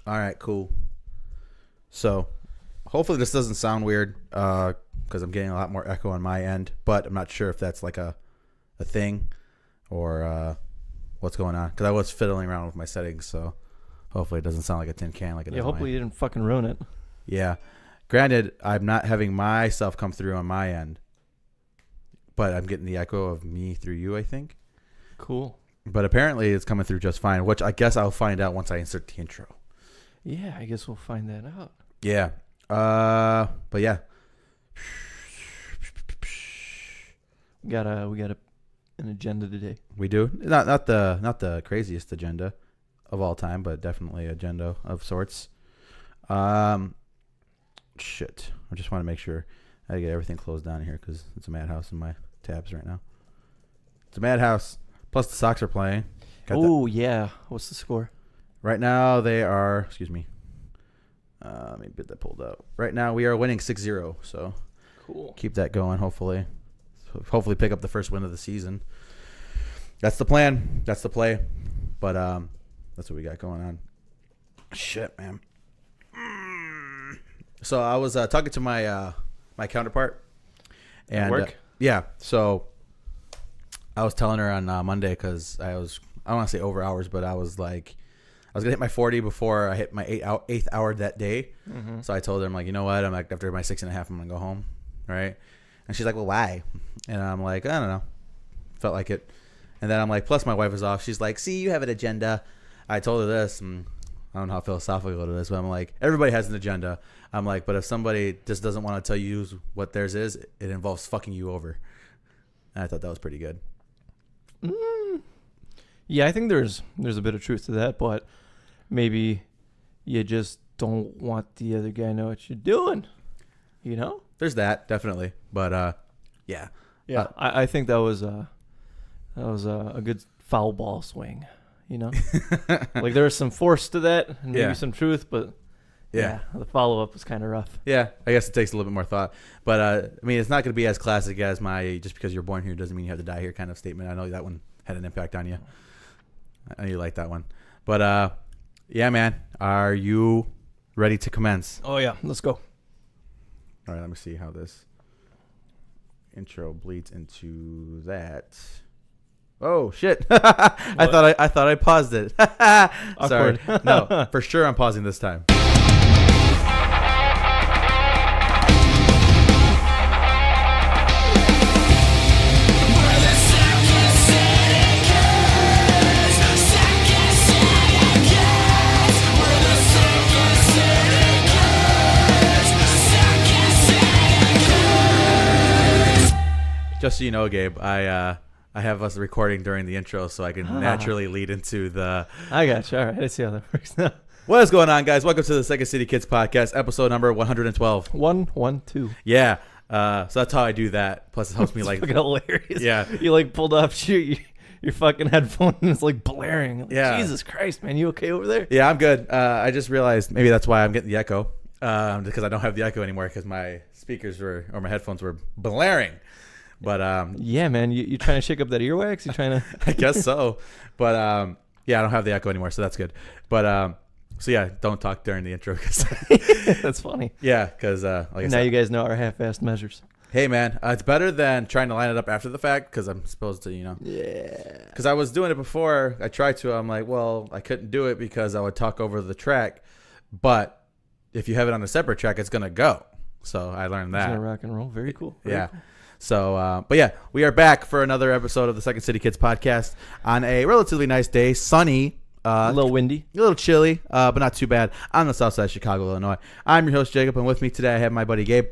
All right, cool. So, hopefully this doesn't sound weird because I'm getting a lot more echo on my end, but I'm not sure if that's like a thing or what's going on because I was fiddling around with my settings, so hopefully it doesn't sound like a tin can like it does. Yeah, hopefully you didn't fucking ruin it. Yeah. Granted, I'm not having myself come through on my end, but I'm getting the echo of me through you, I think. Cool. But apparently it's coming through just fine, which I guess I'll find out once I insert the intro. Yeah, I guess we'll find that out. Yeah. But yeah. We got an agenda today. We do. Not the craziest agenda of all time, but definitely agenda of sorts. Shit. I just want to make sure I get everything closed down here because it's a madhouse in my tabs right now. It's a madhouse. Plus the Sox are playing. Oh, yeah. What's the score? Right now they are, excuse me. Let me get that pulled out. Right now we are winning 6-0, so cool. Keep that going, hopefully. Hopefully pick up the first win of the season. That's the plan. That's the play. But that's what we got going on. Shit, man. So I was talking to my my counterpart. And work? Yeah, so I was telling her on Monday because I don't want to say over hours, but I was like, I was going to hit my 40 before I hit my 8th hour that day. Mm-hmm. So I told her, I'm like, you know what? I'm like, after my 6.5, I'm going to go home. Right. And she's like, well, why? And I'm like, I don't know. Felt like it. And then I'm like, plus my wife is off. She's like, see, you have an agenda. I told her this. And I don't know how philosophical it is, but I'm like, everybody has an agenda. I'm like, but if somebody just doesn't want to tell you what theirs is, it involves fucking you over. And I thought that was pretty good. Yeah, I think there's a bit of truth to that, but maybe you just don't want the other guy to know what you're doing. You know? There's that, definitely. But yeah. Yeah. I think that was a good foul ball swing. You know? Like there was some force to that and maybe some truth, but yeah, the follow up was kind of rough. Yeah, I guess it takes a little bit more thought. But I mean, it's not going to be as classic as my just because you're born here doesn't mean you have to die here kind of statement. I know that one had an impact on you. I know you like that one. But yeah, man, are you ready to commence? Oh yeah, let's go. All right, let me see how this intro bleeds into that. Oh shit! I thought I paused it. Sorry. No, for sure I'm pausing this time. Just so you know, Gabe, I have us recording during the intro so I can naturally lead into the... I got you. All right. I see how that works now. What is going on, guys? Welcome to the Second City Kids Podcast, episode number 112. 112. Yeah. So that's how I do that. Plus, it helps me like... fucking hilarious. Yeah. You like pulled off your fucking headphone and it's like blaring. Like, yeah. Jesus Christ, man. You okay over there? Yeah, I'm good. I just realized maybe that's why I'm getting the echo. Because I don't have the echo anymore because my speakers or my headphones were blaring. But yeah, man, you trying to shake up that earwax? You trying to? I guess so. But yeah, I don't have the echo anymore, so that's good. But so yeah, don't talk during the intro. Cause that's funny. Yeah, because like I now said, you guys know our half-assed measures. Hey man, it's better than trying to line it up after the fact because I'm supposed to, Yeah. Because I was doing it before. I tried to. I'm like, well, I couldn't do it because I would talk over the track. But if you have it on a separate track, it's gonna go. So I learned that. It's gonna rock and roll. Very cool. Very cool. So, but yeah, we are back for another episode of the Second City Kids Podcast on a relatively nice day, sunny, a little windy, a little chilly, but not too bad on the south side of Chicago, Illinois. I'm your host, Jacob, and with me today I have my buddy Gabe.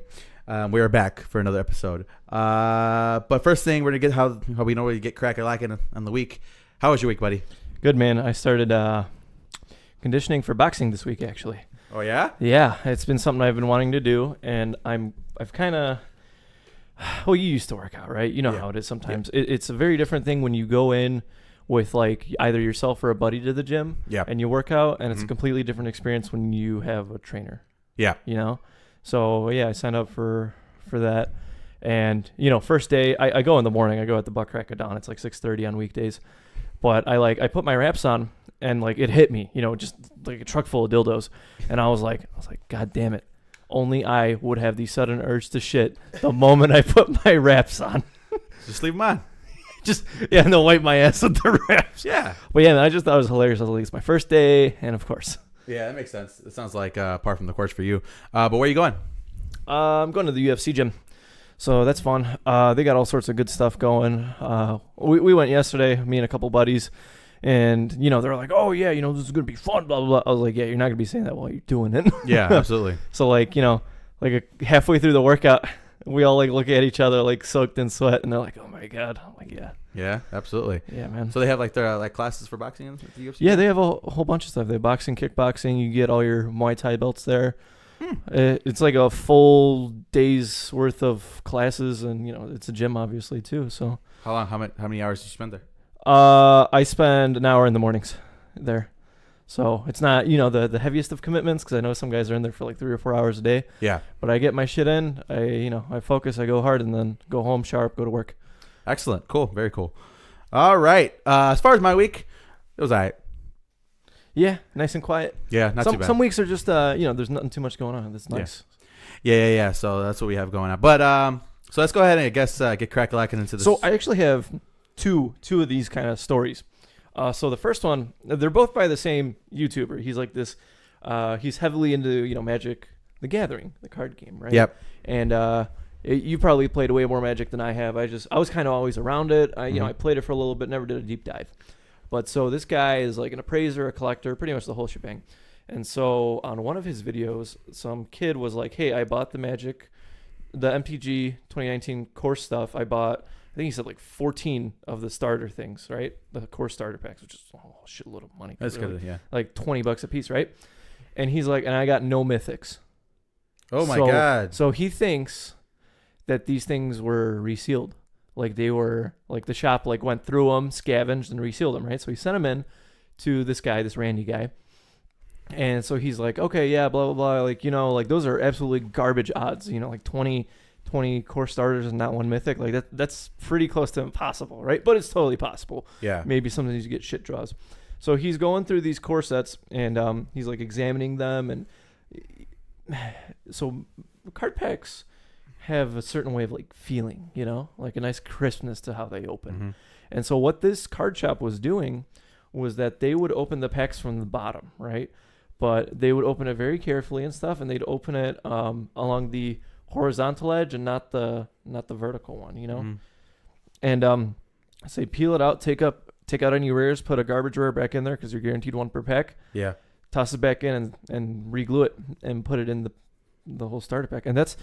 We are back for another episode. But first thing, we're going to get how we normally get crack-a-lackin' on the week. How was your week, buddy? Good, man. I started conditioning for boxing this week, actually. Oh, yeah? Yeah, it's been something I've been wanting to do, and I've kind of... Well, you used to work out, right? You know how it is sometimes. Yeah. It's a very different thing when you go in with like either yourself or a buddy to the gym and you work out, and it's a completely different experience when you have a trainer. Yeah. You know? So, yeah, I signed up for that. And, first day, I go in the morning. I go at the butt crack of dawn. It's like 6:30 on weekdays. But I put my wraps on, and like it hit me, just like a truck full of dildos, and I was like, God damn it! Only I would have the sudden urge to shit the moment I put my wraps on. Just leave them on. And they'll wipe my ass with the wraps. Yeah. But yeah, I just thought it was hilarious. I was like, it's my first day, and of course. Yeah, that makes sense. It sounds like par from the course for you. But where are you going? I'm going to the UFC gym. So that's fun. They got all sorts of good stuff going. We went yesterday, me and a couple buddies, and they're like, "Oh yeah, this is gonna be fun." Blah blah blah. I was like, "Yeah, you're not gonna be saying that while you're doing it." Yeah, absolutely. So halfway through the workout, we all like look at each other like soaked in sweat, and they're like, "Oh my god!" I'm like, "Yeah." Yeah, absolutely. Yeah, man. So they have like their like classes for boxing at the UFC? Yeah, they have a whole bunch of stuff. They have boxing, kickboxing. You get all your Muay Thai belts there. It's like a full day's worth of classes, and it's a gym obviously too. So how long? How many hours do you spend there? I spend an hour in the mornings there, so it's not the heaviest of commitments, because I know some guys are in there for like 3 or 4 hours a day. Yeah, but I get my shit in. I focus. I go hard, and then go home sharp. Go to work. Excellent. Cool. Very cool. All right. As far as my week, it was all right. Yeah, nice and quiet. Yeah, not too bad. Some weeks are just there's nothing too much going on. That's nice. Yeah. So that's what we have going on. But so let's go ahead and I guess get crack-a-lacking into this. So I actually have two of these kind of stories. So the first one, they're both by the same YouTuber. He's like this. He's heavily into Magic: The Gathering, the card game, right? Yep. And you probably played way more Magic than I have. I was kind of always around it. I played it for a little bit, never did a deep dive. But so this guy is like an appraiser, a collector, pretty much the whole shebang. And so on one of his videos, some kid was like, "Hey, I bought the MTG 2019 course stuff. I think he said like 14 of the starter things, right? The course starter packs, which is a shitload of money. That's really. good, yeah. Like $20 a piece, right?" And he's like, "And I got no mythics." Oh my God. So he thinks that these things were resealed. Like they were, like the shop like went through them, scavenged, and resealed them, right? So he sent them in to this guy, this Randy guy. And so he's like, "Okay, yeah, blah, blah, blah. Like, like those are absolutely garbage odds, like 20 core starters and not one mythic. Like that's pretty close to impossible, right? But it's totally possible. Yeah. Maybe sometimes you get shit draws." So he's going through these core sets, and he's like examining them. And so card packs have a certain way of like feeling, like a nice crispness to how they open. Mm-hmm. And so what this card shop was doing was that they would open the packs from the bottom, right? But they would open it very carefully and stuff, and they'd open it along the horizontal edge and not the vertical one, Mm-hmm. And say peel it out, take out any rares, put a garbage rare back in there because you're guaranteed one per pack. Yeah. Toss it back in and re-glue it and put it in the whole starter pack. And that's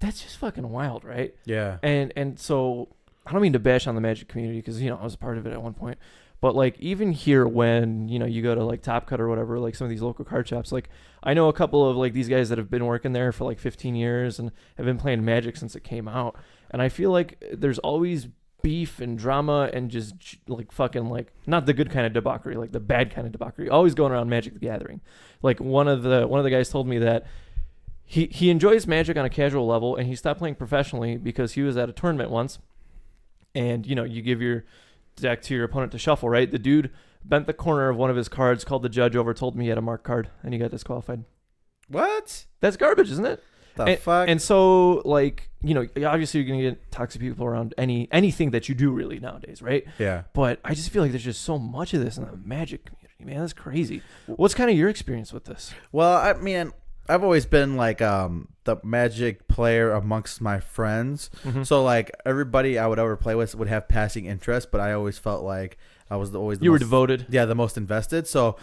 just fucking wild, right? Yeah. And so I don't mean to bash on the Magic community because I was a part of it at one point, but like even here when you go to like Top Cut or whatever, like some of these local card shops, like I know a couple of like these guys that have been working there for like 15 years and have been playing Magic since it came out, and I feel like there's always beef and drama and just like fucking like not the good kind of debauchery, like the bad kind of debauchery, always going around Magic: The Gathering. Like one of the guys told me that He enjoys Magic on a casual level, and he stopped playing professionally because he was at a tournament once, and you give your deck to your opponent to shuffle, right? The dude bent the corner of one of his cards, called the judge over, told me he had a marked card, and he got disqualified. What? That's garbage, isn't it? Fuck? And so, like, obviously you're going to get toxic people around anything that you do really nowadays, right? Yeah. But I just feel like there's just so much of this in the Magic community, man. That's crazy. What's kind of your experience with this? Well, I mean, I've always been like the Magic player amongst my friends. Mm-hmm. So like everybody I would ever play with would have passing interest, but I always felt like I was always the most, were devoted. Yeah, the most invested. So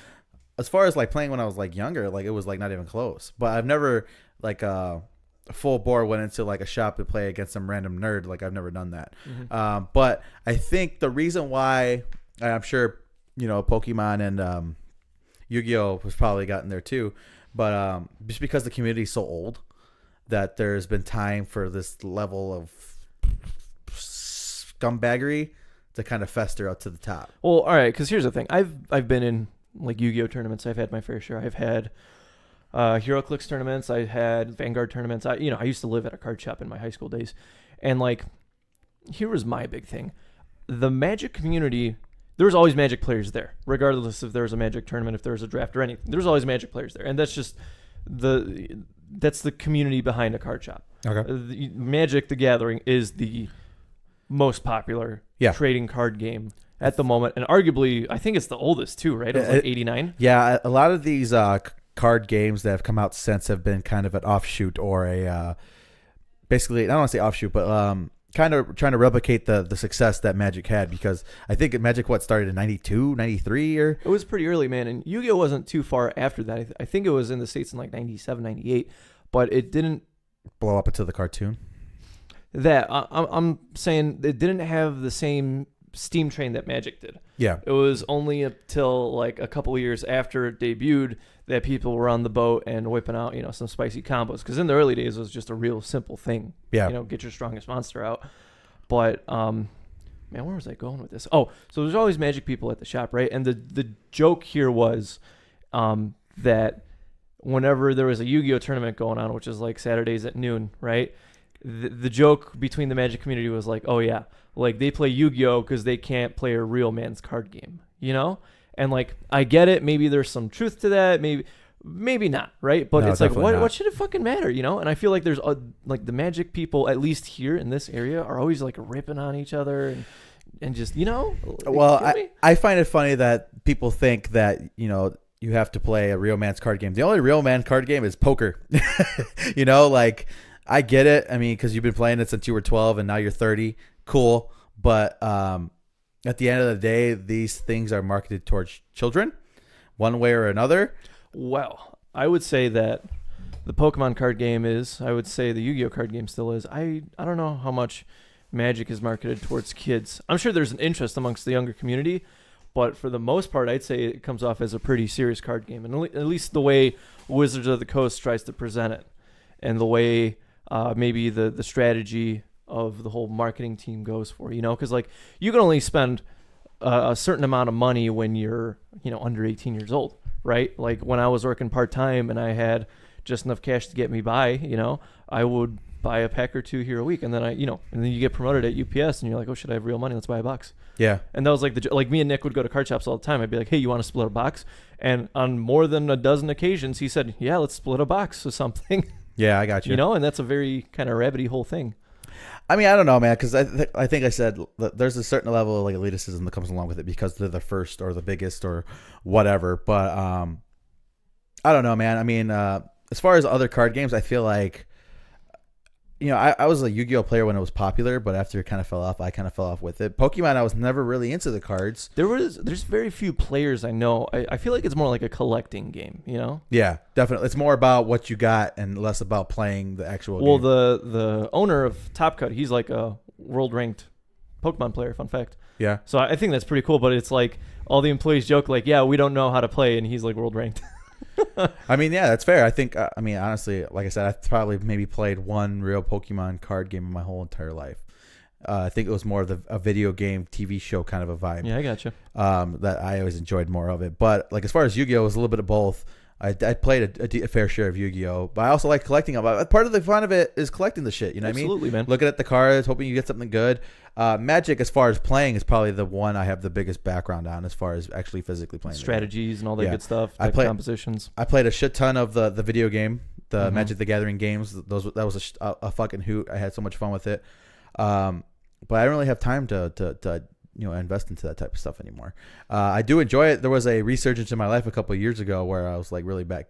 as far as like playing when I was like younger, like it was like not even close. But I've never like full bore went into like a shop to play against some random nerd. Like I've never done that. Mm-hmm. But I think the reason why, I'm sure Pokemon and Yu-Gi-Oh has probably gotten there too. But just because the community is so old that there's been time for this level of scumbaggery to kind of fester up to the top. Well, all right, because here's the thing. I've been in like Yu-Gi-Oh tournaments. I've had my fair share. I've had HeroClix tournaments. I've had Vanguard tournaments. I used to live at a card shop in my high school days. And like, here was my big thing. The Magic community, there's always Magic players there, regardless if there's a Magic tournament, if there's a draft or anything. There's always Magic players there, and that's just that's the community behind a card shop. Okay. Magic the Gathering is the most popular trading card game at the moment, and arguably, I think it's the oldest too, right? It was like 89. Yeah, a lot of these card games that have come out since have been kind of an offshoot or a basically, I don't want to say offshoot, but kind of trying to replicate the success that Magic had, because I think Magic started in 92, 93 or it was pretty early, man, and Yu-Gi-Oh wasn't too far after that. I think it was in the States in like 97, 98, but it didn't blow up into the cartoon. I'm saying it didn't have the same steam train that Magic did. Yeah. It was only until like a couple of years after it debuted that people were on the boat and whipping out, some spicy combos. Because in the early days, it was just a real simple thing. Yeah. Get your strongest monster out. But, man, where was I going with this? Oh, so there's always Magic people at the shop, right? And the joke here was that whenever there was a Yu-Gi-Oh tournament going on, which is like Saturdays at noon, right? The joke between the Magic community was like, oh yeah, like they play Yu-Gi-Oh because they can't play a real man's card game, And like, I get it. Maybe there's some truth to that. Maybe not, right? But no, it's like, what should it fucking matter, And I feel like there's like the Magic people, at least here in this area, are always like ripping on each other and just, Well, I find it funny that people think that, you have to play a real man's card game. The only real man card game is poker. Like, I get it. I mean, because you've been playing it since you were 12 and now you're 30. Cool. But at the end of the day, these things are marketed towards children one way or another. Well, I would say that the Pokemon card game is. I would say the Yu-Gi-Oh card game still is. I don't know how much Magic is marketed towards kids. I'm sure there's an interest amongst the younger community, but for the most part, I'd say it comes off as a pretty serious card game. And at least the way Wizards of the Coast tries to present it and the way maybe the strategy of the whole marketing team goes for, because like you can only spend a certain amount of money when you're, under 18 years old, right? Like when I was working part-time and I had just enough cash to get me by, I would buy a pack or two here a week. And then and then you get promoted at UPS and you're like, oh, should I have real money? Let's buy a box. Yeah. And that was like me and Nick would go to card shops all the time. I'd be like, hey, you want to split a box? And on more than a dozen occasions, he said, yeah, let's split a box or something. Yeah, I got you. And that's a very kind of rabbity whole thing. I mean, I don't know, man, because I think I said there's a certain level of like elitism that comes along with it because they're the first or the biggest or whatever. But I don't know, man. I mean, as far as other card games, I feel like, I was a Yu-Gi-Oh player when it was popular, but after it kind of fell off, I kind of fell off with it. Pokemon, I was never really into the cards. There's very few players I know. I feel like it's more like a collecting game, Yeah, definitely. It's more about what you got and less about playing the actual game. Well, the owner of Top Cut, he's like a world-ranked Pokemon player, fun fact. Yeah. So I think that's pretty cool, but it's like all the employees joke like, yeah, we don't know how to play, and he's like world-ranked. I mean, yeah, that's fair. I think, honestly, like I said, I probably maybe played one real Pokemon card game in my whole entire life. I think it was more of a video game, TV show kind of a vibe. Yeah, I gotcha. That I always enjoyed more of it. But like as far as Yu-Gi-Oh, it was a little bit of both. I played a fair share of Yu-Gi-Oh, but I also like collecting them. Part of the fun of it is collecting the shit. You know what I mean? Absolutely, man. Looking at the cards, hoping you get something good. Magic, as far as playing, is probably the one I have the biggest background on as far as actually physically playing. Strategies and all that good stuff. Compositions. I played a shit ton of the video game, the Magic the Gathering games. That was a fucking hoot. I had so much fun with it. But I don't really have time to invest into that type of stuff anymore. I do enjoy it. There was a resurgence in my life a couple of years ago where I was like really back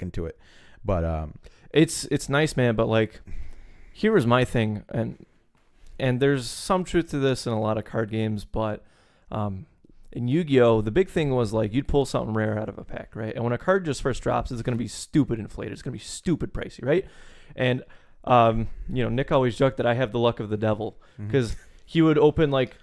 into it. But it's nice, man. But like, here was my thing, and there's some truth to this in a lot of card games, but in Yu-Gi-Oh, the big thing was like you'd pull something rare out of a pack, right? And when a card just first drops, it's going to be stupid inflated. It's going to be stupid pricey, right? And Nick always joked that I have the luck of the devil because he would open like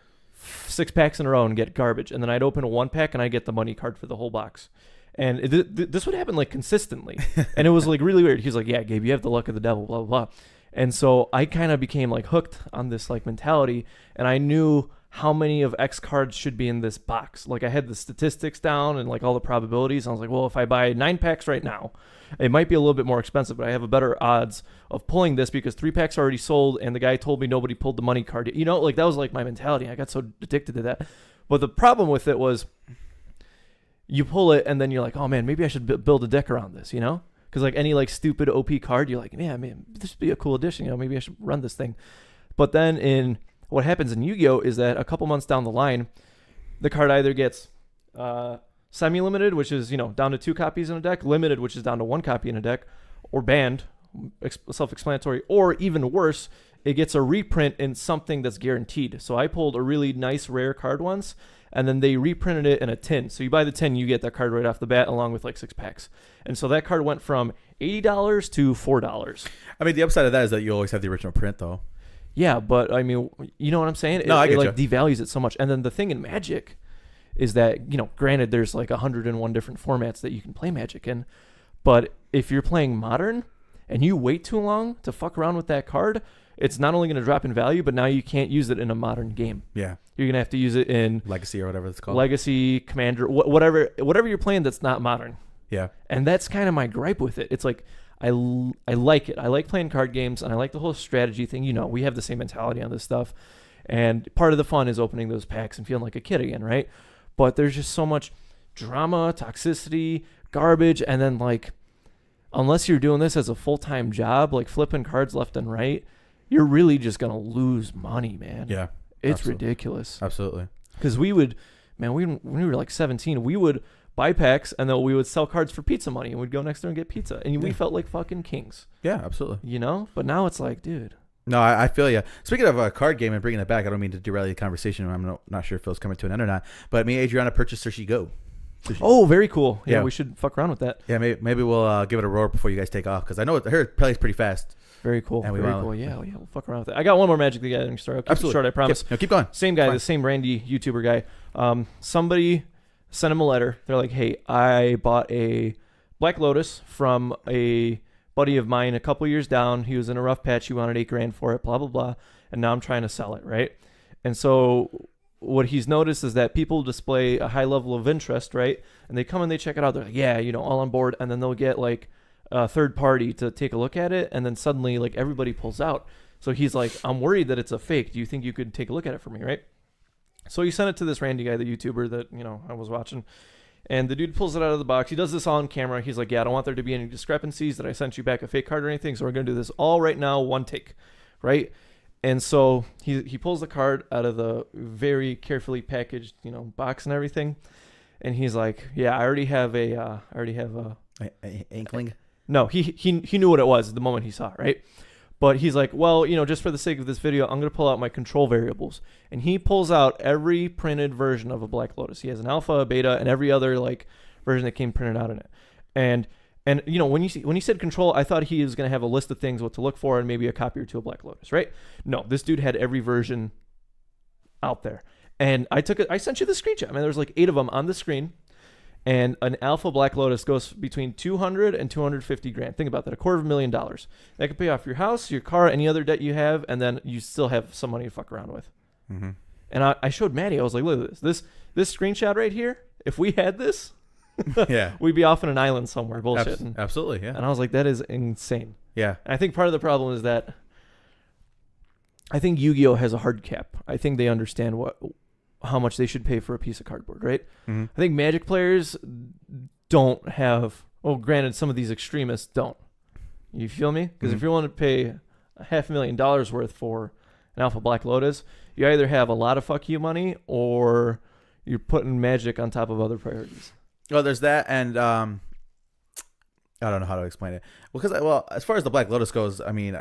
6 packs in a row and get garbage, and then I'd open a 1 pack and I'd get the money card for the whole box. And this would happen like consistently, and it was like really weird. He's like, "Yeah, Gabe, you have the luck of the devil," blah blah blah. And so I kind of became like hooked on this like mentality, and I knew how many of X cards should be in this box. Like I had the statistics down and like all the probabilities. I was like, well, if I buy 9 packs right now, it might be a little bit more expensive, but I have a better odds of pulling this because 3 packs are already sold and the guy told me nobody pulled the money card. Like that was like my mentality. I got so addicted to that. But the problem with it was you pull it and then you're like, oh man, maybe I should build a deck around this, you know? Because like any like stupid OP card, you're like, yeah, man, this would be a cool addition. You know, maybe I should run this thing. But then what happens in Yu-Gi-Oh is that a couple months down the line, the card either gets semi-limited, which is, you know, down to 2 copies in a deck, limited, which is down to 1 copy in a deck, or banned, self-explanatory, or even worse, it gets a reprint in something that's guaranteed. So I pulled a really nice rare card once, and then they reprinted it in a tin. So you buy the tin, you get that card right off the bat along with like 6 packs. And so that card went from $80 to $4. I mean, the upside of that is that you always have the original print, though. Yeah, but I mean, you know what I'm saying? No, I get it like devalues it so much. And then the thing in Magic is that, you know, granted, there's like 101 different formats that you can play Magic in. But if you're playing Modern and you wait too long to fuck around with that card, it's not only going to drop in value, but now you can't use it in a Modern game. Yeah. You're going to have to use it in Legacy or whatever it's called. Legacy, Commander, whatever you're playing that's not Modern. Yeah. And that's kind of my gripe with it. It's like, I like it. I like playing card games, and I like the whole strategy thing. You know, we have the same mentality on this stuff. And part of the fun is opening those packs and feeling like a kid again, right? But there's just so much drama, toxicity, garbage, and then like, unless you're doing this as a full-time job, like flipping cards left and right, you're really just going to lose money, man. Yeah. It's absolutely. ridiculous. Absolutely. Because when we were like 17, we would buy packs and then we would sell cards for pizza money and we'd go next door and get pizza. And we felt like fucking kings. Yeah, absolutely. You know? But now it's like, dude. No, I feel you. Speaking of a card game and bringing it back, I don't mean to derail the conversation. I'm not sure if Phil's coming to an end or not. But me and Adriana purchased Sushi Go. Oh, very cool. Yeah, Yeah. we should fuck around with that. Yeah, maybe we'll give it a roar before you guys take off, because I know it plays pretty fast. Very cool. And Very cool. Yeah, we'll fuck around with it. I got one more Magic the Gathering story. I'll keep it short, I promise. Keep going. Same guy, Fine. the same Randy YouTuber guy. Somebody sent him a letter. They're like, hey, I bought a Black Lotus from a buddy of mine a couple years down. He was in a rough patch. He wanted $8,000 for it, blah, blah, blah. And now I'm trying to sell it, right? And so what he's noticed is that people display a high level of interest, right? And they come and they check it out. They're like, yeah, you know, all on board. And then they'll get like a third party to take a look at it. And then suddenly like everybody pulls out. So he's like, I'm worried that it's a fake. Do you think you could take a look at it for me, right? So he sent it to this Randy guy, the YouTuber that, you know, I was watching. And the dude pulls it out of the box. He does this all on camera. He's like, yeah, I don't want there to be any discrepancies that I sent you back a fake card or anything. So we're going to do this all right now, one take, right? And so he pulls the card out of the very carefully packaged, you know, box and everything. And he's like, yeah, I already have a inkling. No, he knew what it was the moment he saw it, right? But he's like, well, you know, just for the sake of this video, I'm going to pull out my control variables. And he pulls out every printed version of a Black Lotus. He has an alpha, a beta, and every other like version that came printed out in it. And you know, when he said control, I thought he was going to have a list of things what to look for and maybe a copy or two of Black Lotus, right? No, this dude had every version out there. And I sent you the screenshot. I mean, there's like 8 of them on the screen. And an alpha Black Lotus goes between $200 and $250,000. Think about that, $250,000. That could pay off your house, your car, any other debt you have, and then you still have some money to fuck around with. Mm-hmm. And I showed Maddie. I was like, look at this. This screenshot right here. If we had this, yeah, we'd be off on an island somewhere bullshitting. Absolutely, yeah. And I was like, that is insane. Yeah. And I think part of the problem is that I think Yu-Gi-Oh has a hard cap. I think they understand how much they should pay for a piece of cardboard, right? Mm-hmm. I think Magic players don't have, well, granted, some of these extremists don't. You feel me? Because if you're willing to pay $500,000 worth for an Alpha Black Lotus, you either have a lot of fuck you money or you're putting Magic on top of other priorities. Well, there's that, and I don't know how to explain it. Well, as far as the Black Lotus goes, I mean,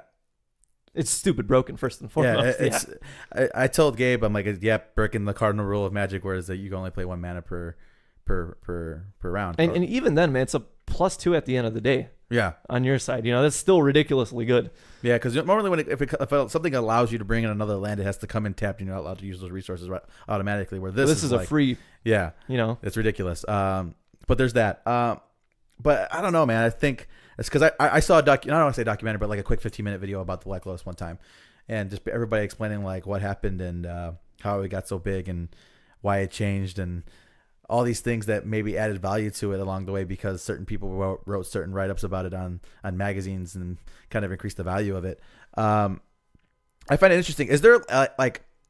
it's stupid broken first and foremost. Yeah, I told Gabe, I'm like, breaking the cardinal rule of Magic, where is that you can only play 1 mana per round. And even then, man, it's a +2 at the end of the day. Yeah, on your side, you know, that's still ridiculously good. Yeah, because normally if something allows you to bring in another land, it has to come in tapped. You're not allowed to use those resources automatically. Where this is a like, free. Yeah, you know, it's ridiculous. But there's that. But I don't know, man. I think it's because I saw I don't want to say documentary, but like a quick 15-minute video about the Black Lotus one time, and just everybody explaining like what happened and how it got so big and why it changed and all these things that maybe added value to it along the way because certain people wrote certain write-ups about it on magazines and kind of increased the value of it. I find it interesting. Is there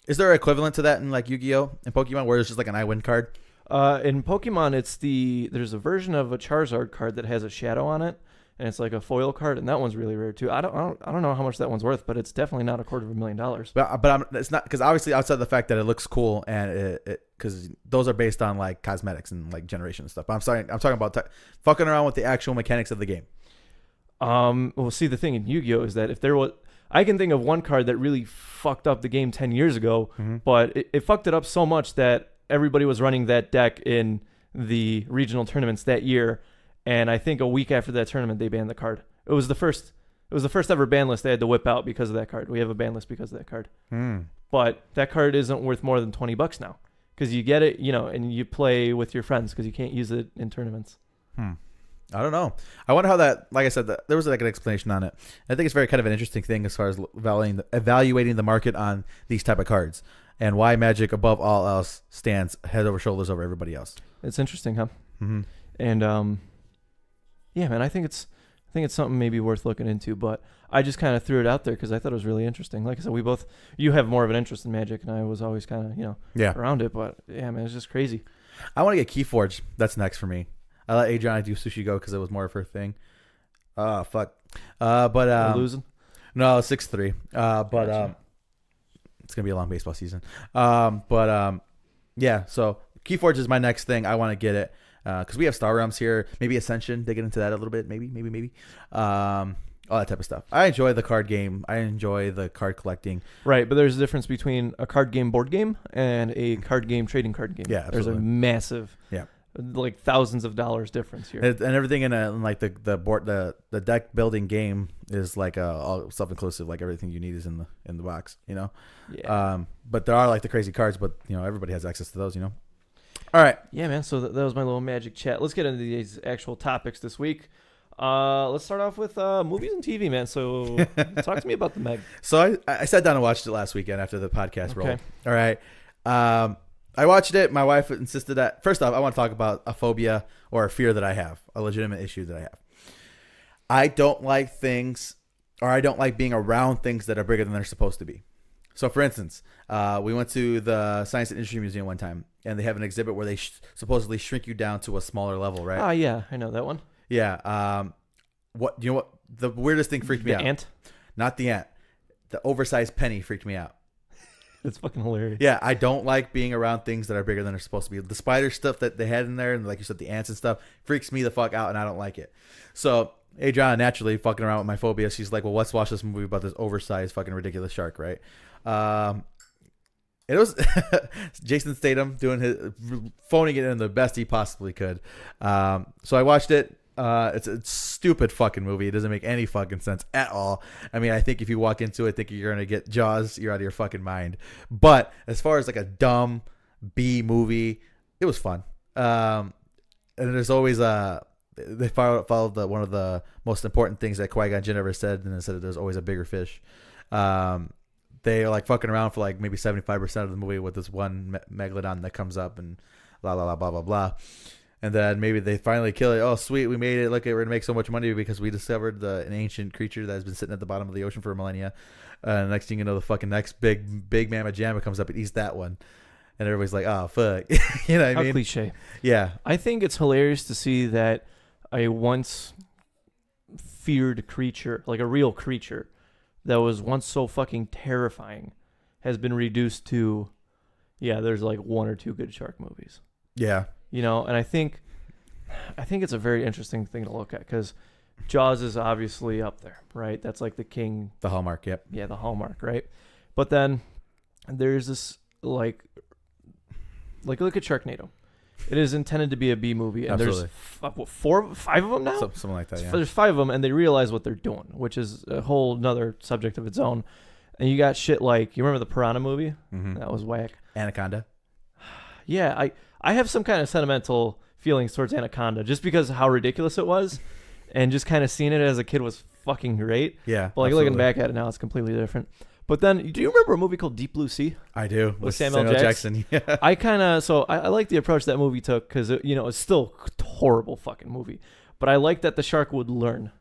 Is there an equivalent to that in like Yu-Gi-Oh and Pokemon where it's just like an I win card? In Pokemon, there's a version of a Charizard card that has a shadow on it, and it's like a foil card, and that one's really rare too. I don't know how much that one's worth, but it's definitely not $250,000. But it's not, because obviously outside the fact that it looks cool and because those are based on like cosmetics and like generation and stuff. But I'm talking about fucking around with the actual mechanics of the game. Well, see, the thing in Yu-Gi-Oh is that if there was, I can think of one card that really fucked up the game 10 years ago, but it fucked it up so much that everybody was running that deck in the regional tournaments that year, and I think a week after that tournament they banned the card. It was the first ever ban list they had to whip out because of that card. We have a ban list because of that card. But that card isn't worth more than $20 now because you get it, and you play with your friends because you can't use it in tournaments. I don't know. I wonder how that, like I said, there was like an explanation on it. I think it's very kind of an interesting thing as far as evaluating the market on these type of cards and why Magic above all else stands head over shoulders over everybody else. It's interesting, huh? And yeah, man, I think it's something maybe worth looking into, but I just kind of threw it out there because I thought it was really interesting. Like I said, you have more of an interest in Magic, and I was always kind of, around it, but yeah, man, it's just crazy. I want to get Keyforge. That's next for me. I let Adriana do Sushi Go because it was more of her thing. Fuck. But losing? No, 6-3. Gotcha. It's gonna be a long baseball season. Yeah. So Keyforge is my next thing. I want to get it because we have Star Realms here. Maybe Ascension. Dig into that a little bit. Maybe. All that type of stuff. I enjoy the card game. I enjoy the card collecting. Right, but there's a difference between a card game board game and a card game trading card game. Yeah, absolutely. There's a massive, like thousands of dollars difference here. And everything in like the board, the deck building game is like all self-inclusive. Like everything you need is in the box. Yeah. But there are like the crazy cards, but everybody has access to those. All right. Yeah, man. So that was my little Magic chat. Let's get into these actual topics this week. Let's start off with movies and TV, man. So talk to me about the Meg. So I sat down and watched it last weekend after the podcast rolled. All right. I watched it. My wife insisted that, first off, I want to talk about a phobia or a fear that I have, a legitimate issue that I have. I don't like things, or I don't like being around things that are bigger than they're supposed to be. So, for instance, we went to the Science and Industry Museum one time, and they have an exhibit where they supposedly shrink you down to a smaller level, right? Oh, yeah. I know that one. Yeah. What the weirdest thing freaked me out? The ant? Not the ant. The oversized penny freaked me out. It's fucking hilarious. Yeah, I don't like being around things that are bigger than they're supposed to be. The spider stuff that they had in there, and like you said, the ants and stuff, freaks me the fuck out, and I don't like it. So Adriana, naturally fucking around with my phobia, she's like, well, let's watch this movie about this oversized fucking ridiculous shark, right? It was Jason Statham phoning it in the best he possibly could. So I watched it. It's a stupid fucking movie. It doesn't make any fucking sense at all. I mean, I think if you walk into it thinking you're going to get Jaws, you're out of your fucking mind. But as far as like a dumb B movie, it was fun. And there's always they followed one of the most important things that Qui-Gon Jinn ever said, and it said that there's always a bigger fish. They are like fucking around for like maybe 75% of the movie with this one megalodon that comes up and blah, blah, blah, blah, blah, blah. And then maybe they finally kill it. Oh, sweet, we made it. Look, we're going to make so much money because we discovered an ancient creature that has been sitting at the bottom of the ocean for millennia. Next thing you know, the fucking next big mamma jamma comes up and eats that one. And everybody's like, oh, fuck. You know what I mean? How cliche. Yeah. I think it's hilarious to see that a once feared creature, like a real creature, that was once so fucking terrifying has been reduced to, there's like one or two good shark movies. Yeah. And I think it's a very interesting thing to look at because Jaws is obviously up there, right? That's like the king. The hallmark, yep. Yeah, the hallmark, right? But then there's this like look at Sharknado. It is intended to be a B movie, and Absolutely. There's 5 of them now? Something like that, yeah. There's 5 of them, and they realize what they're doing, which is a whole nother subject of its own. And you got shit like, you remember the Piranha movie? Mm-hmm. That was whack. Anaconda. Yeah, I have some kind of sentimental feelings towards Anaconda just because of how ridiculous it was, and just kind of seeing it as a kid was fucking great. Yeah, but like looking back at it now, it's completely different. But then, do you remember a movie called Deep Blue Sea? I do. With Samuel Jackson. Yeah. I like the approach that movie took because it's still a horrible fucking movie, but I like that the shark would learn.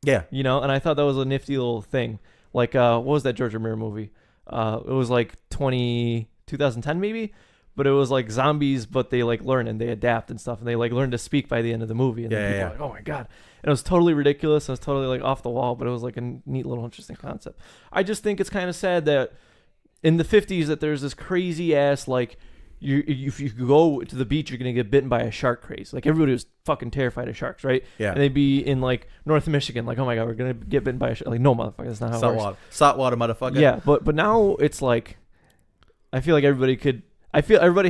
Yeah. And I thought that was a nifty little thing. Like what was that George Romero movie? It was like 2010 maybe, but it was like zombies, but they like learn and they adapt and stuff, and they like learn to speak by the end of the movie. And then people are like, oh my god. And it was totally ridiculous. It was totally like off the wall, but it was like a neat little interesting concept. I just think it's kind of sad that in the 50s that there's this crazy ass like if you go to the beach, you're gonna get bitten by a shark craze. Like everybody was fucking terrified of sharks, right? Yeah. And they'd be in like North Michigan, like, oh my god, we're gonna get bitten by a shark. Like, no, motherfucker, that's not how it works. Saltwater, motherfucker. Yeah, but now it's like, I feel like everybody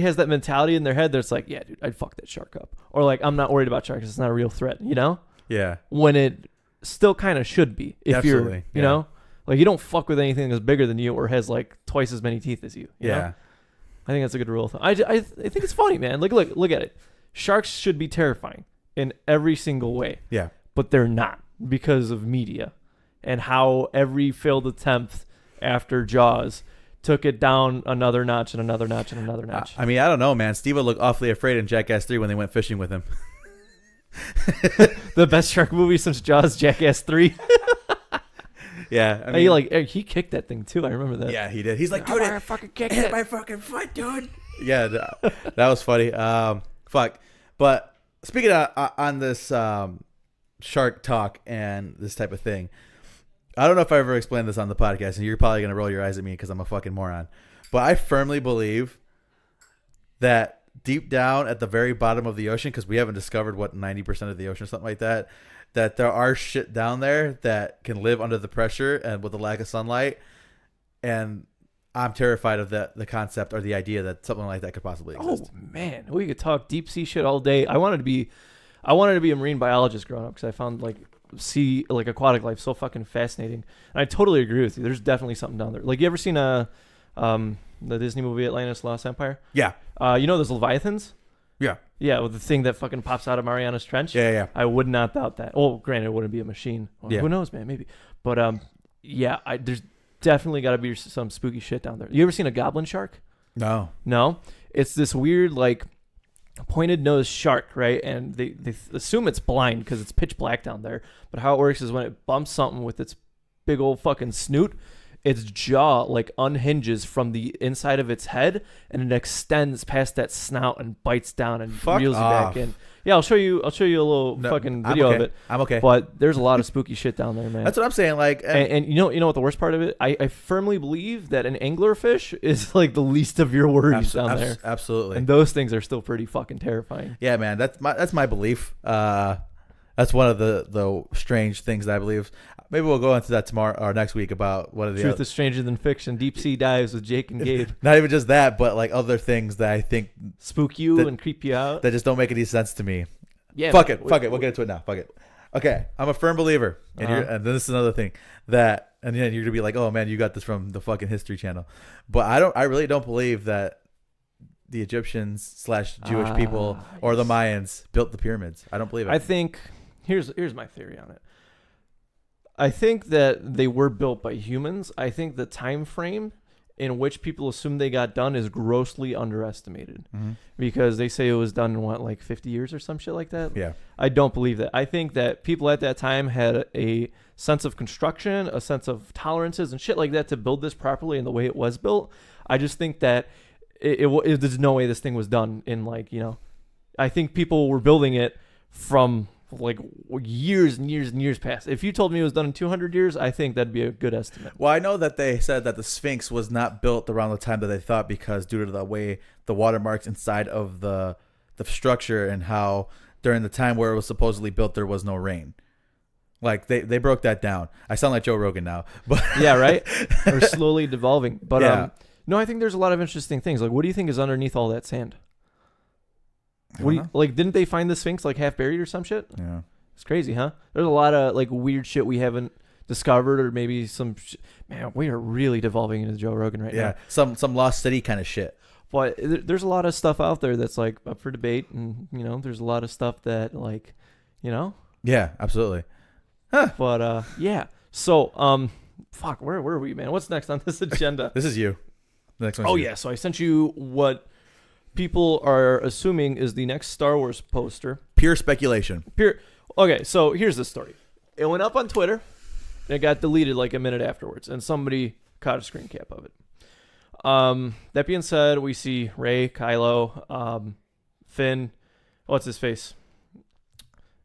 has that mentality in their head that's like, yeah, dude, I'd fuck that shark up, or like, I'm not worried about sharks. It's not a real threat, you know? Yeah. When it still kind of should be, if Absolutely. you know, like you don't fuck with anything that's bigger than you or has like twice as many teeth as you. You know? I think that's a good rule of thumb. I think it's funny, man. Like, look at it. Sharks should be terrifying in every single way. Yeah. But they're not because of media and how every failed attempt after Jaws took it down another notch and another notch and another notch. I mean, I don't know, man. Steve would look awfully afraid in Jackass 3 when they went fishing with him. The best shark movie since Jaws, Jackass 3. Yeah, I mean, he kicked that thing too. I remember that. Yeah, he did. He's like, dude, I fucking kicked hit it. my fucking foot, dude. Yeah, that was funny. Fuck. But speaking of, on this shark talk and this type of thing, I don't know if I ever explained this on the podcast, and you're probably gonna roll your eyes at me because I'm a fucking moron. But I firmly believe that deep down at the very bottom of the ocean, because we haven't discovered what 90% of the ocean or something like that, that there are shit down there that can live under the pressure and with the lack of sunlight. And I'm terrified of the concept or the idea that something like that could possibly exist. Oh man, we could talk deep sea shit all day. I wanted to be a marine biologist growing up because I found like aquatic life so fucking fascinating. And I totally agree with you. There's definitely something down there. Like, you ever seen the Disney movie Atlantis: Lost Empire? Yeah. You know those leviathans? Yeah. Yeah, with the thing that fucking pops out of Mariana's Trench. Yeah. I would not doubt that. Well, granted, it wouldn't be a machine. Well, yeah. Who knows, man? Maybe. But yeah, there's definitely got to be some spooky shit down there. You ever seen a goblin shark? No. No? It's this weird, like, pointed nose shark, right? And they assume it's blind because it's pitch black down there. But how it works is when it bumps something with its big old fucking snoot, its jaw like unhinges from the inside of its head and it extends past that snout and bites down and reels you back in. Yeah, I'll show you a little fucking video of it. I'm okay. But there's a lot of spooky shit down there, man. That's what I'm saying. Like, and you know what the worst part of it? I firmly believe that an anglerfish is like the least of your worries down there. Absolutely. And those things are still pretty fucking terrifying. Yeah, man. That's my belief. That's one of the strange things that I believe. Maybe we'll go into that tomorrow or next week about what are the Truth is Stranger Than Fiction, Deep Sea Dives with Jake and Gabe. Not even just that, but like other things that I think spook you and creep you out that just don't make any sense to me. Yeah, fuck it. We'll get into it now. Fuck it. Okay, I'm a firm believer, and this is another thing that, and then you're gonna be like, oh man, you got this from the fucking History Channel, but I really don't believe that the Egyptians / Jewish people or the Mayans built the pyramids. I don't believe it. I think here's my theory on it. I think that they were built by humans. I think the time frame in which people assume they got done is grossly underestimated, because they say it was done in like 50 years or some shit like that. Yeah. I don't believe that. I think that people at that time had a sense of construction, a sense of tolerances and shit like that to build this properly in the way it was built. I just think that there's no way this thing was done in like, I think people were building it from like years and years and years past. If you told me it was done in 200 years, I think that'd be a good estimate. Well, I know that they said that the Sphinx was not built around the time that they thought, because due to the way the watermarks inside of the structure and how during the time where it was supposedly built there was no rain. Like they broke that down. I sound like Joe Rogan now, but yeah, right. We're slowly devolving, but yeah. No, I think there's a lot of interesting things. Like, what do you think is underneath all that sand? Didn't they find the Sphinx like half buried or some shit? Yeah. It's crazy, huh? There's a lot of like weird shit we haven't discovered, or maybe man, we are really devolving into Joe Rogan right now. Yeah. Some lost city kind of shit. But there's a lot of stuff out there that's like up for debate, and there's a lot of stuff that like, Yeah, absolutely. Huh. But yeah. So fuck, where were we, man? What's next on this agenda? This is you. The next one. Oh yeah, so I sent you what people are assuming is the next Star Wars poster. Pure speculation. Okay, so here's the story. It went up on Twitter, and it got deleted like a minute afterwards, and somebody caught a screen cap of it. That being said, we see Rey, Kylo, Finn, what's his face?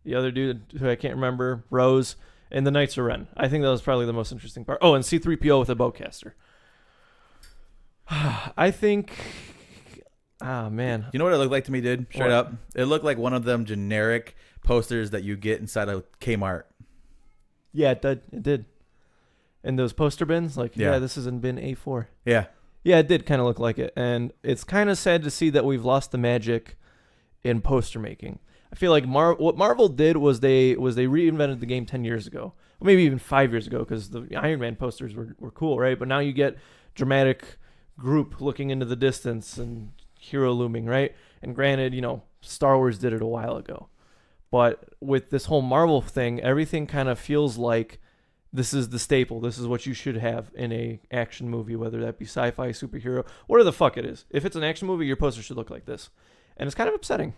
The other dude who I can't remember, Rose, and the Knights of Ren. I think that was probably the most interesting part. Oh, and C-3PO with a bowcaster. I think... Ah, man. You know what it looked like to me, dude? Straight up. It looked like one of them generic posters that you get inside of Kmart. Yeah, it did. And those poster bins, like, yeah, this is in bin A4. Yeah. Yeah, it did kind of look like it. And it's kind of sad to see that we've lost the magic in poster making. I feel like what Marvel did was they reinvented the game 10 years ago. Or maybe even 5 years ago, because the Iron Man posters were cool, right? But now you get dramatic group looking into the distance and hero looming, right? And granted, Star Wars did it a while ago. But with this whole Marvel thing, everything kind of feels like this is the staple. This is what you should have in a action movie, whether that be sci-fi, superhero, whatever the fuck it is. If it's an action movie, your poster should look like this. And it's kind of upsetting.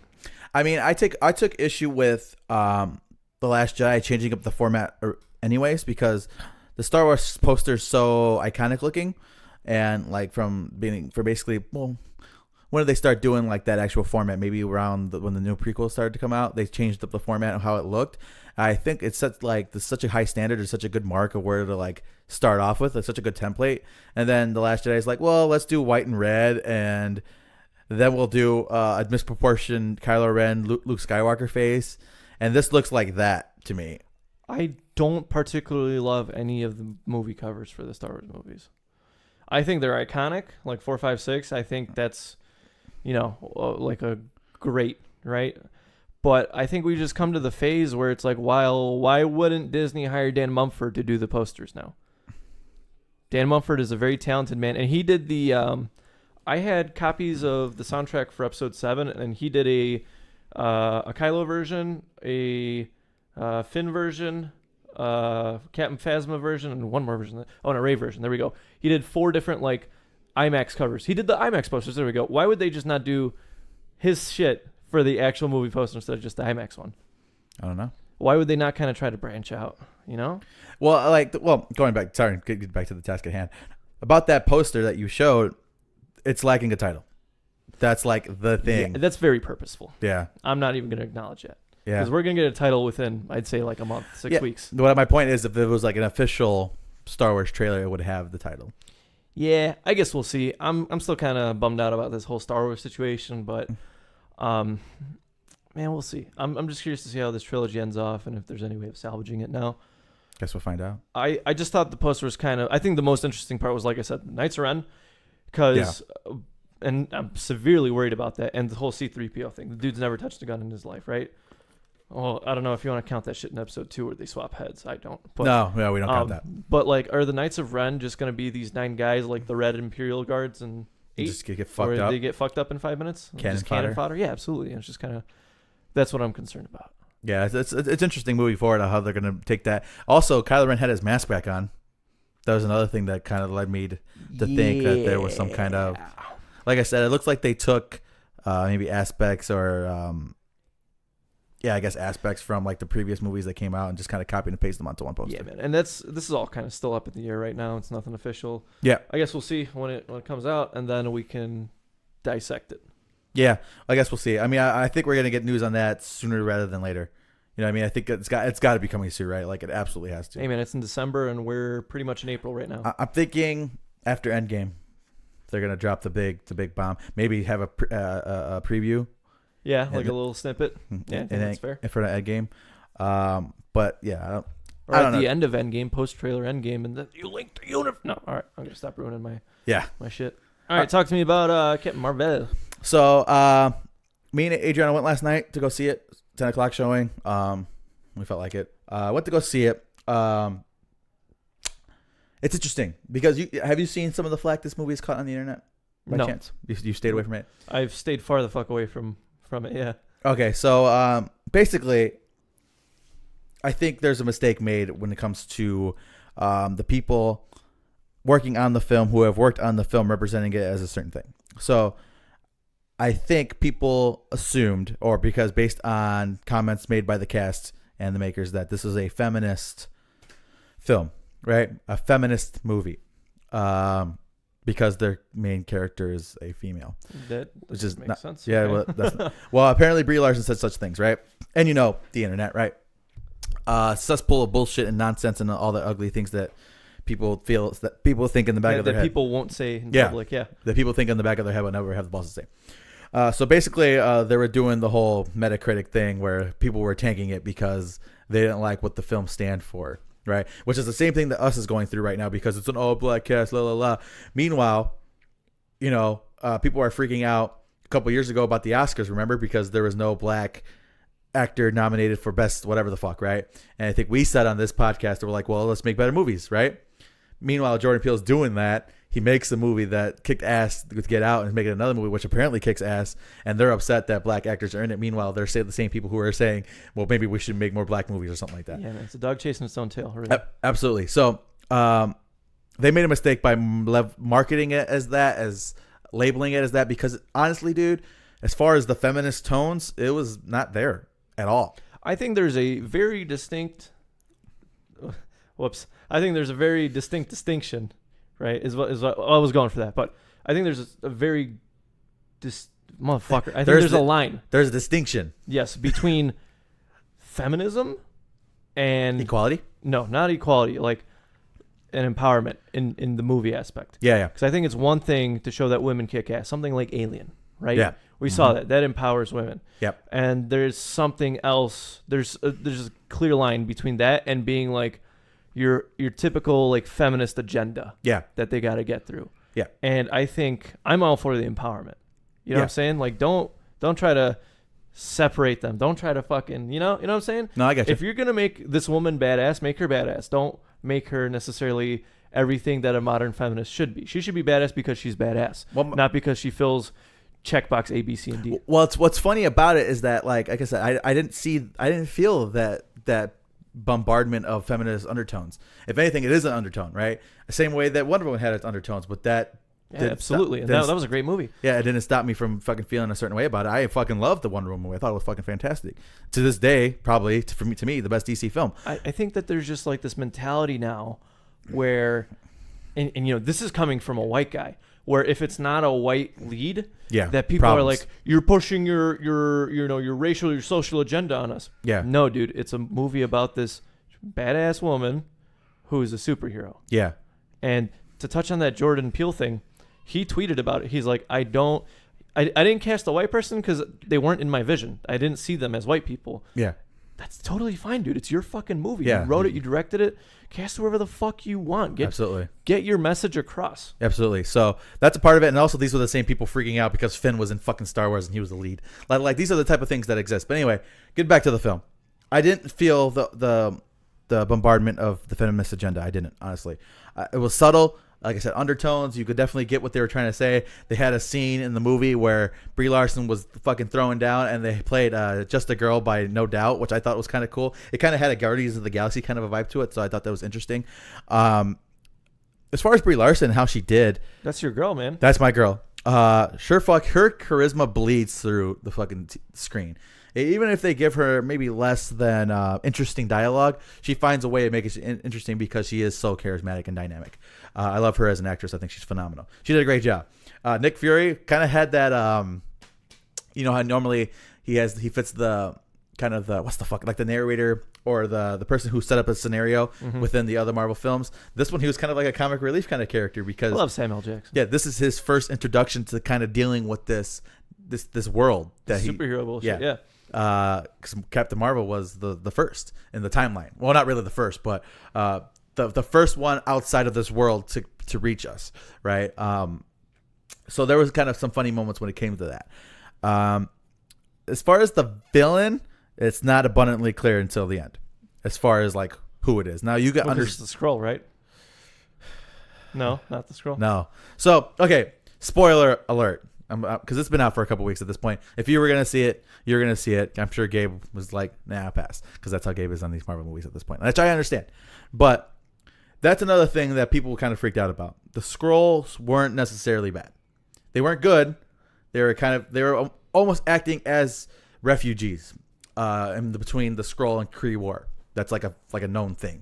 I mean, I took issue with The Last Jedi changing up the format anyways, because the Star Wars poster is so iconic looking, and like when did they start doing like that actual format? Maybe around when the new prequels started to come out, they changed up the format of how it looked. I think it's such a high standard, or such a good mark of where to like start off with. It's such a good template. And then The Last Jedi is like, well, let's do white and red, and then we'll do a misproportioned Kylo Ren, Luke Skywalker face. And this looks like that to me. I don't particularly love any of the movie covers for the Star Wars movies. I think they're iconic, like 4, 5, 6. I think that's, like a great, right? But I think we just come to the phase where it's like, why wouldn't Disney hire Dan Mumford to do the posters now? Dan Mumford is a very talented man, and he did the. I had copies of the soundtrack for Episode 7, and he did a Kylo version, a Finn version, Captain Phasma version, and one more version. And a Rey version. There we go. He did 4 different like IMAX covers. He did the IMAX posters. There we go. Why would they just not do his shit for the actual movie poster instead of just the IMAX one? I don't know. Why would they not kind of try to branch out, Well, going back, sorry, get back to the task at hand. About that poster that you showed, it's lacking a title. That's like the thing. Yeah, that's very purposeful. Yeah. I'm not even going to acknowledge that. Yeah. Because we're going to get a title within, I'd say, like a month, 6 weeks. What my point is, if it was like an official Star Wars trailer, it would have the title. Yeah, I guess we'll see. I'm still kind of bummed out about this whole Star Wars situation, but man, we'll see. I'm just curious to see how this trilogy ends off, and if there's any way of salvaging it now. Guess we'll find out. I just thought the poster was I think the most interesting part was, like I said, the Knights of Ren, because, and I'm severely worried about that, and the whole C-3PO thing. The dude's never touched a gun in his life, right? Well, I don't know if you want to count that shit in Episode 2 where they swap heads. I don't. But, no, we don't count that. But like, are the Knights of Ren just going to be these 9 guys like the Red Imperial Guards and 8? Just get fucked up. They get fucked up in 5 minutes? Cannon fodder? Yeah, absolutely. And it's just kind of, that's what I'm concerned about. Yeah, it's interesting moving forward on how they're going to take that. Also, Kylo Ren had his mask back on. That was another thing that kind of led me to think that there was some kind of, like I said, it looks like they took maybe aspects or aspects from like the previous movies that came out and just kind of copy and paste them onto one poster. Yeah, man. And this is all kind of still up in the air right now. It's nothing official. Yeah. I guess we'll see when it comes out, and then we can dissect it. Yeah, I guess we'll see. I mean, I think we're gonna get news on that sooner rather than later. You know what I mean? I think it's got to be coming soon, right? Like it absolutely has to. Hey, man, it's in December, and we're pretty much in April right now. I'm thinking after Endgame, they're gonna drop the big bomb. Maybe have a preview. Yeah, like a little snippet. Yeah, I think that's fair. For the Endgame. But yeah, I don't know. The end of Endgame, post-trailer Endgame, and then you link the universe. No, all right. I'm going to stop ruining my shit. All right, talk to me about Captain Marvel. So, me and Adriana went last night to go see it. 10 o'clock showing. We felt like it. Went to go see it. It's interesting because have you seen some of the flack this movie has caught on the internet? By chance? You stayed away from it? I've stayed far the fuck away from it, yeah. Okay, so basically, I think there's a mistake made when it comes to the people working on the film who have worked on the film representing it as a certain thing. So I think people assumed, or because based on comments made by the cast and the makers, that this is a feminist film, right? A feminist movie. because their main character is a female. That which is makes not, sense. Yeah, Okay. well, that's not, well, apparently Brie Larson said such things, right? And you know the internet, right? Cesspool of bullshit and nonsense and all the ugly things that people feel that people think in the back of their that head. people won't say in Yeah. public. Yeah. That people think in the back of their head but never have the balls to say. So basically, they were doing the whole Metacritic thing where people were tanking it because they didn't like what the film stand for, right? Which is the same thing that Us is going through right now because it's an all-black cast, la, la, la. Meanwhile, you know, people are freaking out a couple years ago about the Oscars, remember? Because there was no black actor nominated for best whatever the fuck, right? And I think we said on this podcast, we're like, well, let's make better movies, right? Meanwhile, Jordan Peele's doing that. He makes a movie that kicked ass with Get Out and is making another movie which apparently kicks ass, and they're upset that black actors are in it. Meanwhile, they're the same people who are saying, well, maybe we should make more black movies or something like that. Yeah, man, it's a dog chasing its own tail. Really. Absolutely. So they made a mistake by marketing it as that, as labeling it as that, because honestly, dude, as far as the feminist tones, it was not there at all. I think there's a very distinct. Whoops. I think there's a very distinct distinction, right? Is what I was going for that, but I think there's a very motherfucker. I think there's a line. There's a distinction. Yes, between feminism and Equality? No, not equality. Like an empowerment in the movie aspect. Yeah. Because I think it's one thing to show that women kick ass. Something like Alien, right? Yeah. We saw that empowers women. Yep. And there's something else. There's a clear line between that and being like your typical like feminist agenda. Yeah. That they got to get through. Yeah. And I think I'm all for the empowerment. You know what I'm saying? Like don't try to separate them. Don't try to fucking, you know what I'm saying? No, I got you. If you're going to make this woman badass, make her badass. Don't make her necessarily everything that a modern feminist should be. She should be badass because she's badass, not because she fills checkbox A, B, C, and D. Well, what's funny about it is that, like I said, I didn't feel that bombardment of feminist undertones. If anything, it is an undertone, right? The same way that Wonder Woman had its undertones, but that absolutely. And that was a great movie. Yeah, it didn't stop me from fucking feeling a certain way about it. I fucking loved the Wonder Woman movie. I thought it was fucking fantastic. To this day, probably to me, the best DC film. I think that there's just like this mentality now where, and you know, this is coming from a white guy, where if it's not a white lead, that people are like, you're pushing your racial, your social agenda on us. Yeah. No, dude, it's a movie about this badass woman who is a superhero. Yeah. And to touch on that Jordan Peele thing, he tweeted about it. He's like, I didn't cast a white person because they weren't in my vision. I didn't see them as white people. Yeah. That's totally fine, dude. It's your fucking movie. Yeah. You wrote it. You directed it. Cast whoever the fuck you want. Absolutely. Get your message across. Absolutely. So that's a part of it. And also these were the same people freaking out because Finn was in fucking Star Wars and he was the lead. Like these are the type of things that exist. But anyway, get back to the film. I didn't feel the bombardment of the feminist agenda. I didn't, honestly. It was subtle. Like I said, undertones. You could definitely get what they were trying to say. They had a scene in the movie where Brie Larson was fucking throwing down, and they played "Just a Girl" by No Doubt, which I thought was kind of cool. It kind of had a Guardians of the Galaxy kind of a vibe to it, so I thought that was interesting. As far as Brie Larson, how she did, that's your girl, man. That's my girl. Sure, fuck, her charisma bleeds through the fucking screen. Even if they give her maybe less than interesting dialogue, she finds a way to make it interesting because she is so charismatic and dynamic. I love her as an actress. I think she's phenomenal. She did a great job. Nick Fury kind of had that, you know how normally he fits the kind of the, what's the fuck, like the narrator or the person who set up a scenario within the other Marvel films. This one, he was kind of like a comic relief kind of character because I love Samuel Jackson. Yeah, this is his first introduction to kind of dealing with this world that superhero bullshit. Yeah. Because Captain Marvel was the first in the timeline. Well, not really the first, but the first one outside of this world to reach us, right? So there was kind of some funny moments when it came to that. As far as the villain, it's not abundantly clear until the end, as far as like who it is. Now you got the Skrull, right? No, not the Skrull. No. So okay, spoiler alert. Because it's been out for a couple weeks at this point. If you were going to see it, you're going to see it. I'm sure Gabe was like, nah, pass. Because that's how Gabe is on these Marvel movies at this point. Which I understand. But that's another thing that people kind of freaked out about. The Skrulls weren't necessarily bad. They weren't good. They were almost acting as refugees between the Skrull and Kree War. That's like a known thing.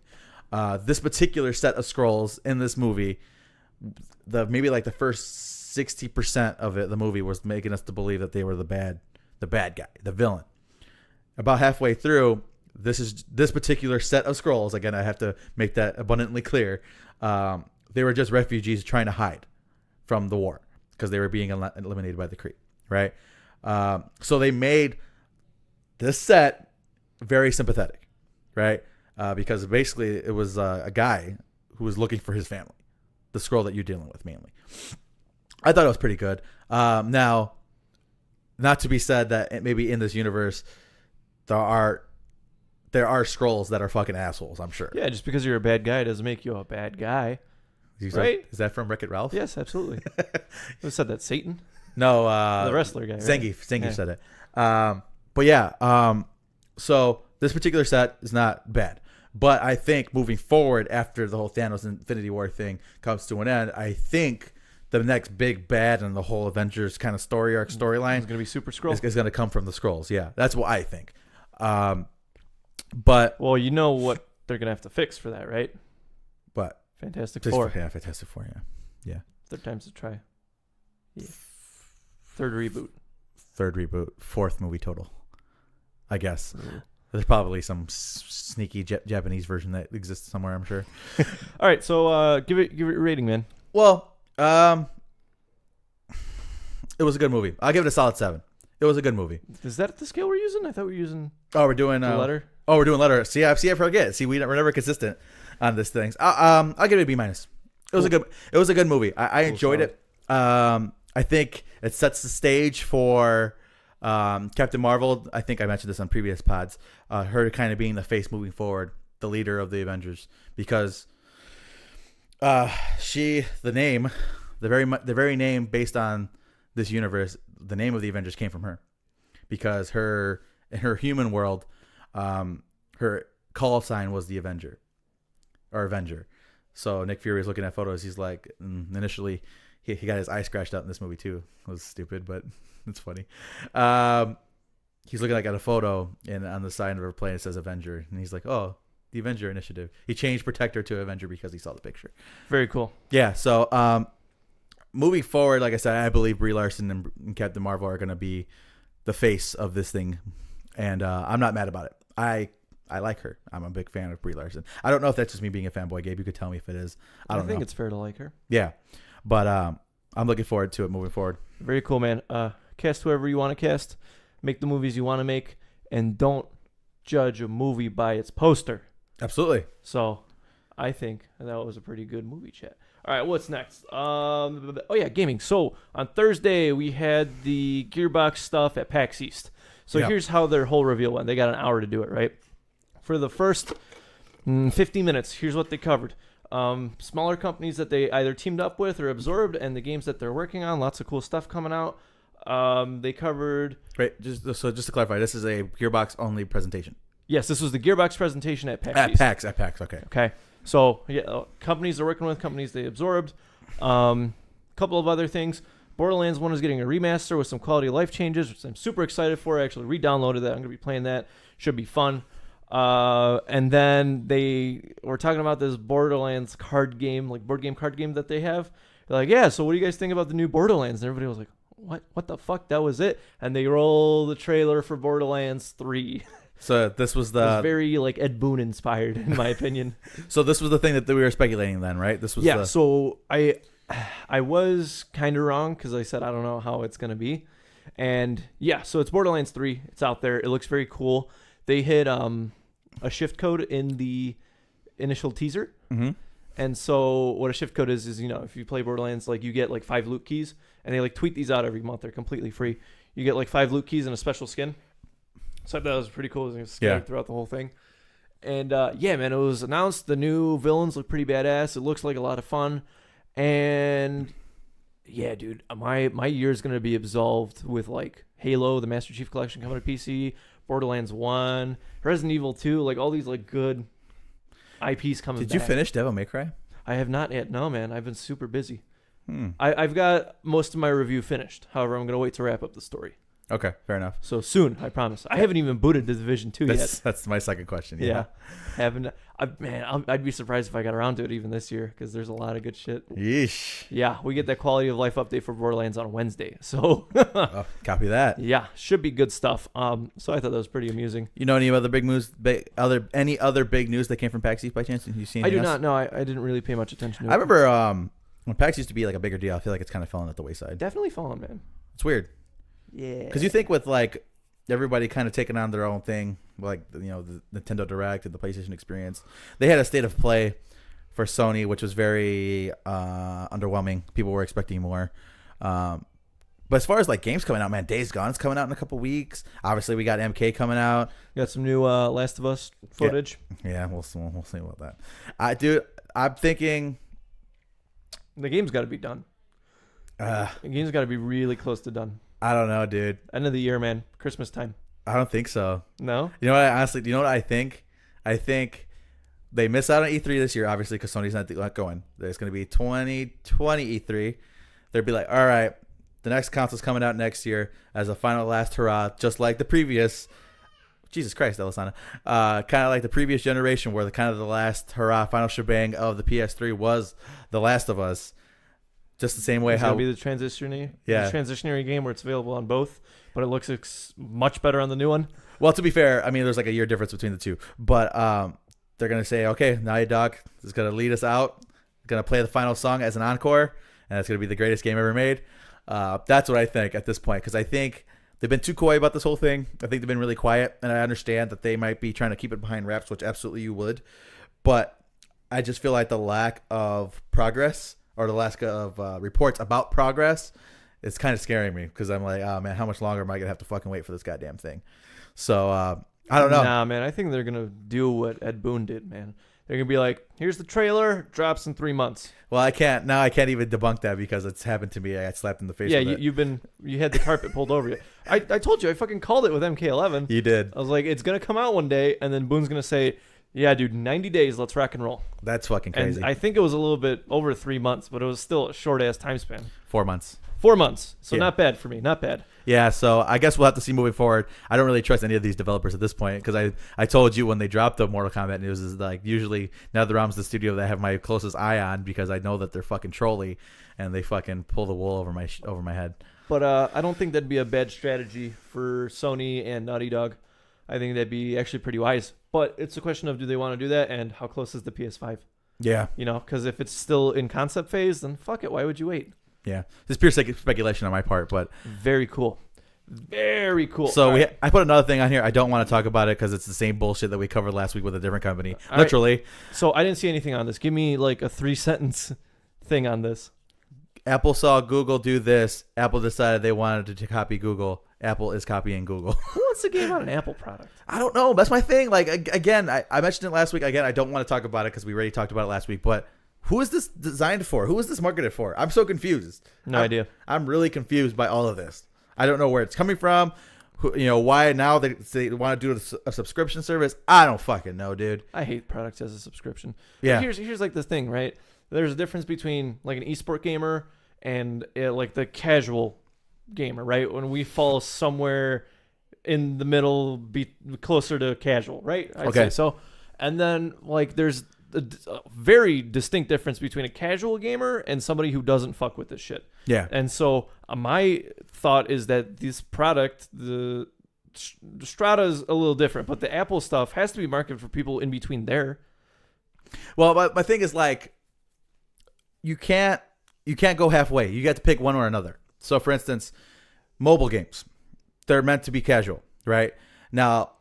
This particular set of Skrulls in this movie maybe like the first 60% of it, the movie was making us to believe that they were the bad guy, the villain. About halfway through, this particular set of scrolls. Again, I have to make that abundantly clear. They were just refugees trying to hide from the war because they were being eliminated by the Kree, right? So they made this set very sympathetic, right? Because basically it was a guy who was looking for his family, the scroll that you're dealing with mainly. I thought it was pretty good. Now, not to be said that maybe in this universe there are scrolls that are fucking assholes, I'm sure. Yeah, just because you're a bad guy doesn't make you a bad guy. Right? Is that from Wreck-It Ralph? Yes, absolutely. Who said that? Satan? No, the wrestler guy. Right? Zangief said it. But yeah, so this particular set is not bad. But I think moving forward, after the whole Thanos Infinity War thing comes to an end, I think the next big bad in the whole Avengers kind of storyline is going to be Super Skrull. Is going to come from the Skrulls. Yeah, that's what I think. But well, you know what they're going to have to fix for that, right? But Fantastic Four. Yeah, Fantastic Four. Yeah. Third time's a try. Yeah. Third reboot. Fourth movie total, I guess. There's probably some sneaky Japanese version that exists somewhere, I'm sure. All right, so give it a rating, man. Well, it was a good movie. I'll give it a solid 7. It was a good movie. Is that the scale we're using? I thought we were using. Oh, we're doing the letter. Oh, we're doing letter. See, I forget. See, we're never consistent on this things. I'll give it a B-. It was a good movie. I enjoyed it. I think it sets the stage for Captain Marvel. I think I mentioned this on previous pods. Her kind of being the face moving forward, the leader of the Avengers, because the very name based on this universe, the name of the Avengers came from her, because in her human world, her call sign was the Avenger. So Nick Fury is looking at photos. He's like, initially, he got his eye scratched out in this movie too. It was stupid, but it's funny. He's looking at a photo, and on the side of her plane it says Avenger, and he's like, "Oh, the Avenger Initiative." He changed Protector to Avenger because he saw the picture. Very cool. Yeah. So moving forward, like I said, I believe Brie Larson and Captain Marvel are going to be the face of this thing, and I'm not mad about it. I like her. I'm a big fan of Brie Larson. I don't know if that's just me being a fanboy, Gabe. You could tell me if it is. I don't know. I think it's fair to like her. Yeah. But I'm looking forward to it moving forward. Very cool, man. Cast whoever you want to cast. Make the movies you want to make. And don't judge a movie by its poster. Absolutely. So I think that was a pretty good movie chat. All right, what's next? Oh, yeah, gaming. So on Thursday, we had the Gearbox stuff at PAX East. So Here's how their whole reveal went. They got an hour to do it, right? For the first 50 minutes, here's what they covered. Smaller companies that they either teamed up with or absorbed, and the games that they're working on. Lots of cool stuff coming out. They covered... Right, just to clarify, this is a Gearbox-only presentation. Yes, this was the Gearbox presentation at PAX East. At PAX, okay. Okay, so yeah, companies they're working with, companies they absorbed. Couple of other things. Borderlands 1 is getting a remaster with some quality of life changes, which I'm super excited for. I actually re-downloaded that. I'm going to be playing that. Should be fun. And then they were talking about this Borderlands card game, like board game card game that they have. They're like, yeah, so what do you guys think about the new Borderlands? And everybody was like, what the fuck? That was it. And they roll the trailer for Borderlands 3. So this was it was very like Ed Boon inspired, in my opinion. So this was the thing that we were speculating then, right? This was So I was kind of wrong because I said I don't know how it's gonna be, and yeah, so it's Borderlands 3. It's out there. It looks very cool. They hit a shift code in the initial teaser. Mm-hmm. And so what a shift code is, if you play Borderlands, like you get like 5 loot keys, and they like tweet these out every month. They're completely free. You get like 5 loot keys and a special skin. So I thought that was pretty cool. It was scattered throughout the whole thing. And yeah, man, it was announced. The new villains look pretty badass. It looks like a lot of fun. And yeah, dude, my year is going to be absolved with like Halo, the Master Chief Collection coming to PC, Borderlands 1, Resident Evil 2, like all these like good IPs coming back. Did you finish Devil May Cry? I have not yet. No, man. I've been super busy. I've got most of my review finished. However, I'm going to wait to wrap up the story. Okay, fair enough. So soon, I promise. I haven't even booted the Division 2 yet. That's my second question. Yeah. Haven't. I'd be surprised if I got around to it even this year because there's a lot of good shit. Yeesh. Yeah, we get that quality of life update for Borderlands on Wednesday. So Oh, copy that. yeah, should be good stuff. So I thought that was pretty amusing. You know any other big news? Any other big news that came from PAX East by chance? You seen? I do else? not know. I didn't really pay much attention to it. I remember when PAX used to be like a bigger deal. I feel like it's kind of fallen at the wayside. Definitely fallen, man. It's weird. Yeah. Because you think with like everybody kind of taking on their own thing, like the Nintendo Direct and the PlayStation Experience, they had a state of play for Sony, which was very underwhelming. People were expecting more. But as far as like games coming out, man, Days Gone's coming out in a couple weeks. Obviously, we got MK coming out. Got some new Last of Us footage. Yeah, we'll see about that. I'm thinking The game's got to be done. The game's got to be really close to done. I don't know, dude. End of the year, man. Christmas time. I don't think so. No? You know what? Do you know what I think? I think they miss out on E3 this year, obviously, because Sony's not going. There's going to be 2020 E3. They'll be like, all right, the next console's coming out next year as a final last hurrah, just like the previous. Jesus Christ, Elisana. Kind of like the previous generation where the last hurrah, final shebang of the PS3 was The Last of Us. Just the same way it's how gonna be the transitionary game where it's available on both, but it looks much better on the new one. Well, to be fair, I mean, there's like a year difference between the two, but they're gonna say, okay, Naughty Dog is gonna lead us out, gonna play the final song as an encore, and it's gonna be the greatest game ever made. That's what I think at this point, because I think they've been too coy about this whole thing. I think they've been really quiet, and I understand that they might be trying to keep it behind wraps, which absolutely you would, but I just feel like the lack of progress or the lack of reports about progress is kind of scaring me, because I'm like, oh man, how much longer am I gonna have to fucking wait for this goddamn thing? So I don't know. Nah, man, I think they're gonna do what Ed Boon did, man. They're gonna be like, here's the trailer, drops in 3 months. Well, I can't even debunk that because it's happened to me. I got slapped in the face. Yeah, with you had the carpet pulled over you. I told you, I fucking called it with MK11. You did. I was like, it's gonna come out one day, and then Boone's gonna say, yeah, dude, 90 days, let's rock and roll. That's fucking crazy. And I think it was a little bit over 3 months, but it was still a short ass time span. 4 months. 4 months. So Yeah. not bad for me. Not bad. Yeah, so I guess we'll have to see moving forward. I don't really trust any of these developers at this point, because I told you when they dropped the Mortal Kombat news is like usually NetherRealm's the studio that I have my closest eye on, because I know that they're fucking trolly and they fucking pull the wool over my head. But I don't think that'd be a bad strategy for Sony and Naughty Dog. I think that'd be actually pretty wise. But it's a question of, do they want to do that, and how close is the PS5? Yeah. You know, because if it's still in concept phase, then fuck it. Why would you wait? Yeah. It's pure speculation on my part, but Very cool. Very cool. So I put another thing on here. I don't want to talk about it because it's the same bullshit that we covered last week with a different company. All Literally. Right. So I didn't see anything on this. Give me like a 3-sentence thing on this. Apple saw Google do this. Apple decided they wanted to copy Google. Apple is copying Google. Who wants a game on an Apple product? I don't know. That's my thing. Like, again, I mentioned it last week. Again, I don't want to talk about it because we already talked about it last week. But who is this designed for? Who is this marketed for? I'm so confused. No idea. I'm really confused by all of this. I don't know where it's coming from. Why now they want to do a subscription service? I don't fucking know, dude. I hate products as a subscription. Yeah. But here's like the thing, right? There's a difference between like an esport gamer and like the casual gamer, right? When we fall somewhere in the middle, be closer to casual, right? I'd say so. And then like there's a very distinct difference between a casual gamer and somebody who doesn't fuck with this shit. Yeah. And so my thought is that this product, the Strata is a little different, but the Apple stuff has to be marketed for people in between there. Well, my thing is like, you can't go halfway. You got to pick one or another. So, for instance, mobile games, they're meant to be casual, right? Now,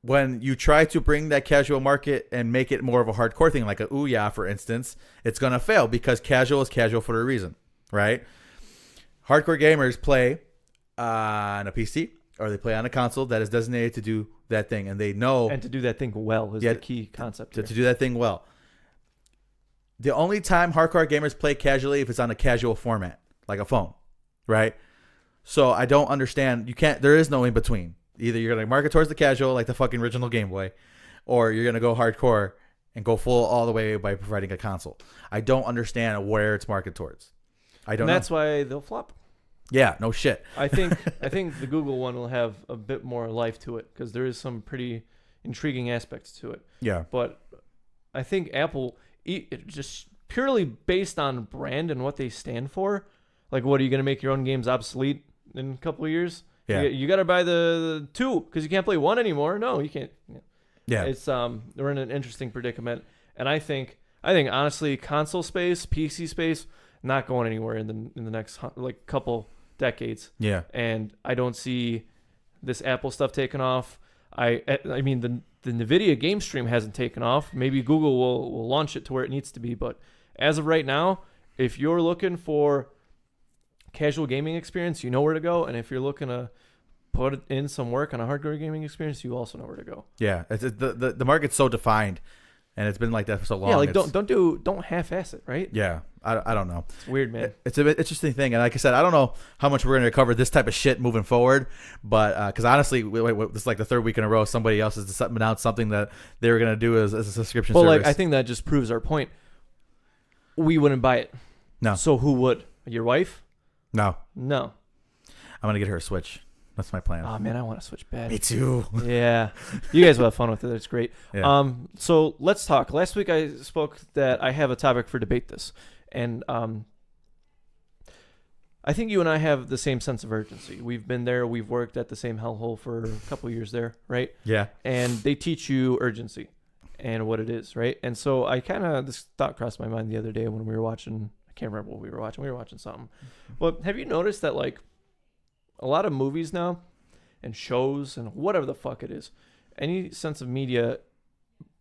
when you try to bring that casual market and make it more of a hardcore thing, like a Ouya, for instance, it's going to fail because casual is casual for a reason, right? Hardcore gamers play on a PC or they play on a console that is designated to do that thing, and they know... And to do that thing well is the key concept to do that thing well. The only time hardcore gamers play casually if it's on a casual format, like a phone, right? So I don't understand. There is no in between. Either you're going to market towards the casual, like the fucking original Game Boy, or you're going to go hardcore and go full all the way by providing a console. I don't understand where it's marketed towards. I don't know. That's why they'll flop. Yeah, no shit. I think the Google one will have a bit more life to it because there is some pretty intriguing aspects to it. Yeah. But I think Apple, just purely based on brand and what they stand for, like, what are you going to make your own games obsolete in a couple of years? Yeah. You got to buy the 2 because you can't play 1 anymore. No, you can't. Yeah. It's we're in an interesting predicament, and I think honestly, console space, PC space, not going anywhere in the next like couple decades. Yeah. And I don't see this Apple stuff taking off. I mean the NVIDIA game stream hasn't taken off. Maybe Google will launch it to where it needs to be, but as of right now, if you're looking for casual gaming experience, you know where to go, and if you're looking to put in some work on a hardcore gaming experience, you also know where to go. Yeah, the market's so defined, and it's been like that for so long. Yeah, like don't half-ass it, right? Yeah, I don't know. It's weird, man. It's a bit interesting thing, and like I said, I don't know how much we're going to cover this type of shit moving forward, but because honestly, this is like the 3rd week in a row somebody else has announced something that they were going to do as a subscription service. Well, like I think that just proves our point. We wouldn't buy it. No. So who would? Your wife? No. No. I'm going to get her a Switch. That's my plan. Oh man, I want to switch bad. Me too. Yeah, you guys will have fun with it. It's great. Yeah. So let's talk. Last week I spoke that I have a topic for debate this, and I think you and I have the same sense of urgency. We've been there. We've worked at the same hellhole for a couple of years there, right? Yeah. And they teach you urgency and what it is, right? And so I this thought crossed my mind the other day when we were watching. I can't remember what we were watching. We were watching something. Well, have you noticed that like a lot of movies now and shows and whatever the fuck it is, any sense of media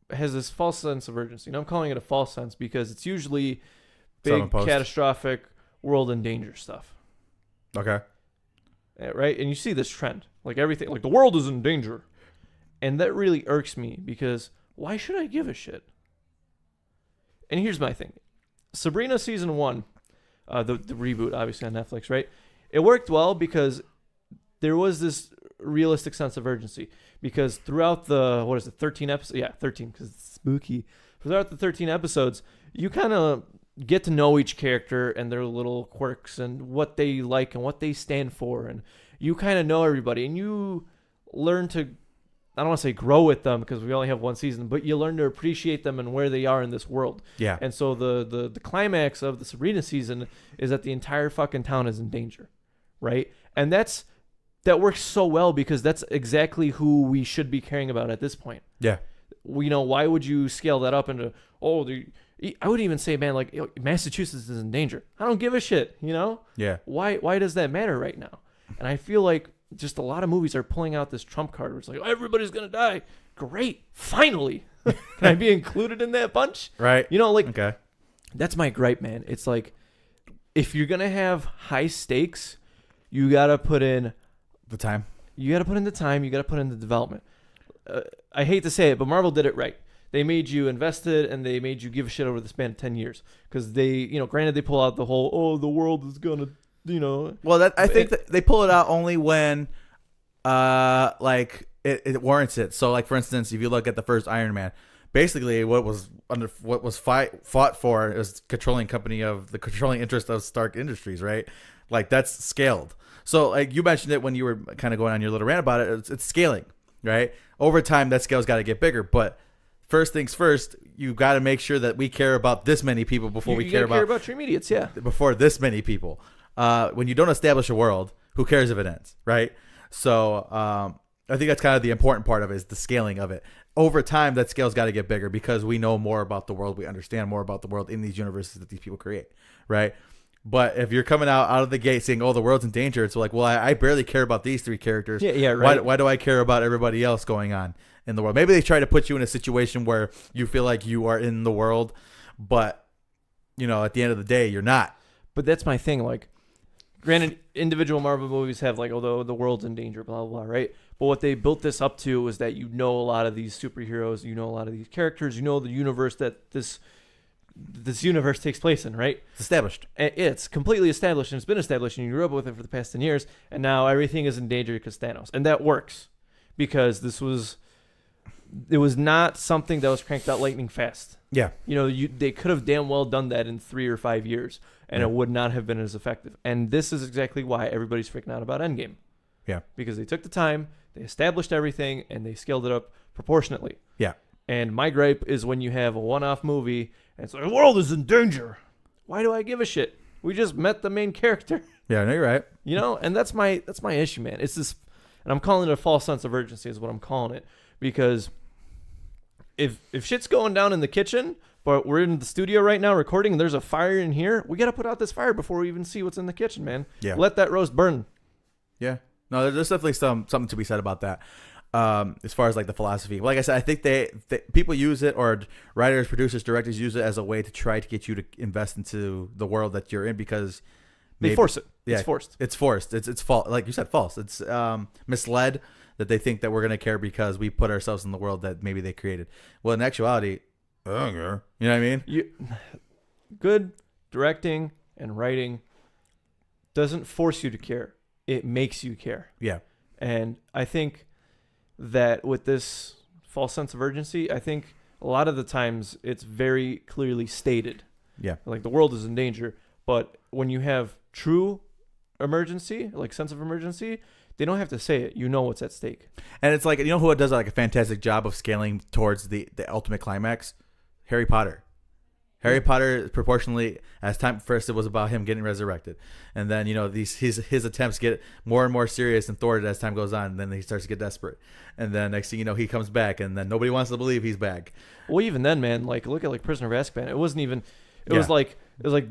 has this false sense of urgency. And I'm calling it a false sense because it's usually big, catastrophic, world in danger stuff. Okay. Right? And you see this trend. Like everything, like the world is in danger. And that really irks me because why should I give a shit? And here's my thing. Sabrina season 1, the reboot, obviously on Netflix, right? It worked well because there was this realistic sense of urgency. Because throughout the 13 episodes? Yeah, 13, because it's spooky. Throughout the 13 episodes, you kind of get to know each character and their little quirks and what they like and what they stand for. And you kind of know everybody. And you learn to, I don't want to say grow with them because we only have one season, but you learn to appreciate them and where they are in this world. Yeah. And so the climax of the Sabrina season is that the entire fucking town is in danger. Right? And that works so well because that's exactly who we should be caring about at this point. Yeah. Why would you scale that up into, I would even say, man, like Massachusetts is in danger. I don't give a shit, Yeah. Why does that matter right now? And I feel like just a lot of movies are pulling out this trump card where it's like, everybody's going to die. Great. Finally. Can I be included in that bunch? Right. Okay. That's my gripe, man. It's like, if you're going to have high stakes, you got to put in the time. You got to put in the time. You got to put in the development. I hate to say it, but Marvel did it right. They made you invested and they made you give a shit over the span of 10 years. Because they, granted they pull out the whole, the world is going to, Well, I think that they pull it out only when, it warrants it. So, like, for instance, if you look at the first Iron Man, basically what was fought for is controlling interest of Stark Industries, right? Like, that's scaled. So, like, you mentioned it when you were kind of going on your little rant about it. It's scaling, right? Over time, that scale's got to get bigger. But first things first, you got to make sure that we care about this many people before we care about your immediates, yeah. Before this many people. When you don't establish a world, who cares if it ends, right? So, I think that's kind of the important part of it is the scaling of it. Over time, that scale's got to get bigger because we know more about the world. We understand more about the world in these universes that these people create, right? But if you're coming out of the gate saying, the world's in danger, it's like, well, I barely care about these 3 characters. Yeah, right. Why do I care about everybody else going on in the world? Maybe they try to put you in a situation where you feel like you are in the world, but, at the end of the day, you're not. But that's my thing. Like, granted, individual Marvel movies have, like, although the world's in danger, blah, blah, blah, right? But what they built this up to was that a lot of these superheroes, a lot of these characters, the universe that this universe takes place in, right? It's established. It's completely established, and it's been established, and you grew up with it for the past 10 years, and now everything is in danger because Thanos. And that works because this was it was not something that was cranked out lightning fast. Yeah. You know, they could have damn well done that in 3 or 5 years, and it would not have been as effective. And this is exactly why everybody's freaking out about Endgame. Yeah. Because they took the time, they established everything, and they scaled it up proportionately. Yeah. And my gripe is when you have a one-off movie, and it's like, the world is in danger. Why do I give a shit? We just met the main character. Yeah, no, you're right. You know, and that's my issue, man. It's this, and I'm calling it a false sense of urgency is what I'm calling it. Because if shit's going down in the kitchen, but we're in the studio right now recording, and there's a fire in here, we got to put out this fire before we even see what's in the kitchen, man. Yeah. Let that roast burn. Yeah. No, there's definitely something to be said about that. As far as like the philosophy, like I said, I think they people use it, or writers, producers, directors use it as a way to try to get you to invest into the world that you're in, because They force it. Yeah, it's forced. It's forced. It's false. Like you said, false. It's misled that they think that we're gonna care because we put ourselves in the world that maybe they created. Well, in actuality, I don't care. You know what I mean? Good directing and writing doesn't force you to care. It makes you care. Yeah. And I think that with this false sense of urgency, I think a lot of the times it's very clearly stated. Yeah. Like the world is in danger. But when you have true emergency, like sense of emergency, they don't have to say it. You know what's at stake. And it's like, you know who does like a fantastic job of scaling towards the ultimate climax? Harry Potter. Harry Potter, proportionally, as time first it was about him getting resurrected, and then you know his attempts get more and more serious and thwarted as time goes on. And then he starts to get desperate, and then next thing you know he comes back, and then nobody wants to believe he's back. Well, even then, man, like look at like Prisoner of Azkaban. It wasn't even. It was like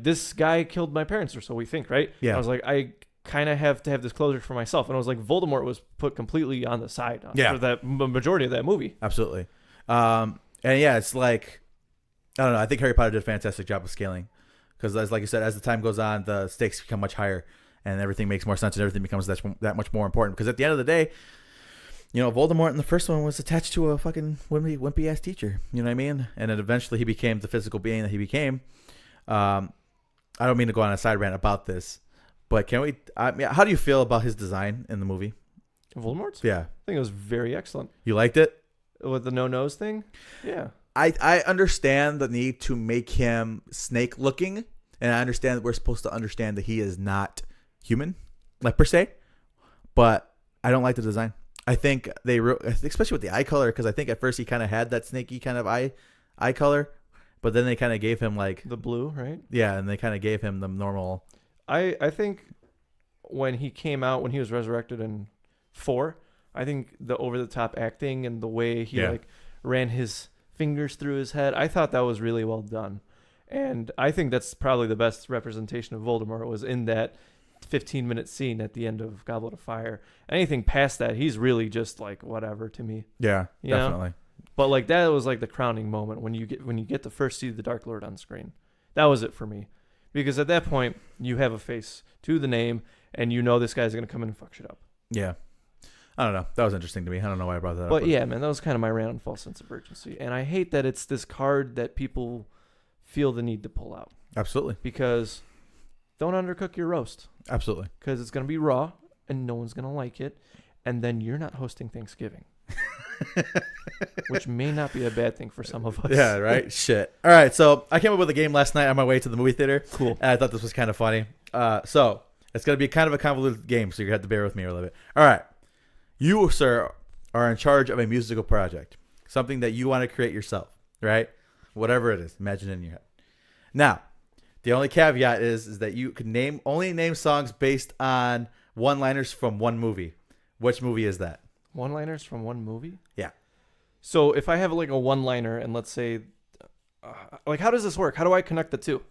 this guy killed my parents, or so we think, right? Yeah. I was like, I kind of have to have this closure for myself, and I was like, Voldemort was put completely on the side for that majority of that movie. Absolutely, and yeah, it's like. I don't know. I think Harry Potter did a fantastic job of scaling, because, as like you said, as the time goes on, the stakes become much higher, and everything makes more sense, and everything becomes that much more important. Because at the end of the day, you know, Voldemort in the first one was attached to a fucking wimpy ass teacher. You know what I mean? And then eventually he became the physical being that he became. I don't mean to go on a side rant about this, but can we? How do you feel about his design in the movie? Voldemort's? Yeah, I think it was very excellent. You liked it with the no nose thing. Yeah. I understand the need to make him snake looking, and I understand that we're supposed to understand that he is not human, like per se, but I don't like the design. I think especially with the eye color, because I think at first he kind of had that snaky kind of eye color, but then they kind of gave him like the blue, right? Yeah, and they kind of gave him the normal. I think when he came out, when he was resurrected in 4, I think the over the top acting and the way he like ran his fingers through his head, I thought that was really well done. And I think that's probably the best representation of Voldemort was in that 15-minute scene at the end of Goblet of Fire. Anything past that, he's really just like whatever to me. Yeah, definitely. Know? But like that was like the crowning moment when you get to first see the Dark Lord on screen. That was it for me. Because at that point, you have a face to the name, and you know this guy's going to come in and fuck shit up. Yeah. I don't know. That was interesting to me. I don't know why I brought that up. But yeah, man, that was kind of my rant on false sense of urgency. And I hate that it's this card that people feel the need to pull out. Absolutely. Because don't undercook your roast. Absolutely. Because it's going to be raw, and no one's going to like it. And then you're not hosting Thanksgiving. Which may not be a bad thing for some of us. Yeah, right? Shit. All right, so I came up with a game last night on my way to the movie theater. Cool. And I thought this was kind of funny. So it's going to be kind of a convoluted game, so you're going to have to bear with me a little bit. All right. You, sir, are in charge of a musical project, something that you want to create yourself, right? Whatever it is, imagine it in your head. Now, the only caveat is that you can only name songs based on one-liners from one movie. Which movie is that? One-liners from one movie? Yeah. So if I have like a one-liner, and let's say, like, how does this work? How do I connect the two?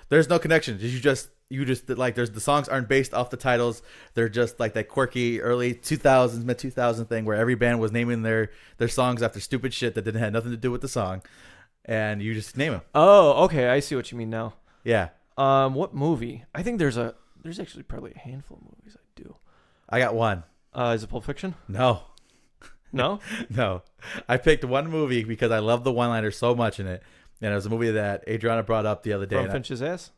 There's no connection. You just like the songs aren't based off the titles. They're just like that quirky early 2000s, mid 2000 thing where every band was naming their songs after stupid shit that didn't have nothing to do with the song, and you just name them. Oh, okay, I see what you mean now. Yeah. What movie? I think there's actually probably a handful of movies I do. I got one. Is it Pulp Fiction? No. No? No. I picked one movie because I love the one-liner so much in it. And it was a movie that Adriana brought up the other day. From Finch's Ass?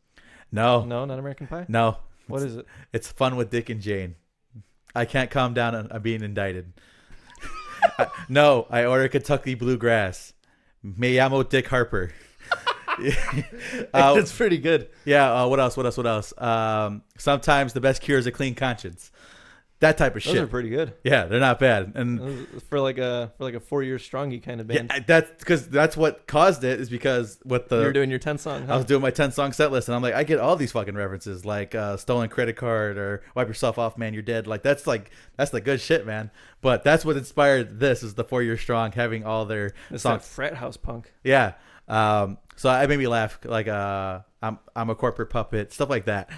No. No, not American Pie? No. What is it? It's Fun with Dick and Jane. I can't calm down on being indicted. No, I ordered Kentucky Bluegrass. Me llamo Dick Harper. It's pretty good. Yeah. What else? Sometimes the best cure is a clean conscience. That type of shit. Those are pretty good. Yeah, they're not bad. And for like a 4-year strongy kind of band. Yeah, that's because that's what caused it. Is because with the you're doing your 10-song. Huh? I was doing my 10-song set list, and I'm like, I get all these fucking references, like stolen credit card or wipe yourself off, man, you're dead. That's the good shit, man. But that's what inspired this is the 4-year strong having all their it's songs. That frat house punk. Yeah. So it made me laugh. Like I'm a corporate puppet, stuff like that.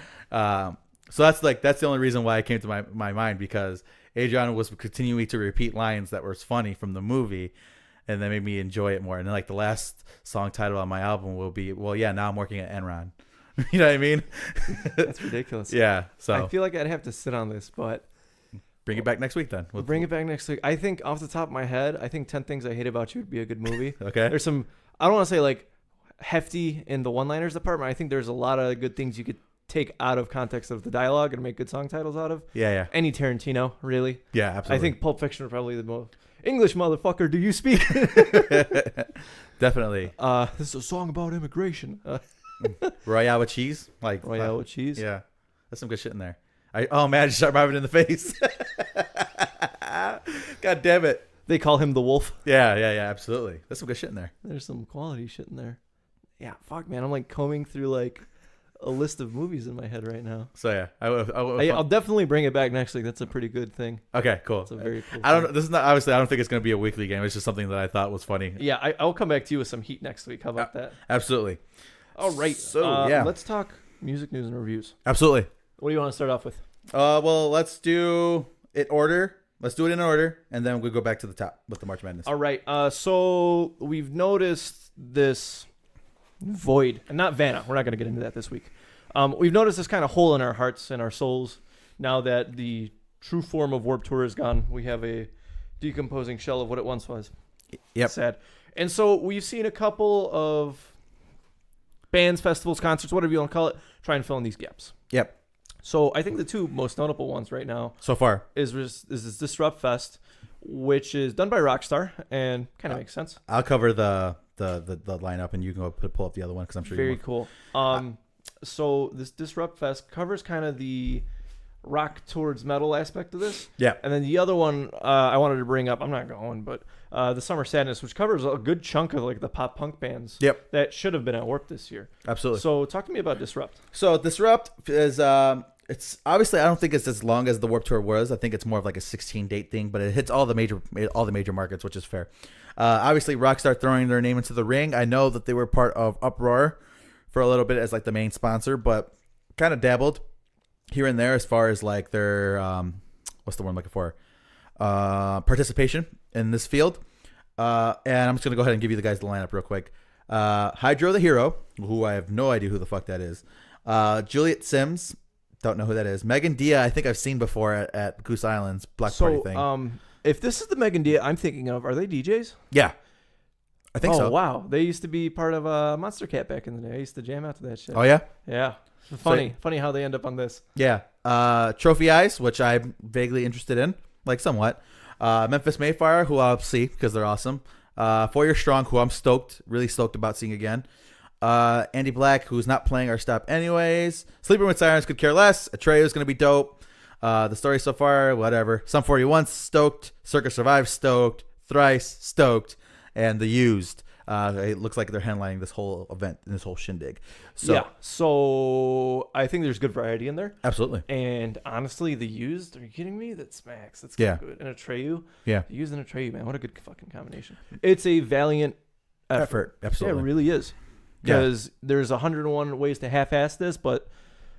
So that's the only reason why it came to my mind, because Adrian was continuing to repeat lines that were funny from the movie, and that made me enjoy it more. And then like the last song title on my album will be, well, yeah, now I'm working at Enron. You know what I mean? That's ridiculous. Yeah. So I feel like I'd have to sit on this, but bring it back next week then. We'll bring it back next week. I think off the top of my head, I think 10 Things I Hate About You would be a good movie. Okay. There's some, I don't want to say like hefty in the one-liners department. I think there's a lot of good things you could take out of context of the dialogue and make good song titles out of. Yeah. Any Tarantino, really. Yeah, absolutely. I think Pulp Fiction are probably the most English motherfucker. Do you speak? Definitely. This is a song about immigration. Royale with cheese, like Royale with cheese. Yeah, there's some good shit in there. Oh man, I just shot Marvin in the face. God damn it. They call him the wolf. Yeah, absolutely. There's some good shit in there. There's some quality shit in there. Yeah, fuck, man. I'm like combing through like a list of movies in my head right now. So yeah, I'll definitely bring it back next week. That's a pretty good thing. Okay, cool. It's a very cool. I don't know. This is not obviously. I don't think it's going to be a weekly game. It's just something that I thought was funny. Yeah, I'll come back to you with some heat next week. How about that? Absolutely. All right. So yeah, let's talk music news and reviews. Absolutely. What do you want to start off with? Well, let's do it order. Let's do it in order, and then we'll go back to the top with the March Madness. All right. So we've noticed this void, and not Vanna. We're not going to get into that this week. We've noticed this kind of hole in our hearts and our souls now that the true form of Warped Tour is gone. We have a decomposing shell of what it once was. Yep. Sad. And so we've seen a couple of bands, festivals, concerts, whatever you want to call it, try and fill in these gaps. Yep. So I think the two most notable ones right now so far is this Disrupt Fest, which is done by Rockstar, and kind of makes sense. I'll cover the lineup, and you can go pull up the other one because I'm sure very you cool. So this Disrupt Fest covers kind of the rock towards metal aspect of this. Yeah. And then the other one I wanted to bring up, I'm not going, but the Summer Sadness, which covers a good chunk of like the pop punk bands. Yep. That should have been at Warped this year. Absolutely. So talk to me about Disrupt. So Disrupt is it's obviously I don't think it's as long as the Warped Tour was. I think it's more of like a 16-date thing, but it hits all the major markets, which is fair. Obviously Rockstar throwing their name into the ring. I know that they were part of Uproar for a little bit as like the main sponsor, but kind of dabbled here and there as far as like their what's the word I'm looking for? Participation in this field. And I'm just gonna go ahead and give you the guys the lineup real quick. Hydro the Hero, who I have no idea who the fuck that is. Juliet Sims, don't know who that is. Megan Dia, I think I've seen before at Goose Island's Black Party thing. If this is the Megan Dia I'm thinking of, are they DJs? Yeah. I think so. Oh, wow. They used to be part of Monster Cat back in the day. I used to jam out to that shit. Oh, yeah? Yeah. Funny how they end up on this. Yeah. Trophy Eyes, which I'm vaguely interested in, like somewhat. Memphis Mayfire, who I'll see because they're awesome. 4 Year Strong, who I'm really stoked about seeing again. Andy Black, who's not playing our stop anyways. Sleeping with Sirens, could care less. Atreyu going to be dope. The story so far, whatever. Sum 41, stoked. Circus Survive, stoked. Thrice, stoked. And The Used. It looks like they're headlining this whole event and this whole shindig. So, yeah. So I think there's good variety in there. Absolutely. And honestly, The Used, are you kidding me? That smacks. That's good. And Atreyu. Yeah. The Used and Atreyu, man. What a good fucking combination. It's a valiant effort. Absolutely. Yeah, it really is. Because there's 101 ways to half-ass this, but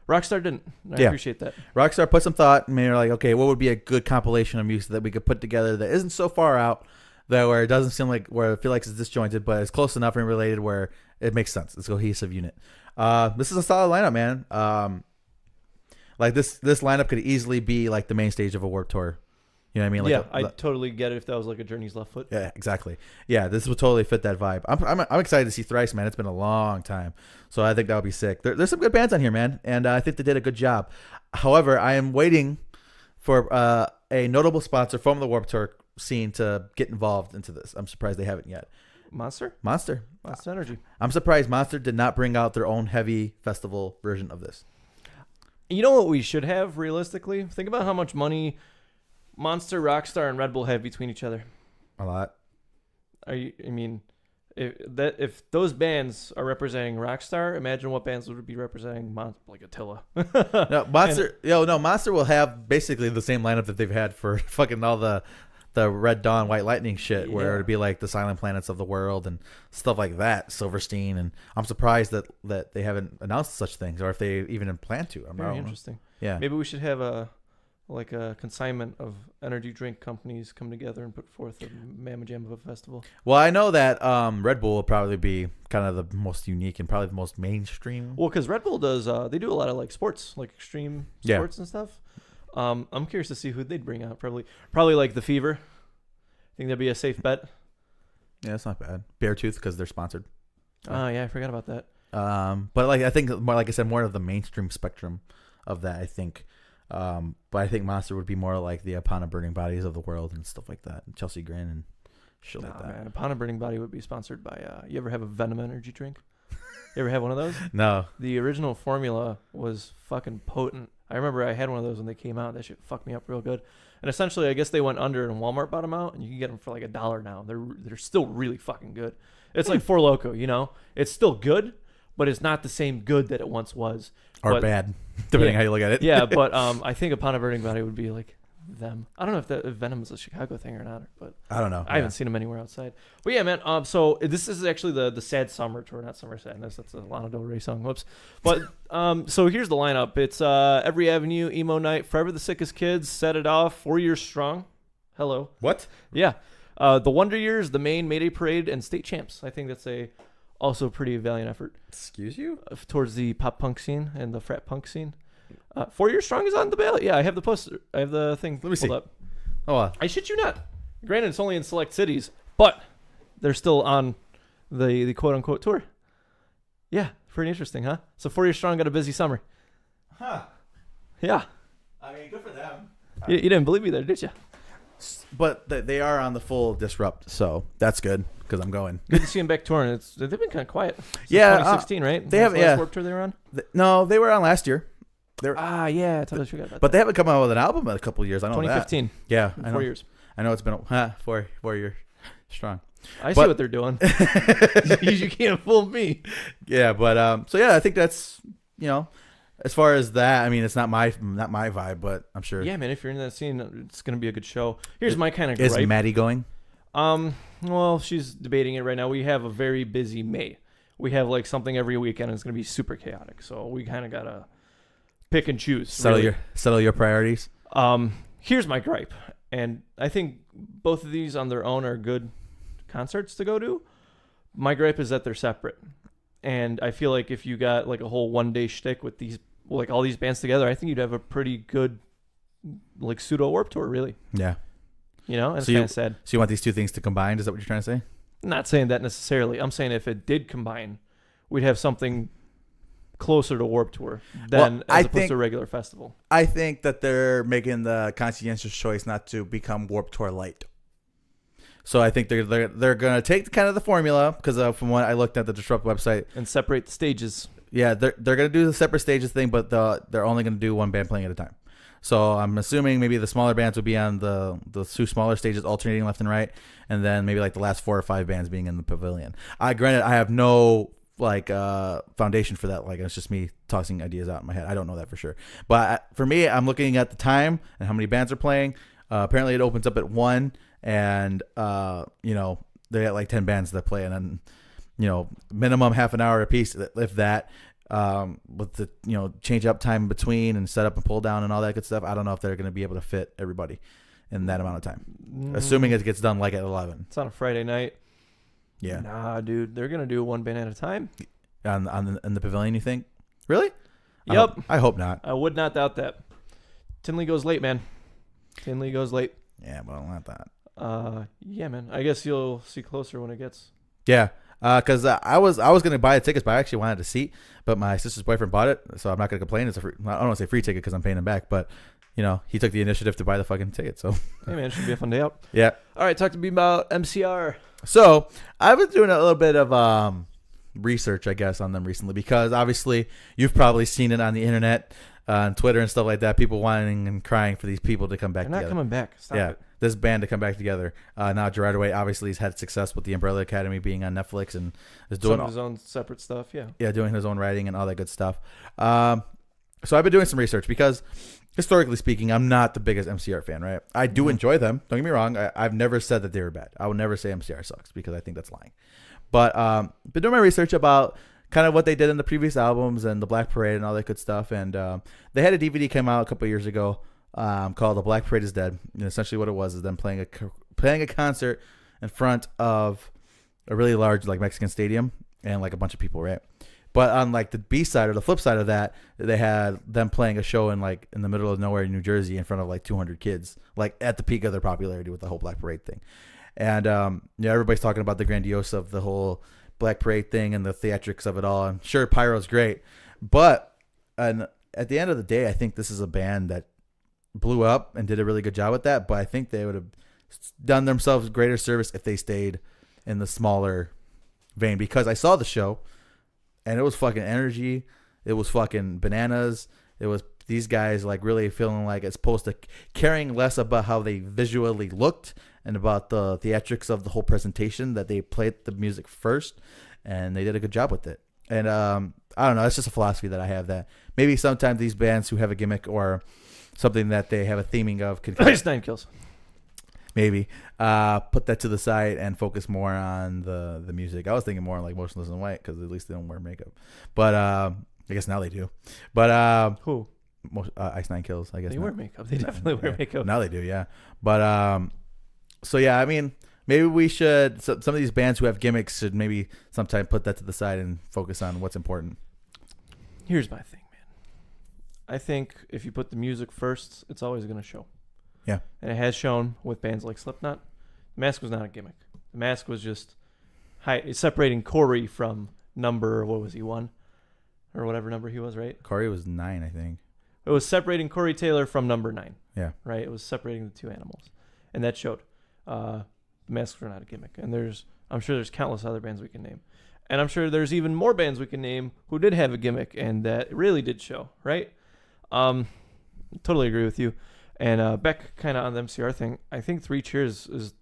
Rockstar didn't. I appreciate that. Rockstar put some thought, and they're like, okay, what would be a good compilation of music that we could put together that isn't so far out, that where it doesn't seem like, where I feel like it's disjointed, but it's close enough and related where it makes sense. It's a cohesive unit. This is a solid lineup, man. Like this lineup could easily be like the main stage of a Warped Tour. You know what I mean? Like I totally get it if that was like a Journey's Left Foot. Yeah, exactly. Yeah, this would totally fit that vibe. I'm excited to see Thrice, man. It's been a long time, so I think that would be sick. There's some good bands on here, man, and I think they did a good job. However, I am waiting for a notable sponsor from the Warped Tour scene to get involved into this. I'm surprised they haven't yet. Monster Energy. I'm surprised Monster did not bring out their own heavy festival version of this. You know what we should have realistically? Think about how much money Monster, Rockstar, and Red Bull have between each other. A lot. If those bands are representing Rockstar, imagine what bands would be representing like Attila. No, Monster will have basically the same lineup that they've had for fucking all the Red Dawn, White Lightning shit, where it'd be like the Silent Planets of the world and stuff like that, Silverstein, and I'm surprised that they haven't announced such things, or if they even plan to. Very interesting. Yeah, maybe we should have a consignment of energy drink companies come together and put forth a mamma jam of a festival. Well, I know that Red Bull will probably be kind of the most unique and probably the most mainstream. Well, because Red Bull does, they do a lot of like sports, like extreme sports and stuff. I'm curious to see who they'd bring out. Probably like the Fever. I think that'd be a safe bet. Yeah, it's not bad. Beartooth, because they're sponsored. Oh yeah, I forgot about that. But like I think more, like I said, more of the mainstream spectrum of that. I think. But I think Monster would be more like the Upon a Burning Bodies of the world and stuff like that. And Chelsea Grin and shit like that. Man, Upon a Burning Body would be sponsored by. You ever have a Venom energy drink? You ever have one of those? No. The original formula was fucking potent. I remember I had one of those when they came out. That shit fucked me up real good. And essentially, I guess they went under and Walmart bought them out, and you can get them for like $1 now. They're still really fucking good. It's like Four Loko, you know? It's still good, but it's not the same good that it once was. Or bad, depending how you look at it. Yeah, but I think Upon a Burning Body would be like them. I don't know if Venom is a Chicago thing or not, but I don't know. I haven't seen them anywhere outside. But yeah, man. So this is actually the Sad Summer tour, not Summer Sadness. That's a Lana Del Rey song. Whoops. But so here's the lineup. It's Every Avenue, Emo Night, Forever the Sickest Kids, Set It Off, 4 Years Strong. Hello. What? Yeah. The Wonder Years, The Main, Mayday Parade, and State Champs. I think that's also a pretty valiant effort. Excuse you? Towards the pop punk scene and the frat punk scene. 4 Years Strong is on the ballot. Yeah, I have the poster. I have the thing. Let me see. Up. Oh, I shit you not. Granted, it's only in select cities, but they're still on the quote unquote tour. Yeah, pretty interesting, huh? So 4 Years Strong got a busy summer. Huh. Yeah. I mean, good for them. You didn't believe me there, did you? But they are on the full Disrupt, so that's good because I'm going. Good to see them back touring. They've been kind of quiet. Since 2016, right? They have, yeah. Warped Tour they were on? No, they were on last year. Yeah, I totally forgot about that. But they haven't come out with an album in a couple of years. I know 2015. that. Yeah, I know. 4 years. I know it's been 4 years strong. I see what they're doing. You can't fool me. Yeah, but so yeah, I think that's, you know, as far as that, I mean, it's not my vibe, but I'm sure. Yeah, man, if you're in that scene, it's gonna be a good show. Here's my kind of gripe. Is Maddie going? Well, she's debating it right now. We have a very busy May. We have like something every weekend, and it's gonna be super chaotic. So we kind of gotta pick and choose. Settle your priorities. Here's my gripe, and I think both of these on their own are good concerts to go to. My gripe is that they're separate, and I feel like if you got like a whole 1 day shtick with these, like all these bands together, I think you'd have a pretty good like pseudo Warped Tour, really. Yeah. You know, and it's kind of sad. So you want these two things to combine? Is that what you're trying to say? Not saying that necessarily. I'm saying if it did combine, we'd have something closer to Warped Tour than as opposed to a regular festival. I think that they're making the conscientious choice not to become Warped Tour light. So I think they're gonna take kind of the formula because from what I looked at the Disrupt website and separate the stages. Yeah, they're gonna do the separate stages thing, but they're only gonna do one band playing at a time. So I'm assuming maybe the smaller bands would be on the two smaller stages, alternating left and right, and then maybe like the last 4 or 5 bands being in the pavilion. Granted, I have no foundation for that. Like, it's just me tossing ideas out in my head. I don't know that for sure. But for me, I'm looking at the time and how many bands are playing. Apparently, it opens up at 1, and you know, they got like 10 bands that play, and then, you know, minimum half an hour a piece, if that. With the, you know, change up time in between and set up and pull down and all that good stuff. I don't know if they're going to be able to fit everybody in that amount of time. Assuming it gets done like at 11. It's on a Friday night. Yeah. Nah, dude, they're going to do one band at a time. In the pavilion, you think? Really? Yep. I hope not. I would not doubt that. Tinley goes late, man. Tinley goes late. Yeah, but I don't want that. Yeah, man. I guess you'll see closer when it gets. Yeah. Because I was gonna buy the tickets, but I actually wanted a seat. But my sister's boyfriend bought it, so I'm not gonna complain. It's I don't want to say free ticket because I'm paying him back, but he took the initiative to buy the fucking ticket. So hey man, it should be a fun day out. Yeah. All right, talk to me about MCR. So I've been doing a little bit of research, I guess, on them recently because obviously you've probably seen it on the internet, on Twitter and stuff like that. People wanting and crying for these people to come back. They're not coming back. Stop it. This band to come back together. Now Gerard Way obviously has had success with the Umbrella Academy being on Netflix and is doing some of his own separate stuff. Yeah, doing his own writing and all that good stuff. So I've been doing some research because historically speaking, I'm not the biggest MCR fan, right? I do enjoy them. Don't get me wrong. I've never said that they were bad. I would never say MCR sucks because I think that's lying. But been doing my research about kind of what they did in the previous albums and the Black Parade and all that good stuff. And they had a DVD come out a couple of years ago called The Black Parade is Dead. And essentially what it was is them playing a concert in front of a really large like Mexican stadium and like a bunch of people, right? But on like the B side or the flip side of that, they had them playing a show in the middle of nowhere in New Jersey in front of like 200 kids, like at the peak of their popularity with the whole Black Parade thing. And everybody's talking about the grandiose of the whole Black Parade thing and the theatrics of it all. I'm sure pyro's great, but at the end of the day, I think this is a band that blew up and did a really good job with that. But I think they would have done themselves greater service if they stayed in the smaller vein because I saw the show. And it was fucking energy. It was fucking bananas. It was these guys like really feeling like it's supposed to caring less about how they visually looked and about the theatrics of the whole presentation, that they played the music first and they did a good job with it. And I don't know. It's just a philosophy that I have that maybe sometimes these bands who have a gimmick or something that they have a theming of can Ice Nine Kills. Maybe put that to the side and focus more on the music. I was thinking more on like Motionless in White because at least they don't wear makeup. But I guess now they do. But who? Ice Nine Kills. I guess they wear makeup. They definitely wear makeup. Now they do, yeah. But so yeah, I mean, maybe we should. Some of these bands who have gimmicks should maybe sometime put that to the side and focus on what's important. Here's my thing, man. I think if you put the music first, it's always going to show. Yeah. And it has shown with bands like Slipknot. The mask was not a gimmick. The mask was just separating Corey from number, what was he, 1? Or whatever number he was, right? Corey was 9, I think. It was separating Corey Taylor from number 9. Yeah. Right? It was separating the two animals. And that showed. The masks were not a gimmick. And I'm sure there's countless other bands we can name. And I'm sure there's even more bands we can name who did have a gimmick and that really did show, right? Totally agree with you. And Beck, kind of on the MCR thing, I think 3 Cheers is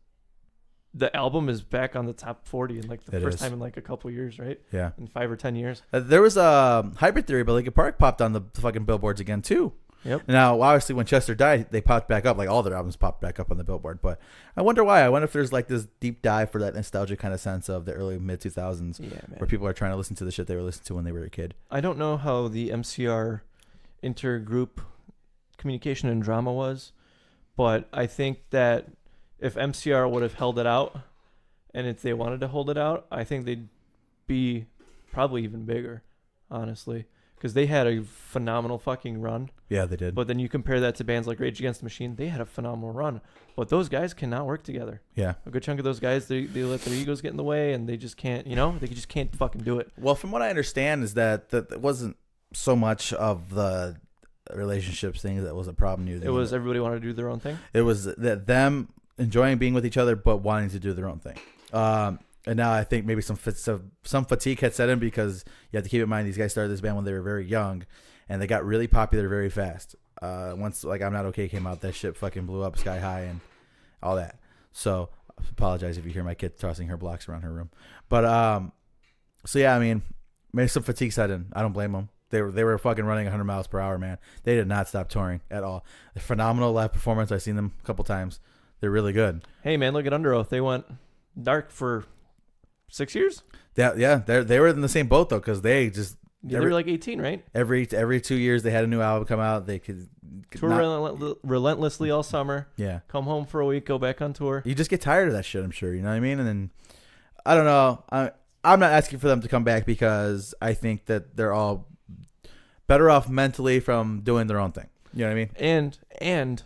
the album is back on the top 40 in like the first time in like a couple years, right? Yeah, in 5 or 10 years. There was a Hybrid Theory, but Linkin Park popped on the fucking billboards again too. Yep. Now, obviously, when Chester died, they popped back up. Like all their albums popped back up on the billboard. But I wonder why. I wonder if there's like this deep dive for that nostalgia kind of sense of the early mid 2000s, where people are trying to listen to the shit they were listening to when they were a kid. I don't know how the MCR intergroup communication and drama was. But I think that if MCR would have held it out, and if they wanted to hold it out, I think they'd be probably even bigger, honestly. Because they had a phenomenal fucking run. Yeah, they did. But then you compare that to bands like Rage Against the Machine, they had a phenomenal run. But those guys cannot work together. Yeah. A good chunk of those guys, they let their egos get in the way, and they just can't, they just can't fucking do it. Well, from what I understand is that it wasn't so much of the relationships thing that was a problem. It was everybody wanted to do their own thing. It was that them enjoying being with each other but wanting to do their own thing. And now I think maybe some fatigue had set in because you have to keep in mind these guys started this band when they were very young, and they got really popular very fast. Once like I'm Not Okay came out, that shit fucking blew up sky high and all that. So I apologize if you hear my kid tossing her blocks around her room. But so yeah, I mean, maybe some fatigue set in. I don't blame them. They were fucking running 100 miles per hour, man. They did not stop touring at all. A phenomenal live performance. I've seen them a couple times. They're really good. Hey, man, look at Under Oath. They went dark for 6 years. Yeah, they were in the same boat though, because they just they were like 18, right? Every 2 years they had a new album come out. They could tour relentlessly all summer. Yeah, come home for a week, go back on tour. You just get tired of that shit, I'm sure. You know what I mean? And then I don't know. I'm not asking for them to come back because I think that they're all better off mentally from doing their own thing. You know what I mean? And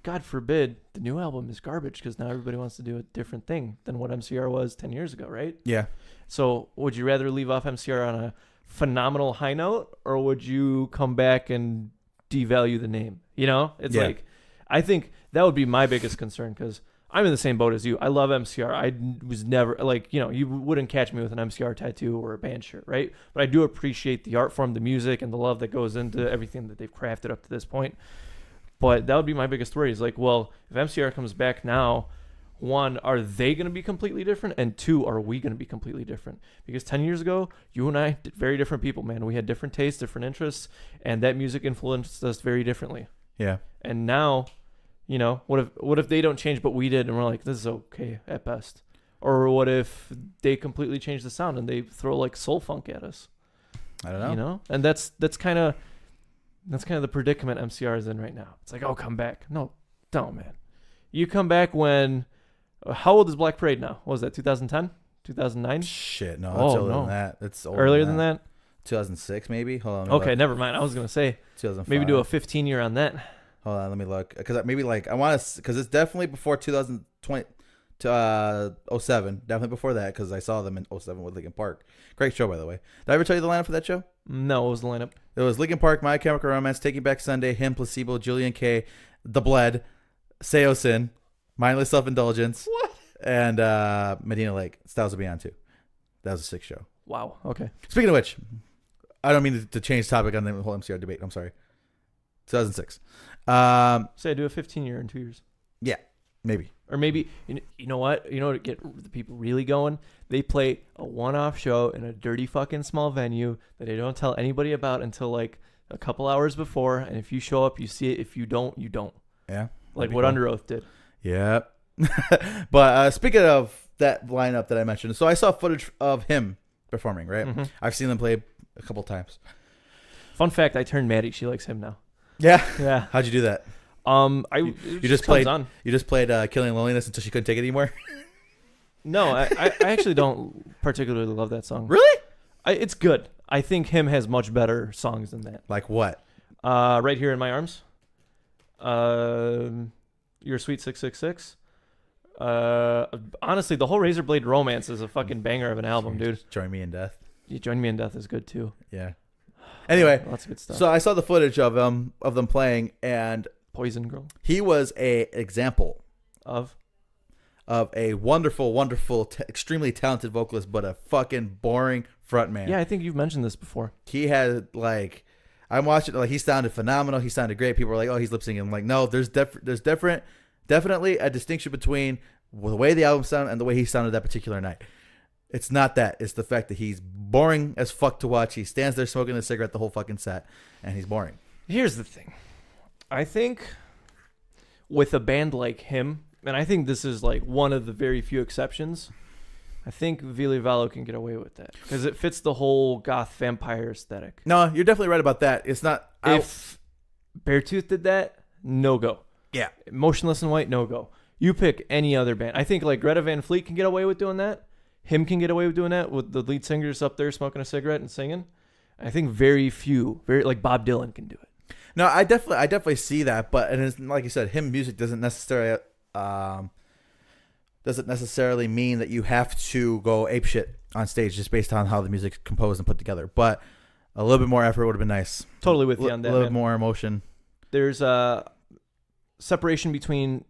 God forbid the new album is garbage because now everybody wants to do a different thing than what MCR was 10 years ago, right? Yeah. So would you rather leave off MCR on a phenomenal high note, or would you come back and devalue the name? You know, it's like, I think that would be my biggest concern because I'm in the same boat as you. I love MCR. I was never like, you know, you wouldn't catch me with an MCR tattoo or a band shirt, right? But I do appreciate the art form, the music, and the love that goes into everything that they've crafted up to this point. But that would be my biggest worry is like, well, if MCR comes back now, one, are they going to be completely different? And two, are we going to be completely different? Because 10 years ago, you and I, very different people, man. We had different tastes, different interests, and that music influenced us very differently. Yeah. And now, you know, what if they don't change, but we did, and we're like, this is okay at best? Or what if they completely change the sound and they throw like soul funk at us? I don't know. You know, and that's kind of the predicament MCR is in right now. It's like, oh, come back. No, don't, man. You come back when. How old is Black Parade now? What was that, 2010? 2009? Shit, no, it's older than that. It's older earlier than that? 2006, maybe? Hold on. Okay, never mind. I was going to say 2005. maybe do a 15-year on that. Hold on, let me look. Because maybe like, I want to, because it's definitely before 2020 to 07. Definitely before that, because I saw them in 07 with Linkin Park. Great show, by the way. Did I ever tell you the lineup for that show? No, what was the lineup? It was Linkin Park, My Chemical Romance, Taking Back Sunday, Him, Placebo, Julian K, The Bled, Seosin, Mindless Self-Indulgence, what? And Medina Lake. Styles of Beyond 2. That was a sick show. Wow. Okay. Speaking of which, I don't mean to change topic on the whole MCR debate. I'm sorry. 2006. Say I do a 15-year in 2 years. Yeah, maybe. Or maybe, you know what? You know what to get the people really going? They play a one-off show in a dirty fucking small venue that they don't tell anybody about until like a couple hours before. And if you show up, you see it. If you don't, you don't. Yeah. Like what Under Oath did. Yeah. But speaking of that lineup that I mentioned, so I saw footage of him performing, right? Mm-hmm. I've seen them play a couple times. Fun fact, I turned Maddie. She likes him now. Yeah? Yeah. How'd you do that? You just played Killing Loneliness until she couldn't take it anymore? No, I actually don't particularly love that song. Really? It's good. I think him has much better songs than that. Like what? Right Here in My Arms. Your Sweet 666. Honestly, the whole Razor Blade Romance is a fucking banger of an album, dude. Join Me in Death. You Join Me in Death is good too. Yeah. Anyway, lots of good stuff. So I saw the footage of them playing, and Poison Girl. He was a example of a wonderful, extremely talented vocalist, but a fucking boring frontman. Yeah, I think you've mentioned this before. He had like, I'm watching, like he sounded phenomenal. He sounded great. People were like, "Oh, he's lip syncing." I'm like, no, there's definitely a distinction between the way the album sounded and the way he sounded that particular night. It's not that. It's the fact that he's boring as fuck to watch. He stands there smoking a cigarette the whole fucking set, and he's boring. Here's the thing. I think with a band like him, and I think this is like one of the very few exceptions, I think Vili Valo can get away with that because it fits the whole goth vampire aesthetic. No, you're definitely right about that. It's not. If Beartooth did that, no go. Yeah. Motionless in White, no go. You pick any other band. I think like Greta Van Fleet can get away with doing that. Him can get away with doing that with the lead singers up there smoking a cigarette and singing. I think very few, like Bob Dylan can do it. No, I definitely see that, but and it's, like you said, him music doesn't necessarily mean that you have to go apeshit on stage just based on how the music's composed and put together. But a little bit more effort would have been nice. Totally with you on that. A little more emotion. There's a separation between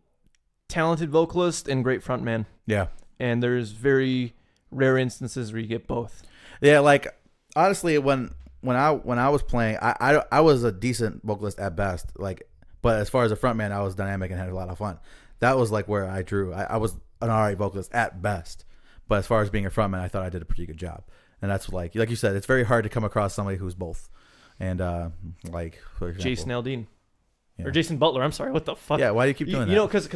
talented vocalist and great frontman. Yeah, and there's very rare instances where you get both. Yeah, like honestly, when I was playing, I was a decent vocalist at best. Like, but as far as a frontman, I was dynamic and had a lot of fun. That was like where I drew. I was an alright vocalist at best, but as far as being a frontman, I thought I did a pretty good job. And that's like you said, it's very hard to come across somebody who's both. And like for example, Jason Aldean, or Jason Butler. I'm sorry, what the fuck? Yeah, why do you keep doing that? You know, because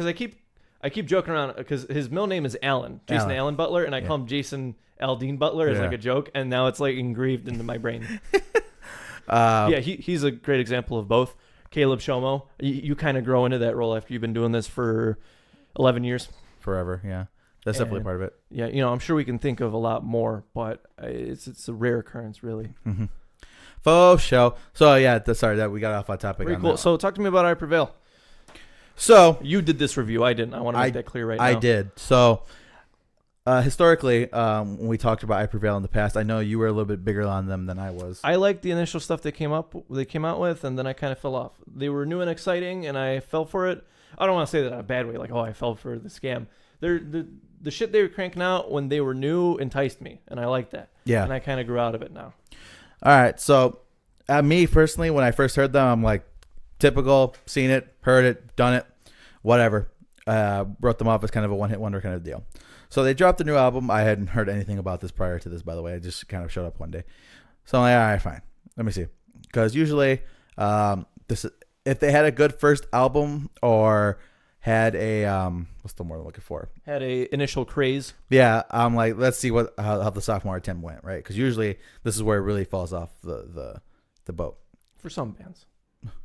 I keep joking around because his middle name is Jason Allen Butler, and I call him Jason Aldean Butler as like a joke, and now it's like engraved into my brain. He's a great example of both. Caleb Shomo, you kind of grow into that role after you've been doing this for 11 years. Forever, yeah. That's definitely part of it. Yeah, I'm sure we can think of a lot more, but it's a rare occurrence, really. Mm-hmm. Faux show. So yeah, sorry that we got off on topic. Very cool. So talk to me about I Prevail. So You did this review. I didn't. I want to make that clear right now. I did. So historically, when we talked about I Prevail in the past, I know you were a little bit bigger on them than I was. I liked the initial stuff they came out with, and then I kind of fell off. They were new and exciting, and I fell for it. I don't want to say that in a bad way, like, oh, I fell for the scam. The shit they were cranking out when they were new enticed me, and I liked that. Yeah. And I kind of grew out of it now. All right. So me personally, when I first heard them, I'm like, typical, seen it, heard it, done it, whatever. Wrote them off as kind of a one-hit wonder kind of deal. So they dropped a new album. I hadn't heard anything about this prior to this, by the way. I just kind of showed up one day. So I'm like, all right, fine. Let me see. Because usually, if they had a good first album or had a what's the word I'm looking for? Had a initial craze. Yeah, I'm like, let's see how the sophomore attempt went, right? Because usually this is where it really falls off the boat. For some bands.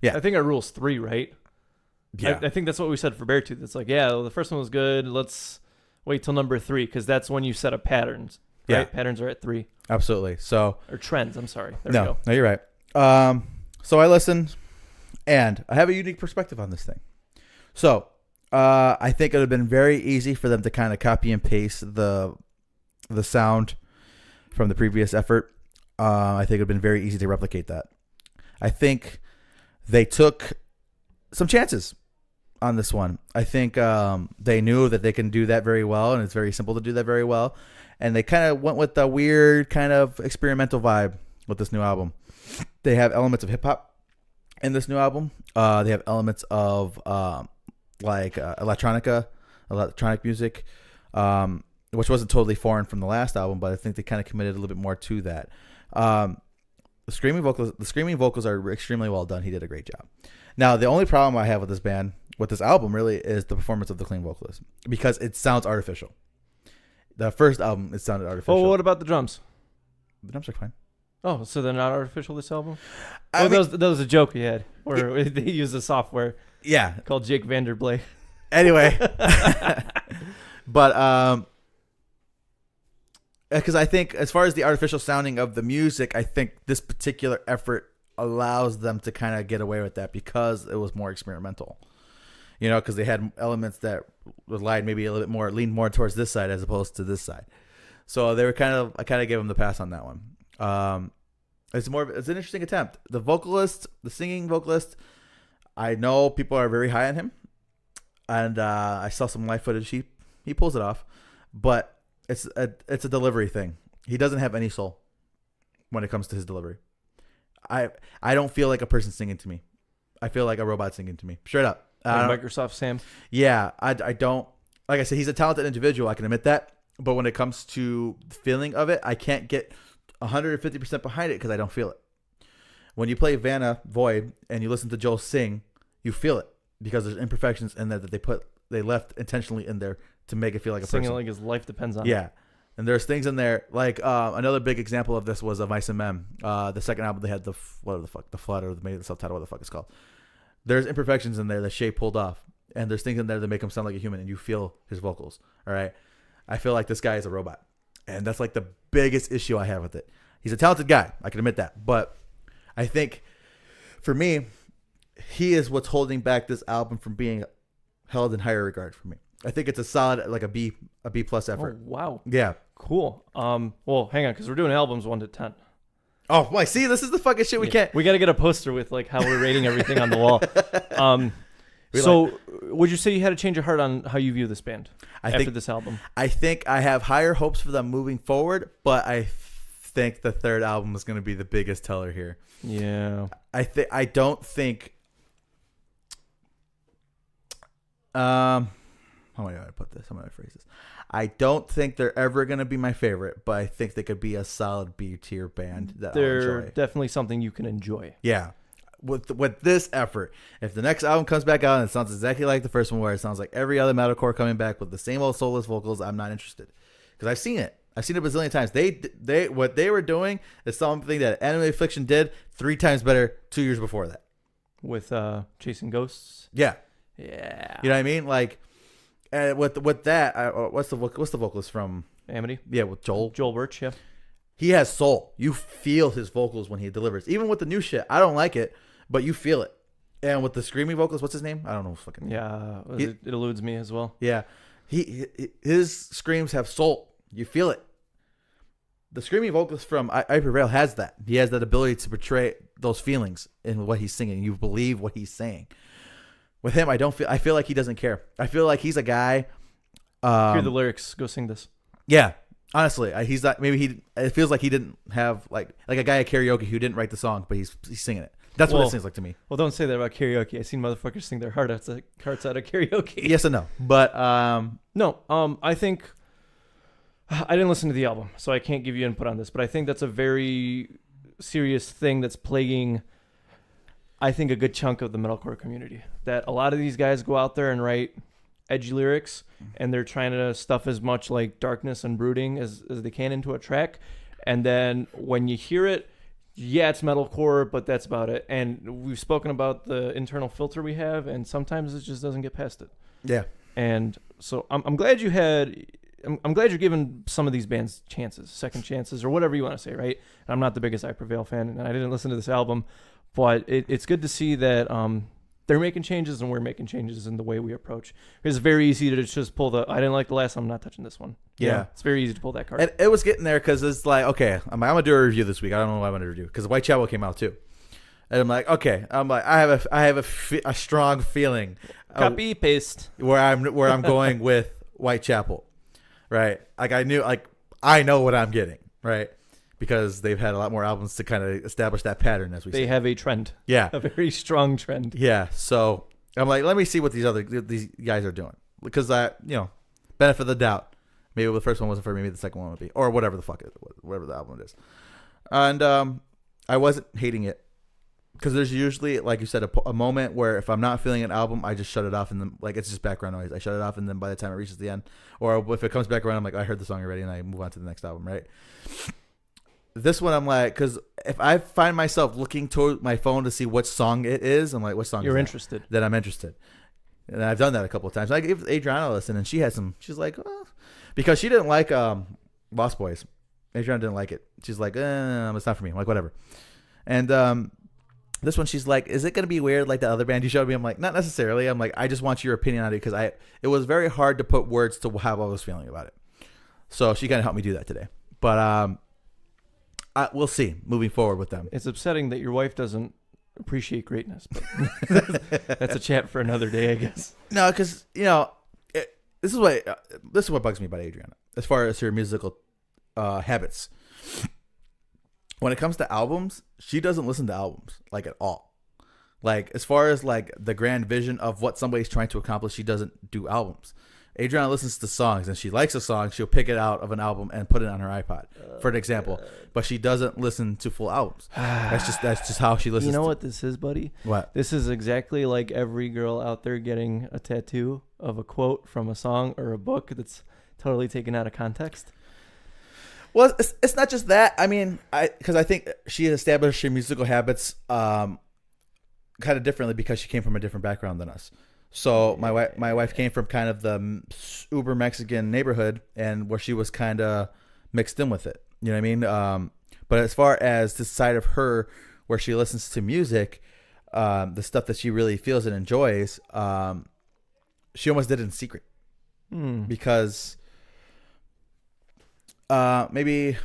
Yeah. I think our rule's 3, right? Yeah. I think that's what we said for Beartooth. It's like, yeah, well, the first one was good. Let's wait till number 3, because that's when you set up patterns. Right? Yeah. Patterns are at 3. Absolutely. So Or trends, I'm sorry. There we go. No, you're right. So I listened, and I have a unique perspective on this thing. So I think it would have been very easy for them to kind of copy and paste the sound from the previous effort. I think it would have been very easy to replicate that. I think they took some chances on this one. I think they knew that they can do that very well, and it's very simple to do that very well. And they kind of went with the weird kind of experimental vibe with this new album. They have elements of hip hop in this new album. They have elements of electronic music, which wasn't totally foreign from the last album, but I think they kind of committed a little bit more to that. The screaming vocals are extremely well done. He did a great job. Now, the only problem I have with this album, really, is the performance of the clean vocalist, because it sounds artificial. The first album, it sounded artificial. Oh, what about the drums? The drums are fine. Oh, so they're not artificial, this album? I mean, that was a joke he had, where they use a software called Jake Vanderblay. Anyway. But, because I think as far as the artificial sounding of the music, I think this particular effort allows them to kind of get away with that because it was more experimental. You know, because they had elements that relied maybe a little bit more, leaned more towards this side as opposed to this side. So they were I kind of gave them the pass on that one. It's an interesting attempt. The singing vocalist, I know people are very high on him, and I saw some live footage. He pulls it off, but it's a delivery thing. He doesn't have any soul when it comes to his delivery. I don't feel like a person singing to me. I feel like a robot singing to me. Straight up. Microsoft Sam. Yeah, I don't. Like I said, he's a talented individual. I can admit that. But when it comes to the feeling of it, I can't get 150% behind it because I don't feel it. When you play Vanna Void and you listen to Joel sing, you feel it because there's imperfections in there that they left intentionally in there to make it feel like a Singing person. like his life depends on it. Yeah. And there's things in there like another big example of this was Vice and Mem. The second album they had the flood or the subtitle, what the fuck it's called. There's imperfections in there that Shay pulled off, and there's things in there that make him sound like a human, and you feel his vocals. All right, I feel like this guy is a robot, and that's like the biggest issue I have with it. He's a talented guy, I can admit that, but I think for me, he is what's holding back this album from being held in higher regard for me. I think it's a solid like a B plus effort. Oh, wow. Yeah. Cool. Well, hang on, because we're doing albums 1 to 10. Oh, why? See, this is the fucking shit we can't. We got to get a poster with like how we're rating everything on the wall. Would you say you had a change of heart on how you view this band after this album? I think I have higher hopes for them moving forward, but I think the third album is going to be the biggest teller here. Yeah. I don't think. How am I going to put this? How am I going to phrase this? I don't think they're ever going to be my favorite, but I think they could be a solid B tier band that I'll enjoy. Definitely something you can enjoy. Yeah. With this effort, if the next album comes back out and it sounds exactly like the first one, where it sounds like every other metalcore coming back with the same old soulless vocals, I'm not interested because I've seen it. I've seen it a bazillion times. What they were doing is something that Anime Affliction did 3 times better 2 years before that. With Chasing Ghosts. Yeah. Yeah. You know what I mean? Like. With that, what's the vocalist from Amity? Yeah, with Joel Birch. Yeah, he has soul. You feel his vocals when he delivers. Even with the new shit, I don't like it, but you feel it. And with the screaming vocals, what's his name? I don't know. Fucking Yeah, it eludes me as well. Yeah, his screams have soul. You feel it. The screaming vocalist from I Prevail has that. He has that ability to portray those feelings in what he's singing. You believe what he's saying. With him, I feel like he doesn't care. I feel like he's a guy. Hear the lyrics. Go sing this. Yeah, honestly, he's not. Maybe it feels like he didn't have like a guy at karaoke who didn't write the song, but he's singing it. That's what it seems like to me. Well, don't say that about karaoke. I've seen motherfuckers sing their hearts out of karaoke. Yes and no, but no. I think I didn't listen to the album, so I can't give you input on this. But I think that's a very serious thing that's plaguing, I think, a good chunk of the metalcore community. That a lot of these guys go out there and write edgy lyrics, and they're trying to stuff as much like darkness and brooding as they can into a track. And then when you hear it, yeah, it's metalcore, but that's about it. And we've spoken about the internal filter we have, and sometimes it just doesn't get past it. Yeah. And so I'm glad you had. I'm glad you're giving some of these bands chances, second chances, or whatever you want to say, right? And I'm not the biggest I Prevail fan, and I didn't listen to this album, but it's good to see that they're making changes and we're making changes in the way we approach. It's very easy to just pull I didn't like the last one, I'm not touching this one. Yeah. It's very easy to pull that card. And it was getting there because it's like, okay, I'm going to do a review this week. I don't know what I'm going to review because Whitechapel came out too. And I'm like, okay, I have a strong feeling. Copy paste. Where I'm going with Whitechapel. Right. Like I know what I'm getting. Right. Because they've had a lot more albums to kind of establish that pattern, as we say. They have a trend. Yeah. A very strong trend. Yeah. So I'm like, let me see what these guys are doing. Because benefit of the doubt. Maybe the first one wasn't for me, maybe the second one would be. Or whatever the fuck whatever the album is. And I wasn't hating it. Because there's usually, like you said, a moment where if I'm not feeling an album, I just shut it off and then it's just background noise. I shut it off and then by the time it reaches the end, or if it comes back around, I'm like, I heard the song already, and I move on to the next album, right? This one I'm like, because if I find myself looking toward my phone to see what song it is, I'm like, what song? You're is that? interested. Then I'm interested, and I've done that a couple of times. I gave Adriana a listen, and she had some. She's like, oh, because she didn't like Lost Boys. Adriana didn't like it. She's like, it's not for me. I'm like, whatever. And this one, she's like, is it going to be weird like the other band you showed me? I'm like, not necessarily. I'm like, I just want your opinion on it because it was very hard to put words to how I was feeling about it. So she kind of helped me do that today. But we'll see moving forward with them. It's upsetting that your wife doesn't appreciate greatness, but that's a chat for another day, I guess. No, because, this is what bugs me about Adriana as far as her musical habits. When it comes to albums, she doesn't listen to albums like at all. Like as far as like the grand vision of what somebody's trying to accomplish, she doesn't do albums. Adriana listens to songs, and she likes a song. She'll pick it out of an album and put it on her iPod, for an example. But she doesn't listen to full albums. That's just how she listens. You know what this is, buddy? What? This is exactly like every girl out there getting a tattoo of a quote from a song or a book that's totally taken out of context. Well, it's not just that. I mean, because I think she established her musical habits kind of differently because she came from a different background than us. So my wife came from kind of the uber Mexican neighborhood, and where she was kind of mixed in with it. You know what I mean? But as far as this side of her where she listens to music, the stuff that she really feels and enjoys, she almost did it in secret because. Maybe it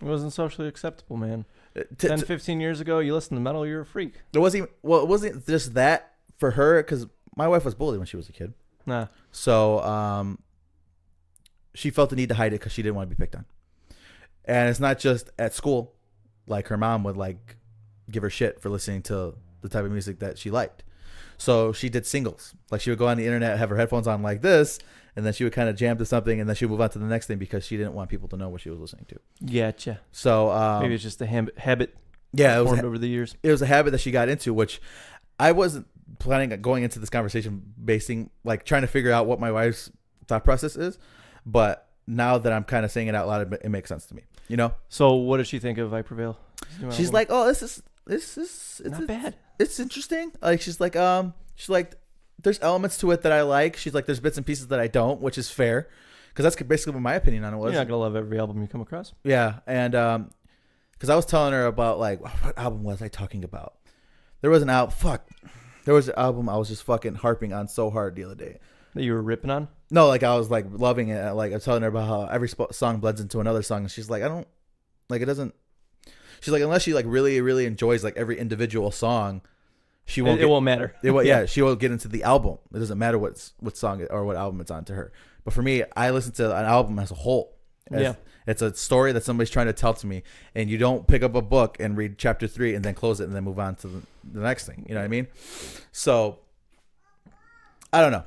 wasn't socially acceptable, man. 10, 15 years ago, you listened to metal, you're a freak. It wasn't just that for her, because my wife was bullied when she was a kid. Nah. So she felt the need to hide it because she didn't want to be picked on. And it's not just at school. Like her mom would like give her shit for listening to the type of music that she liked. So she did singles. Like she would go on the internet, have her headphones on like this, and then she would kind of jam to something, and then she would move on to the next thing because she didn't want people to know what she was listening to. Gotcha. So maybe it's just a habit. Yeah, it was formed over the years. It was a habit that she got into, which I wasn't planning on going into this conversation trying to figure out what my wife's thought process is. But now that I'm kind of saying it out loud, it makes sense to me. You know. So what does she think of I Prevail? She's like, oh, this is it's not bad. It's interesting. Like she's like there's elements to it that I like. She's like, there's bits and pieces that I don't, which is fair, because that's basically what my opinion on it was. You're not gonna love every album you come across. Yeah, and because I was telling her about like what album was I talking about? There was an album. Fuck. There was an album I was just fucking harping on so hard the other day. That you were ripping on? No, like I was like loving it. Like I was telling her about how every song blends into another song, and she's like, I don't like it doesn't. She's like, unless she like really really enjoys like every individual song, she won't. It won't matter. Yeah, she won't get into the album. It doesn't matter what song or what album it's on to her. But for me, I listen to an album as a whole. It's a story that somebody's trying to tell to me, and you don't pick up a book and read chapter 3 and then close it and then move on to the next thing. You know what I mean? So I don't know.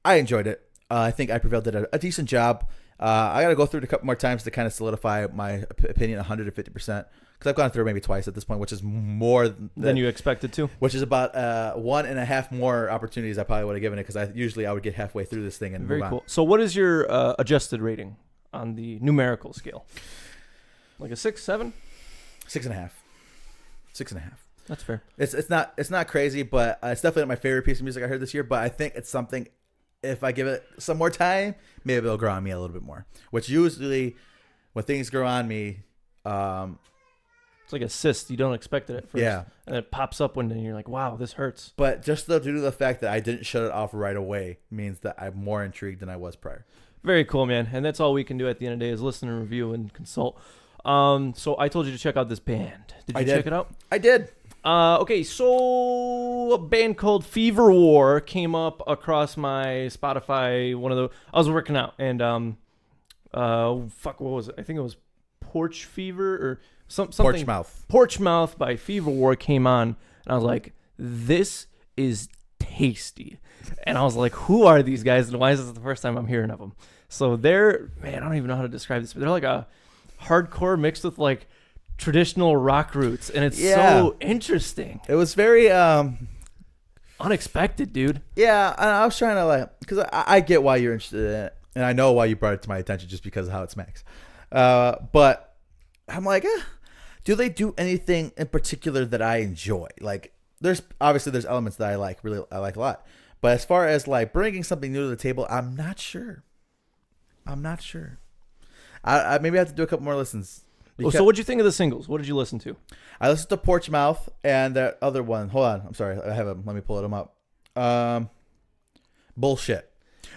I enjoyed it. I think Prevail did a decent job. I got to go through it a couple more times to kind of solidify my opinion 150%. Because I've gone through it maybe twice at this point, which is more than you expected to. Which is about 1.5 more opportunities I probably would have given it, because I would get halfway through this thing and very move cool. on. So what is your adjusted rating on the numerical scale? Like a 6, 7? 6.5. 6.5. That's fair. It's not crazy, but it's definitely not my favorite piece of music I heard this year. But I think it's something. If I give it some more time, maybe it'll grow on me a little bit more. Which usually, when things grow on me, it's like a cyst. You don't expect it at first. Yeah. And it pops up one day and you're like, wow, this hurts. But just due to the fact that I didn't shut it off right away means that I'm more intrigued than I was prior. Very cool, man. And that's all we can do at the end of the day is listen and review and consult. So I told you to check out this band. Did you check it out? I did. Okay, so a band called FeverWar came up across my Spotify. I was working out, and what was it? I think it was Porch Fever or something. Porchmouth by FeverWar came on, and I was like, this is tasty. And I was like, who are these guys, and why is this the first time I'm hearing of them? So I don't even know how to describe this, but they're like a hardcore mixed with like traditional rock roots, and it's so interesting. It was very unexpected, dude. Yeah, I was trying to because I get why you're interested in it, and I know why you brought it to my attention just because of how it smacks. But I'm like, do they do anything in particular that I enjoy? Like, there's elements that I like a lot, but as far as like bringing something new to the table, I'm not sure. I maybe have to do a couple more listens. So what'd you think of the singles? What did you listen to? I listened to Porchmouth and that other one. Hold on. I'm sorry. I have them. Let me pull them up. Bullshit.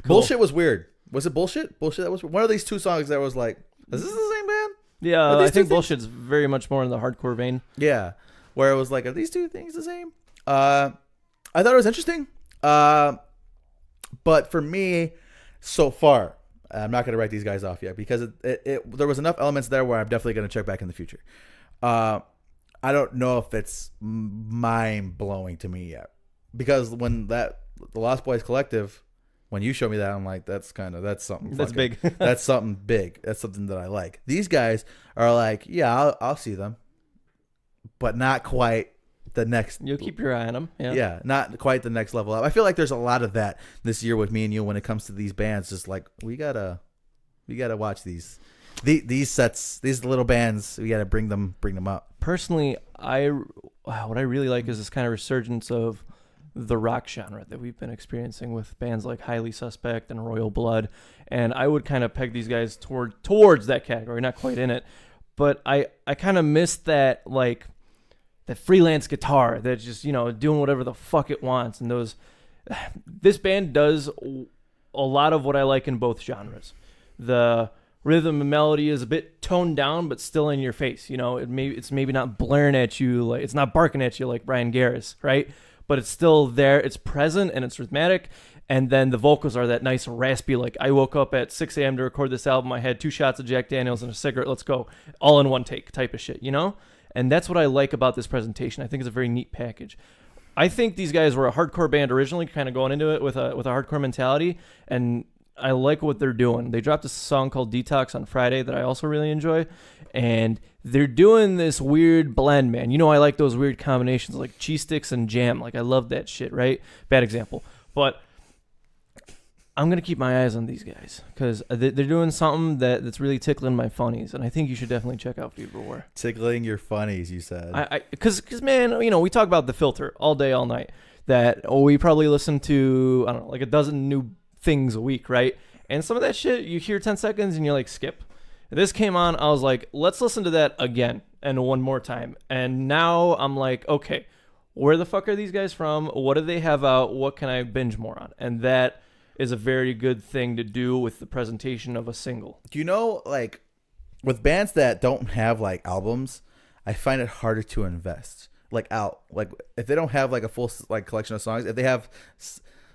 Cool. Bullshit was weird. Was it Bullshit? Bullshit. That was one of these two songs that was like, is this the same band? Yeah, I think Bullshit's very much more in the hardcore vein. Yeah. Where it was like, are these two things the same? I thought it was interesting. But for me, so far, I'm not going to write these guys off yet because there was enough elements there where I'm definitely going to check back in the future. I don't know if it's mind blowing to me yet, because when the Lost Boys Collective, when you show me that, I'm like, that's something. That's big. That's something big. That's something that I like. These guys are like, yeah, I'll see them, but not quite the next. You'll keep your eye on them. Yeah, not quite the next level up. I feel like there's a lot of that this year with me and you when it comes to these bands. Just like we gotta watch these sets, these little bands. We gotta bring them up. Personally, what I really like is this kind of resurgence of the rock genre that we've been experiencing with bands like Highly Suspect and Royal Blood, and I would kind of peg these guys towards that category. Not quite in it, but I kind of miss that like. That freelance guitar that's just, doing whatever the fuck it wants. And this band does a lot of what I like in both genres. The rhythm and melody is a bit toned down, but still in your face. It's maybe not blaring at you, like it's not barking at you like Brian Garris, right? But it's still there. It's present and it's rhythmic. And then the vocals are that nice raspy, like I woke up at 6 a.m. to record this album. I had 2 shots of Jack Daniels and a cigarette. Let's go. All in one take type of shit, And that's what I like about this presentation. I think it's a very neat package. I think these guys were a hardcore band originally, kind of going into it with a hardcore mentality, and I like what they're doing. They dropped a song called Detox on Friday that I also really enjoy, and they're doing this weird blend, man. I like those weird combinations like cheese sticks and jam. Like I love that shit, right? Bad example. But I'm going to keep my eyes on these guys because they're doing something that's really tickling my funnies, and I think you should definitely check out FeverWar. Tickling your funnies, you said. Because man, we talk about The Filter all day, all night, that we probably listen to, I don't know, like a dozen new things a week, right? And some of that shit, you hear 10 seconds and you're like, skip. This came on, I was like, let's listen to that again and one more time. And now I'm like, okay, where the fuck are these guys from? What do they have out? What can I binge more on? And that is a very good thing to do with the presentation of a single. Do you know, like, with bands that don't have like albums, I find it harder to invest. Like if they don't have like a full like collection of songs, if they have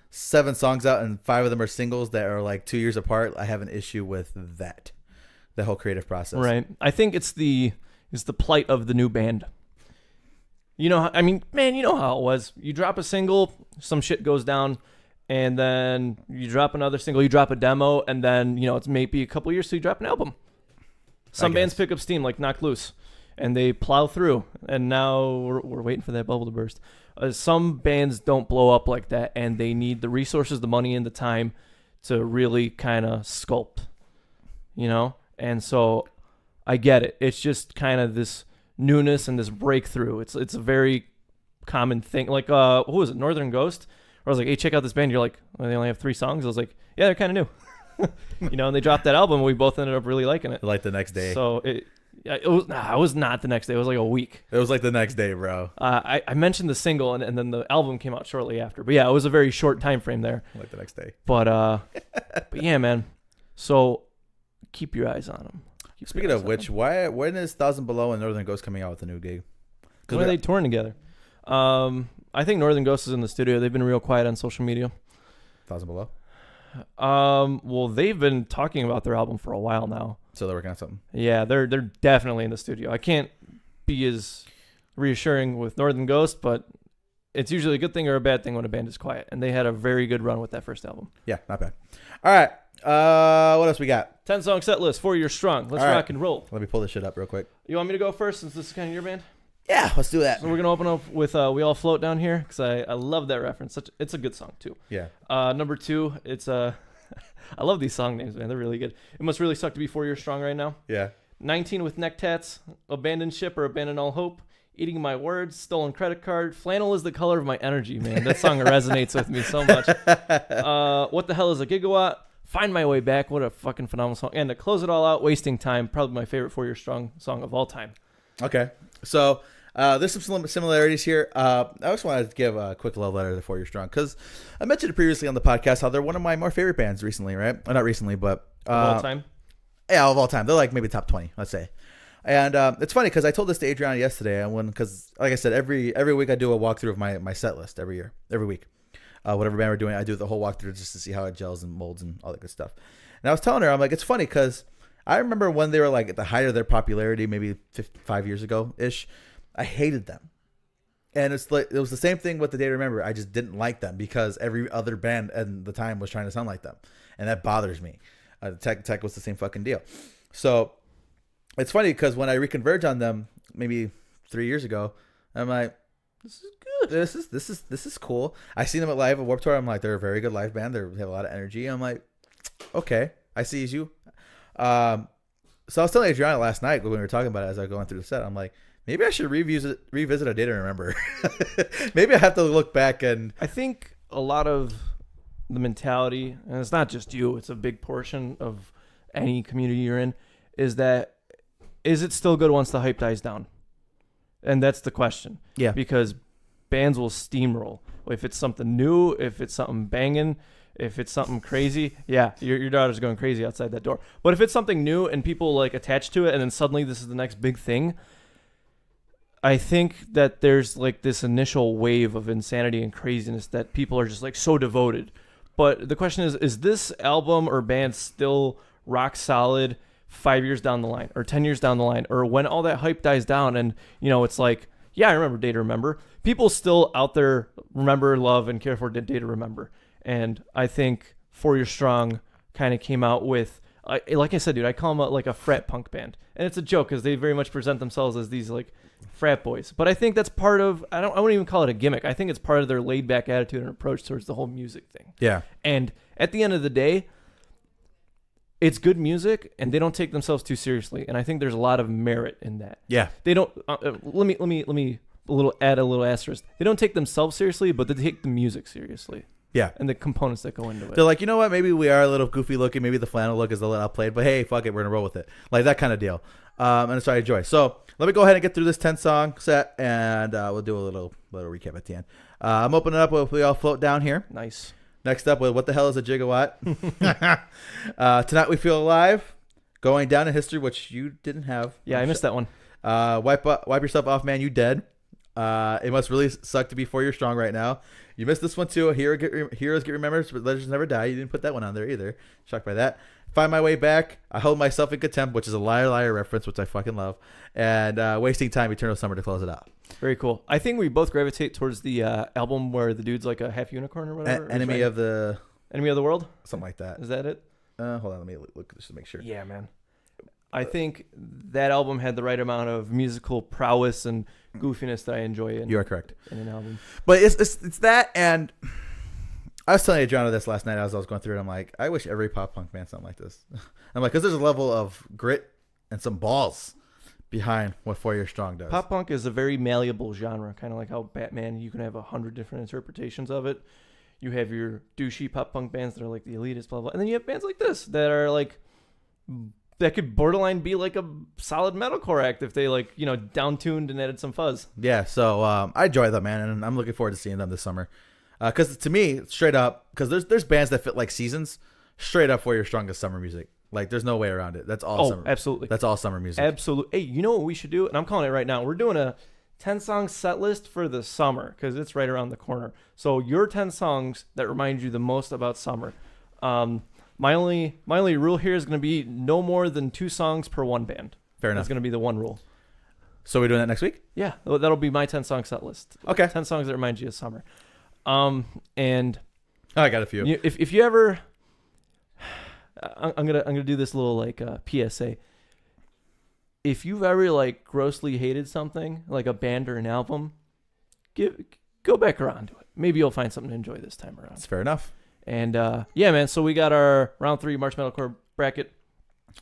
7 songs out and 5 of them are singles that are like 2 years apart, I have an issue with that. The whole creative process. Right. I think it's the plight of the new band. You know, I mean, man, you know how it was. You drop a single, some shit goes down, and then you drop another single, you drop a demo, and then, you know, it's maybe a couple years till you drop an album. Some bands pick up steam like Knocked Loose, and they plow through, and now we're waiting for that bubble to burst. Some bands don't blow up like that, and they need the resources, the money, and the time to really kind of sculpt, you know? And so I get it. It's just kind of this newness and this breakthrough. It's a very common thing. Like, what was it, Northern Ghost? Where I was like, hey, check out this band. You're like, well, they only have 3 songs. I was like, yeah, they're kind of new. You know, and they dropped that album. We both ended up really liking it. Like the next day. So it was not the next day. It was like a week. It was like the next day, bro. I mentioned the single, and then the album came out shortly after. But yeah, it was a very short time frame there. Like the next day. But yeah, man. So keep your eyes on them. Speaking of which, when is 1,000 Below and Northern Ghost coming out with a new gig? When are they touring together? I think Northern Ghost is in the studio. They've been real quiet on social media. 1,000 Below? Well, they've been talking about their album for a while now. So they're working on something. Yeah, they're definitely in the studio. I can't be as reassuring with Northern Ghost, but it's usually a good thing or a bad thing when a band is quiet. And they had a very good run with that first album. Yeah, not bad. All right. What else we got? 10-song set list, 4 years strong. Let's rock and roll. Let me pull this shit up real quick. You want me to go first since this is kind of your band? Yeah, let's do that. So we're going to open up with We All Float Down Here because I love that reference. It's a good song, too. Yeah. Number 2, it's I love these song names, man. They're really good. It must really suck to be 4 years strong right now. Yeah. 19 with Neck Tats, Abandoned Ship or Abandon All Hope, Eating My Words, Stolen Credit Card, Flannel is the Color of My Energy, man. That song resonates with me so much. What the Hell is a Gigawatt? Find My Way Back. What a fucking phenomenal song. And to close it all out, Wasting Time, probably my favorite 4 years strong song of all time. Okay. So there's some similarities here. I just wanted to give a quick love letter to 4 years strong because I mentioned it previously on the podcast how they're one of my more favorite bands recently, right? Not recently, but of all time? Yeah, of all time. They're like maybe top 20, let's say. And it's funny because I told this to Adriana yesterday, because like I said, every week I do a walkthrough of my set list every week. Whatever band we're doing, I do the whole walkthrough just to see how it gels and molds and all that good stuff. And I was telling her, I'm like, it's funny because I remember when they were like at the height of their popularity, maybe 5 years ago ish. I hated them, and it's like it was the same thing with the Day to Remember. I just didn't like them because every other band at the time was trying to sound like them, and that bothers me. Tech was the same fucking deal. So it's funny because when I reconverge on them, maybe 3 years ago, I'm like, this is good. This is cool. I seen them at live at Warped Tour. I'm like, they're a very good live band. They have a lot of energy. I'm like, okay, I see you. So I was telling Adriana last night when we were talking about it as I was going through the set. I'm like, maybe I should revisit A Day to Remember. Maybe I have to look back and. I think a lot of the mentality, and it's not just you, it's a big portion of any community you're in, is it still good once the hype dies down? And that's the question. Yeah. Because bands will steamroll. If it's something new, if it's something banging, if it's something crazy, yeah, your daughter's going crazy outside that door. But if it's something new and people like attach to it and then suddenly this is the next big thing, I think that there's like this initial wave of insanity and craziness that people are just like so devoted. But the question is this album or band still rock solid 5 years down the line or 10 years down the line, or when all that hype dies down and, you know, it's like, yeah, I remember Day to Remember. People still out there remember, love, and care for Day to Remember. And I think 4 Years Strong kind of came out with, like I said, dude, I call them like a frat punk band. And it's a joke because they very much present themselves as these like frat boys. But I think that's part of, I wouldn't even call it a gimmick. I think it's part of their laid back attitude and approach towards the whole music thing. Yeah. And at the end of the day, it's good music and they don't take themselves too seriously. And I think there's a lot of merit in that. Yeah. They don't, let me add a little asterisk. They don't take themselves seriously, but they take the music seriously. Yeah. And the components that go into it. They're like, you know what? Maybe we are a little goofy looking. Maybe the flannel look is a little outplayed, but hey, fuck it. We're going to roll with it. Like that kind of deal. And that's what I enjoy. So let me go ahead and get through this 10-song set, and we'll do a little recap at the end. I'm opening up with We All Float Down here. Nice. Next up with What the Hell is a Gigawatt? Tonight We Feel Alive. Going Down in History, which you didn't have. Yeah, I missed that one. Wipe Yourself Off, Man, You Dead. It must really suck to be 4 years strong right now. You missed this one too. Heroes Get Remembered, but Legends Never Die. You didn't put that one on there either. Shocked by that. Find My Way Back. I Hold Myself in Contempt, which is a Liar Liar reference, which I fucking love. And Wasting Time, Eternal Summer to close it out. Very cool. I think we both gravitate towards the album where the dude's like a half unicorn or whatever. Enemy of the World? Something like that. Is that it? Hold on, let me look just to make sure. Yeah, man. I think that album had the right amount of musical prowess and goofiness that I enjoy. You are correct. In an album. But it's that, and I was telling Adriana this last night as I was going through it. I'm like, I wish every pop punk band sounded like this. I'm like, because there's a level of grit and some balls behind what 4 Years Strong does. Pop punk is a very malleable genre, kind of like how Batman, you can have 100 different interpretations of it. You have your douchey pop punk bands that are like the elitist, blah, blah. And then you have bands like this that are like, that could borderline be like a solid metalcore act if they like, down-tuned and added some fuzz. Yeah, so I enjoy them, man, and I'm looking forward to seeing them this summer. Because to me, straight up, because there's bands that fit like seasons, straight up 4 Years Strong is summer music. Like, there's no way around it. That's all summer. Absolutely. That's all summer music. Absolutely. Hey, you know what we should do? And I'm calling it right now. We're doing a 10-song set list for the summer because it's right around the corner. So your 10 songs that remind you the most about summer. My only rule here is going to be no more than 2 songs per one band. Fair enough. That's going to be the one rule. So we're doing that next week? Yeah, that'll be my 10-song set list. Okay. 10 songs that remind you of summer. And I got a few. If you ever, I'm gonna do this little like PSA. If you've ever like grossly hated something like a band or an album, go back around to it. Maybe you'll find something to enjoy this time around. That's fair enough. And yeah, man. So we got our round 3 March Metalcore bracket.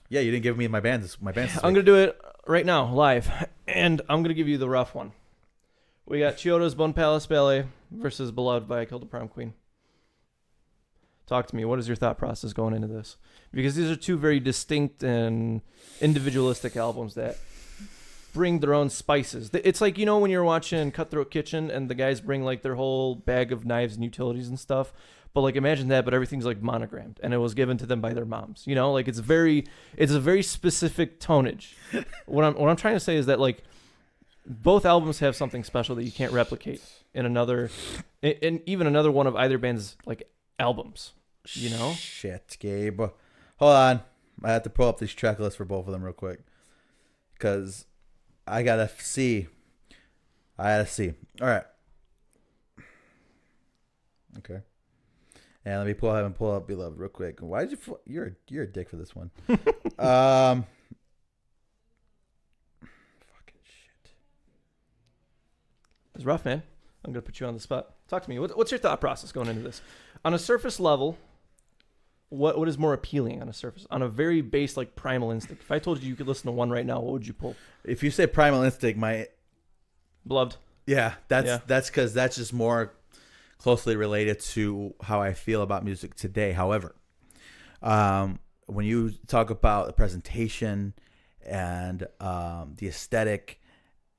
Yeah, you didn't give me my bands. My bands. I'm gonna do it right now, live, and I'm gonna give you the rough one. We got Chiodo's Bone Palace Ballet versus Beloved by I Killed a Prom Queen. Talk to me. What is your thought process going into this? Because these are 2 very distinct and individualistic albums that bring their own spices. It's like, when you're watching Cutthroat Kitchen and the guys bring like their whole bag of knives and utilities and stuff. But like imagine that, but everything's like monogrammed and it was given to them by their moms. Like it's a very specific tonnage. What I'm trying to say is that like both albums have something special that you can't replicate in even another one of either band's like albums. Shit, Gabe. Hold on. I have to pull up these track lists for both of them real quick. Because I gotta see. All right. Okay. And let me pull up Beloved real quick. Why did you're a dick for this one. Fucking shit. It's rough, man. I'm gonna put you on the spot. Talk to me. What's your thought process going into this? On a surface level, what is more appealing on a surface? On a very base, like Primal Instinct. If I told you could listen to one right now, what would you pull? If you say Primal Instinct, my Beloved. Yeah, that's because that's just more closely related to how I feel about music today. However, when you talk about the presentation and the aesthetic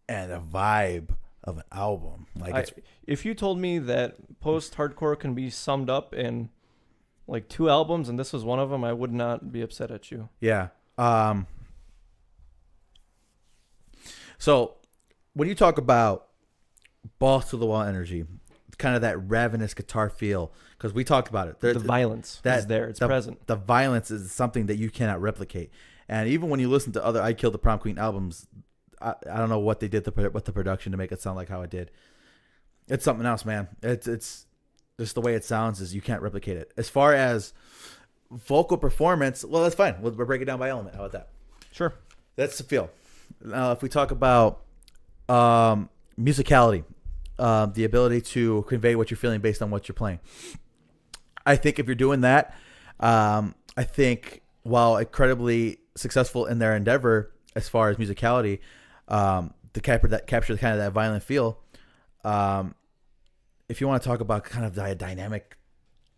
and the vibe of an album, if you told me that post-hardcore can be summed up in like 2 albums and this was one of them, I would not be upset at you. Yeah. So when you talk about balls to the wall energy, kind of that ravenous guitar feel, because we talked about it. The violence is there. It's present. The violence is something that you cannot replicate. And even when you listen to other I Killed the Prom Queen albums, I don't know what they did with the production to make it sound like how it did. It's something else, man. It's just the way it sounds is you can't replicate it. As far as vocal performance, well, that's fine. We'll break it down by element. How about that? Sure. That's the feel. Now, if we talk about musicality, the ability to convey what you're feeling based on what you're playing, I think if you're doing that, I think while incredibly successful in their endeavor as far as musicality, to capture kind of that violent feel, if you want to talk about kind of the dynamic,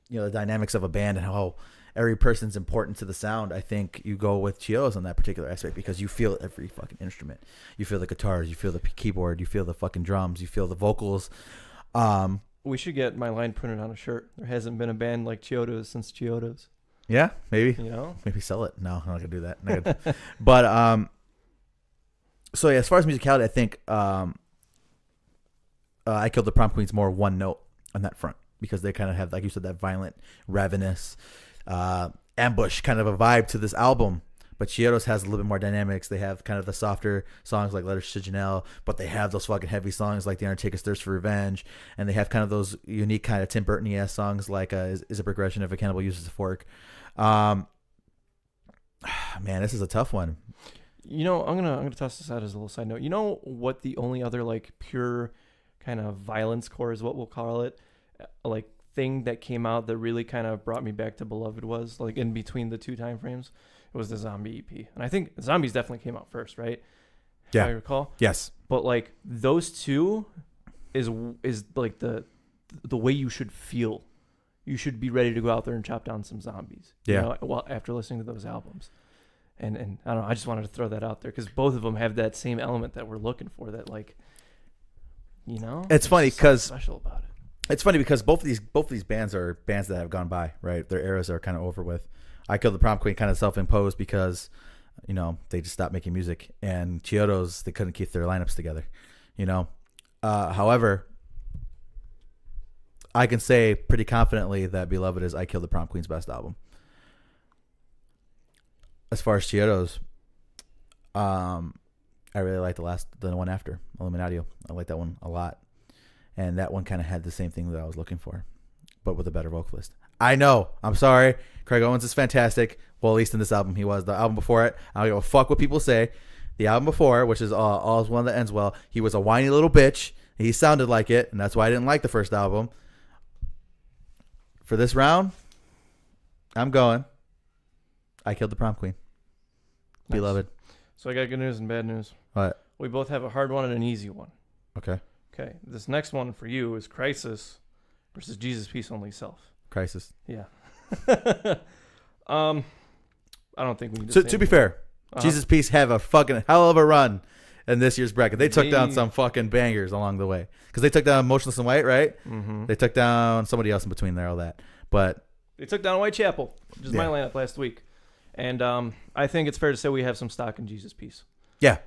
the dynamics of a band and how every person's important to the sound, I think you go with Chiodos on that particular aspect because you feel every fucking instrument. You feel the guitars, you feel the keyboard, you feel the fucking drums, you feel the vocals. We should get my line printed on a shirt. There hasn't been a band like Chiodos since Chiodos. Yeah, maybe. Maybe sell it. No, I'm not gonna do that. But so yeah, as far as musicality, I think I Killed the Prom Queen's more one note on that front because they kind of have, like you said, that violent, ravenous, ambush kind of a vibe to this album. But Chiodos has a little bit more dynamics. They have kind of the softer songs like Letters to Janelle, but they have those fucking heavy songs like The Undertaker's Thirst for Revenge, and they have kind of those unique kind of Tim Burton-y songs like Is a Progression if a Cannibal Uses a Fork. Man, this is a tough one. I'm gonna toss this out as a little side note. You know what the only other like pure kind of violence core is what we'll call it, like thing that came out that really kind of brought me back to Beloved was like in between the two time frames. It was the Zombie EP, and I think Zombies definitely came out first, right? Yeah, if I recall. Yes, but like those two is like the way you should feel. You should be ready to go out there and chop down some zombies. Yeah. Well, after listening to those albums, and I don't know. I just wanted to throw that out there because both of them have that same element that we're looking for. That like, it's funny because special about it. It's funny because both of these bands are bands that have gone by, right? Their eras are kind of over with. I Killed the Prom Queen kind of self-imposed because, they just stopped making music, and Chiodos, they couldn't keep their lineups together, However, I can say pretty confidently that Beloved is I Killed the Prom Queen's best album. As far as Chiodos, I really like the one after Illuminatio. I like that one a lot, and that one kind of had the same thing that I was looking for, but with a better vocalist. I know. I'm sorry. Craig Owens is fantastic. Well, at least in this album, he was. The album before it, I don't give a fuck what people say. The album before, which is All Is One That Ends Well, he was a whiny little bitch. He sounded like it, and that's why I didn't like the first album. For this round, I'm going I Killed the Prom Queen. Nice. Beloved. So I got good news and bad news. What? We both have a hard one and an easy one. Okay. This next one for you is Crisis versus Jesus Peace Only Self. Crisis. Yeah. I don't think we need to be fair, Jesus Peace have a fucking hell of a run in this year's bracket. They took down some fucking bangers along the way because they took down Motionless in White, right? Mm-hmm. They took down somebody else in between there, all that. But they took down Whitechapel, which is my lineup last week. And I think it's fair to say we have some stock in Jesus Peace. Yeah.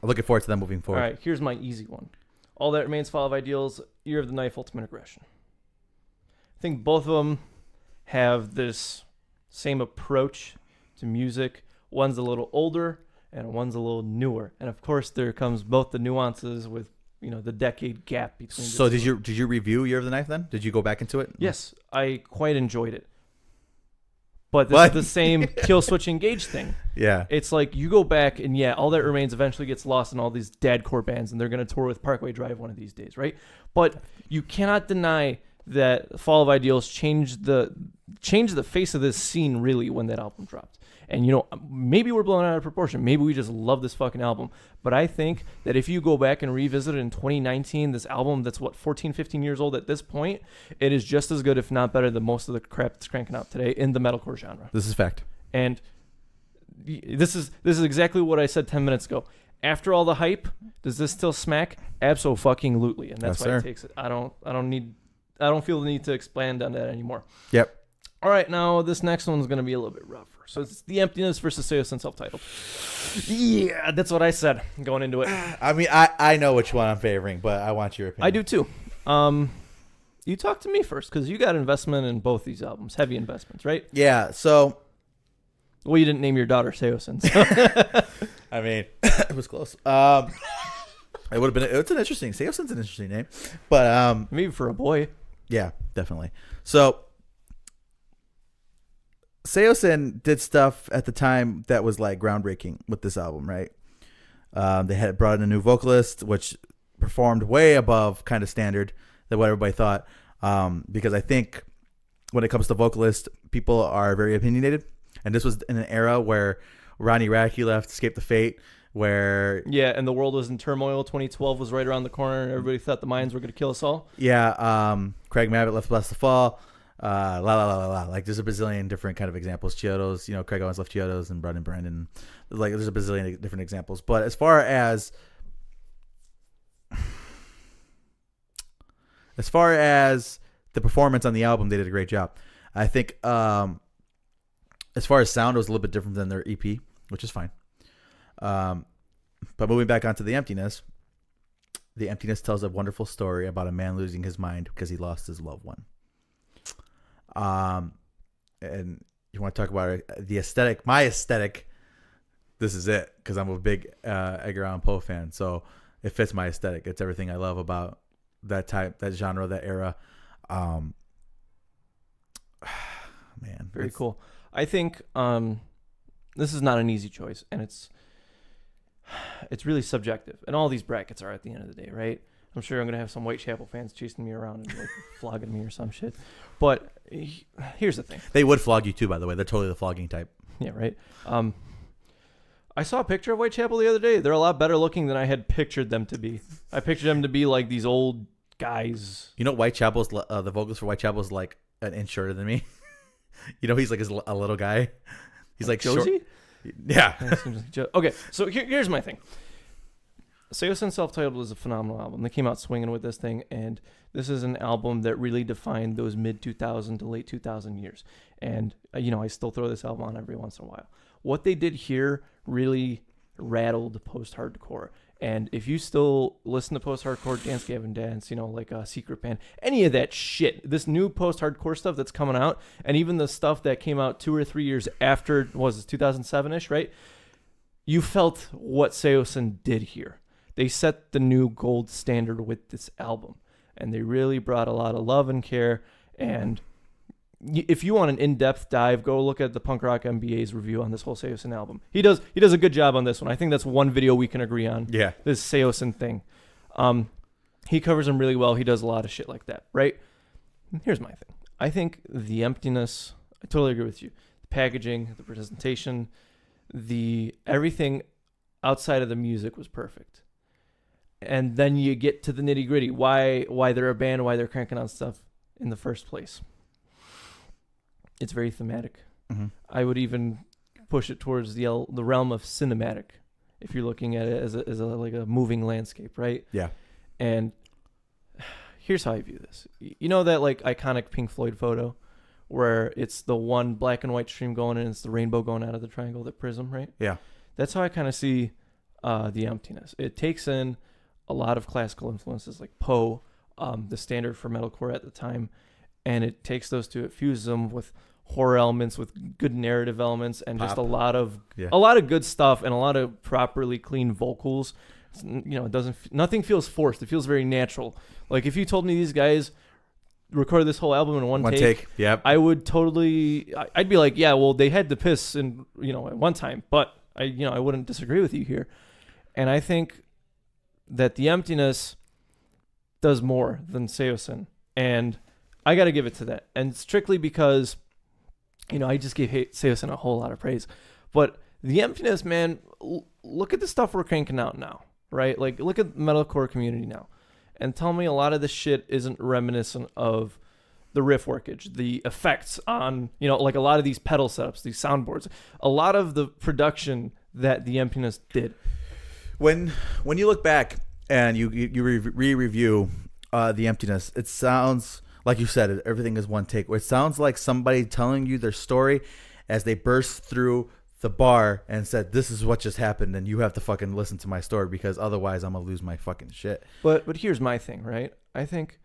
Looking forward to them moving forward. All right, here's my easy one. All That Remains, Fall of Ideals, Year of the Knife, Ultimate Aggression. I think both of them have this same approach to music. One's a little older and one's a little newer. And of course there comes both the nuances with, the decade gap between. So did you review Year of the Knife then? Did you go back into it? Yes, I quite enjoyed it. But this is the same kill switch engage thing. Yeah. It's like you go back and All That Remains eventually gets lost in all these dadcore bands and they're going to tour with Parkway Drive one of these days, right? But you cannot deny that Fall of Ideals changed the face of this scene really when that album dropped. And maybe we're blowing it out of proportion. Maybe we just love this fucking album. But I think that if you go back and revisit it in 2019, this album that's 14, 15 years old at this point, it is just as good, if not better, than most of the crap that's cranking out today in the metalcore genre. This is fact. And this is exactly what I said 10 minutes ago. After all the hype, does this still smack? Abso-fucking-lutely. And that's why it takes it. I don't feel the need to expand on that anymore. Yep. All right, now this next one's going to be a little bit rougher. So it's The Emptiness versus Seosin self-titled. Yeah, that's what I said going into it. I mean, I know which one I'm favoring, but I want your opinion. I do too. You talk to me first because you got investment in both these albums, heavy investments, right? Yeah, so... Well, you didn't name your daughter Seosin. So. I mean, it was close. It would have been... It's an interesting... Seosin's an interesting name. But... maybe for a boy. Yeah, definitely. So... Seosin did stuff at the time that was like groundbreaking with this album, right? They had brought in a new vocalist, which performed way above kind of standard than what everybody thought. Because I think when it comes to vocalists, people are very opinionated. And this was in an era where Ronnie Radke left, Escape the Fate, where... Yeah, and the world was in turmoil. 2012 was right around the corner, and everybody thought the Mayans were going to kill us all. Yeah, Craig Mabbitt left Bless the Fall. La la la la la. Like there's a bazillion different kind of examples. Chiodos, Craig Owens left Chiodos and Brandon. Like there's a bazillion different examples. But as far as the performance on the album, they did a great job. I think as far as sound, it was a little bit different than their EP, which is fine. But moving back onto The Emptiness tells a wonderful story about a man losing his mind because he lost his loved one. And you want to talk about the aesthetic, my aesthetic, this is it, because I'm a big Edgar Allan Poe fan. So it fits my aesthetic. It's everything I love about that genre, that era. Man, very cool. I think this is not an easy choice, and it's really subjective, and all these brackets are at the end of the day, right? I'm sure I'm gonna have some Whitechapel fans chasing me around and like flogging me or some shit. But here's the thing: they would flog you too, by the way. They're totally the flogging type. Yeah, right. I saw a picture of Whitechapel the other day. They're a lot better looking than I had pictured them to be. I pictured them to be like these old guys. Whitechapel's the vocalist for Whitechapel's like an inch shorter than me. He's like a little guy. He's like Josie? Short. Yeah. Okay, so here's my thing. Seosin Self-Titled is a phenomenal album. They came out swinging with this thing, and this is an album that really defined those mid-2000 to late 2000 years. And, I still throw this album on every once in a while. What they did here really rattled post-hardcore. And if you still listen to post-hardcore, Dance Gavin Dance, like Secret Band, any of that shit, this new post-hardcore stuff that's coming out, and even the stuff that came out 2 or 3 years after, 2007-ish, right? You felt what Seosin did here. They set the new gold standard with this album, and they really brought a lot of love and care. And if you want an in-depth dive, go look at the Punk Rock MBA's review on this whole Seosin album. He does a good job on this one. I think that's one video we can agree on. Yeah, this Seosin thing. He covers them really well. He does a lot of shit like that, right? Here's my thing. I think The Emptiness, I totally agree with you. The packaging, the presentation, the everything outside of the music was perfect. And then you get to the nitty gritty. Why they're a band, why they're cranking out stuff in the first place. It's very thematic. Mm-hmm. I would even push it towards the realm of cinematic, if you're looking at it as a like a moving landscape, right? Yeah. And here's how I view this. That like iconic Pink Floyd photo where it's the one black and white stream going in, and it's the rainbow going out of the triangle, the prism, right? Yeah. That's how I kind of see The Emptiness. It takes in a lot of classical influences like Poe, the standard for metalcore at the time, and it takes those two, it fuses them with horror elements, with good narrative elements, and just a lot of good stuff and a lot of properly clean vocals. Nothing feels forced. It feels very natural. Like if you told me these guys recorded this whole album in one take, yep, I would totally. I'd be like, yeah, well, they had to piss at one time, but I wouldn't disagree with you here, and I think that The Emptiness does more than Seosin, and I got to give it to that. And strictly because, I just gave Seosin a whole lot of praise. But The Emptiness, man, look at the stuff we're cranking out now, right? Like, look at the metalcore community now. And tell me a lot of this shit isn't reminiscent of the riff workage, the effects on, like a lot of these pedal setups, these soundboards, a lot of the production that The Emptiness did. When you look back and you re-review The Emptiness, it sounds like you said, everything is one take. It sounds like somebody telling you their story as they burst through the bar and said, "This is what just happened, and you have to fucking listen to my story because otherwise I'm gonna lose my fucking shit." But here's my thing, right? I think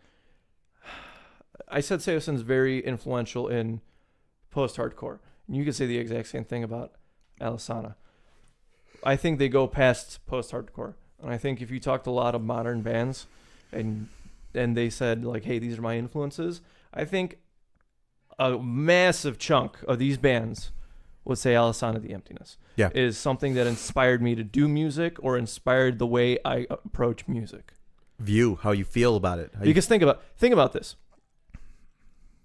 I said Seosin's very influential in post-hardcore, and you could say the exact same thing about Alisana. I think they go past post-hardcore. And I think if you talk to a lot of modern bands and they said, like, hey, these are my influences, I think a massive chunk of these bands would say Alisana The Emptiness is something that inspired me to do music or inspired the way I approach music. How you feel about it. Because think about this.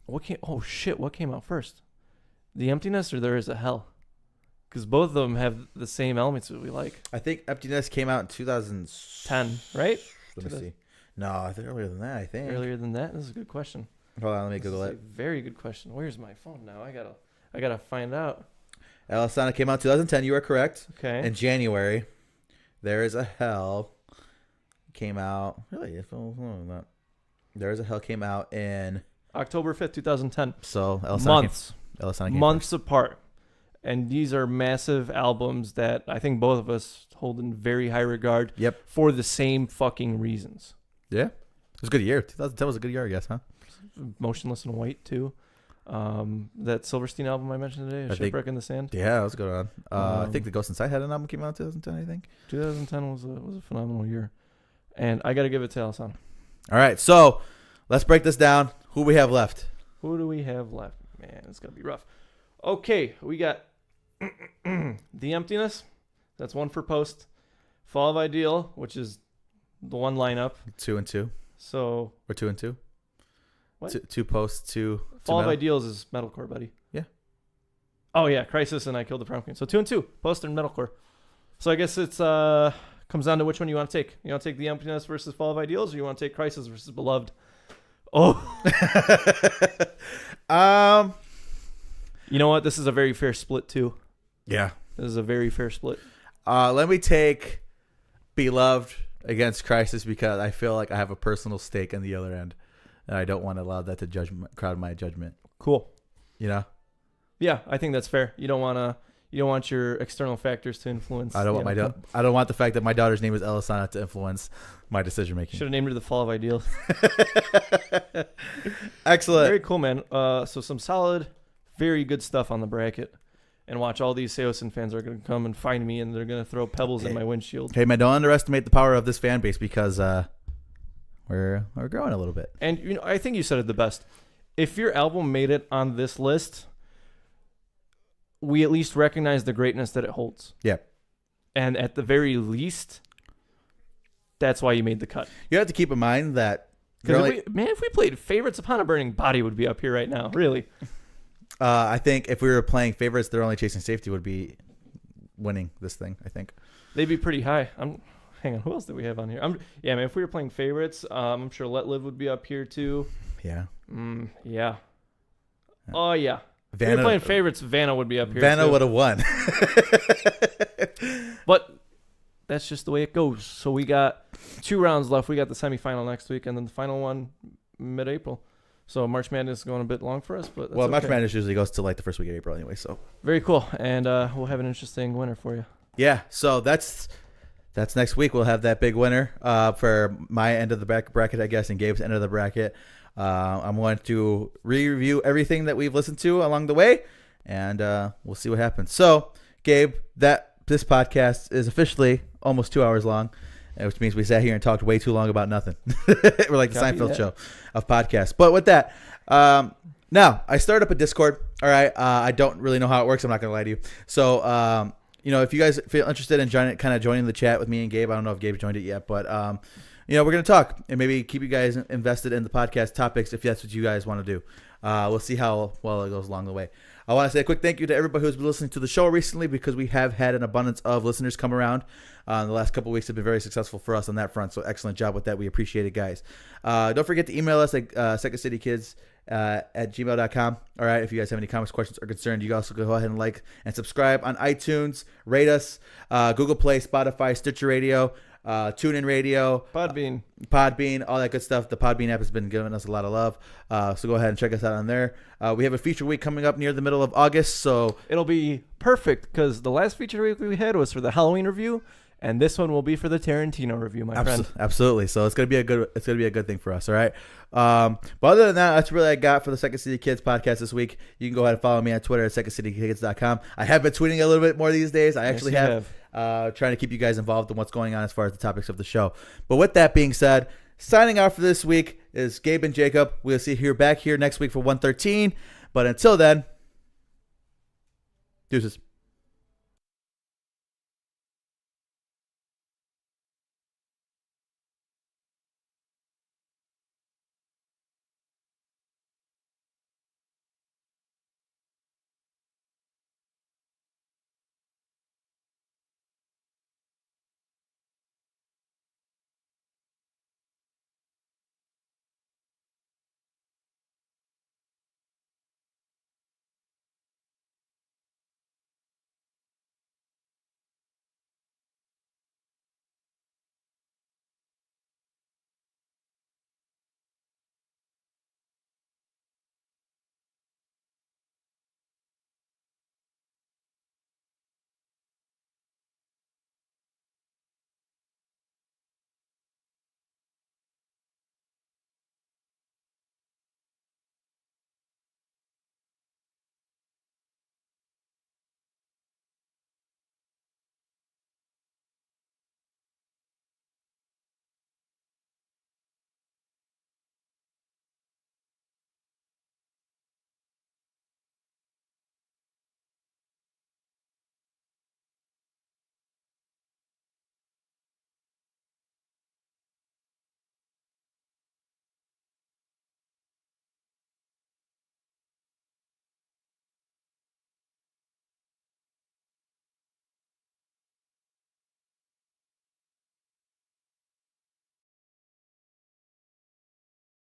What came out first? The Emptiness or There Is a Hell? Because both of them have the same elements that we like. I think Emptiness came out in 2010, right? Let me see. No, I think earlier than that, Earlier than that? This is a good question. Hold on, let me Google That's it. a very good question. Where's my phone now? I gotta find out. Elisana came out 2010. You are correct. Okay. In January. There is a Hell came out. Really? There is a Hell came out in October 5th, 2010. So Elisana Months. Elisana came Months first. apart. And these are massive albums that I think both of us hold in very high regard. Yep. For the same fucking reasons. Yeah. It was a good year. 2010 was a good year, I guess, huh? Motionless in White too. That Silverstein album I mentioned today, Shipwreck in the Sand. Yeah, that was a good one. I think The Ghost Inside had an album came out in 2010, I think. 2010 was a phenomenal year. And I got to give it to Alessandro. All right, so let's break this down. Who we have left? Who do we have left? Man, it's going to be rough. Okay, we got The Emptiness. That's one for Post. Fall of Ideal, which is the one lineup. 2 and 2. So Or 2 and 2. What? Two Post, two. Fall of metal. Ideals is metalcore, buddy. Yeah. Oh yeah, Crisis and I Killed the Prom Queen. So 2 and 2, Post and metalcore. So I guess it's comes down to which one you want to take. You want to take The Emptiness versus Fall of Ideals, or you want to take Crisis versus Beloved? Oh. You know what? This is a very fair split too. Yeah. This is a very fair split. Let me take Beloved against Crisis because I feel like I have a personal stake in the other end, and I don't want to allow that to crowd my judgment. Cool. You know? Yeah, I think that's fair. You don't want your external factors to influence. I don't want I don't want the fact that my daughter's name is Elisana to influence my decision making. Should have named her the Fall of Ideals. Excellent. Very cool, man. So some solid, very good stuff on the bracket. And watch, all these Seosin fans are going to come and find me, and they're going to throw pebbles in my windshield. Hey, man, don't underestimate the power of this fan base because we're growing a little bit. And I think you said it the best. If your album made it on this list, we at least recognize the greatness that it holds. Yeah. And at the very least, that's why you made the cut. You have to keep in mind that if we played Favorites Upon a Burning Body, would be up here right now. Really. I think if we were playing Favorites, They're Only Chasing Safety would be winning this thing, I think. They'd be pretty high. Hang on, who else do we have on here? Man, if we were playing Favorites, I'm sure Let Live would be up here too. Yeah. Yeah. Oh, yeah. If we Vanna, were playing Favorites, Vanna would be up here Vanna too. would have won. But that's just the way it goes. So we got 2 rounds left. We got the semifinal next week, and then the final one mid-April. So March Madness is going a bit long for us, but that's March Madness usually goes to like the first week of April anyway. So very cool, and we'll have an interesting winner for you. Yeah, so that's next week. We'll have that big winner for my end of the bracket, I guess, and Gabe's end of the bracket. I'm going to re-review everything that we've listened to along the way, and we'll see what happens. So, Gabe, this podcast is officially almost 2 hours long, which means we sat here and talked way too long about nothing. We're like the Seinfeld show of podcasts. But with that, now I started up a Discord. All right, I don't really know how it works. I'm not going to lie to you. So, if you guys feel interested in joining the chat with me and Gabe, I don't know if Gabe joined it yet, but we're going to talk and maybe keep you guys invested in the podcast topics if that's what you guys want to do. We'll see how well it goes along the way. I want to say a quick thank you to everybody who's been listening to the show recently because we have had an abundance of listeners come around. The last couple of weeks have been very successful for us on that front, so excellent job with that. We appreciate it, guys. Don't forget to email us at secondcitykids at gmail.com. All right, if you guys have any comments, questions, or concerns, you also go ahead and like and subscribe on iTunes, rate us, Google Play, Spotify, Stitcher Radio, TuneIn Radio, Podbean, all that good stuff. The Podbean app has been giving us a lot of love, so go ahead and check us out on there. We have a feature week coming up near the middle of August, so it'll be perfect because the last feature week we had was for the Halloween review, and this one will be for the Tarantino review, my friend. Absolutely. So it's gonna be a good thing for us. All right. But other than that, that's really I got for the Second City Kids podcast this week. You can go ahead and follow me on Twitter at secondcitykids.com. I have been tweeting a little bit more these days. I actually have. Trying to keep you guys involved in what's going on as far as the topics of the show. But with that being said, signing out for this week is Gabe and Jacob. We'll see you back here next week for 113. But until then, deuces.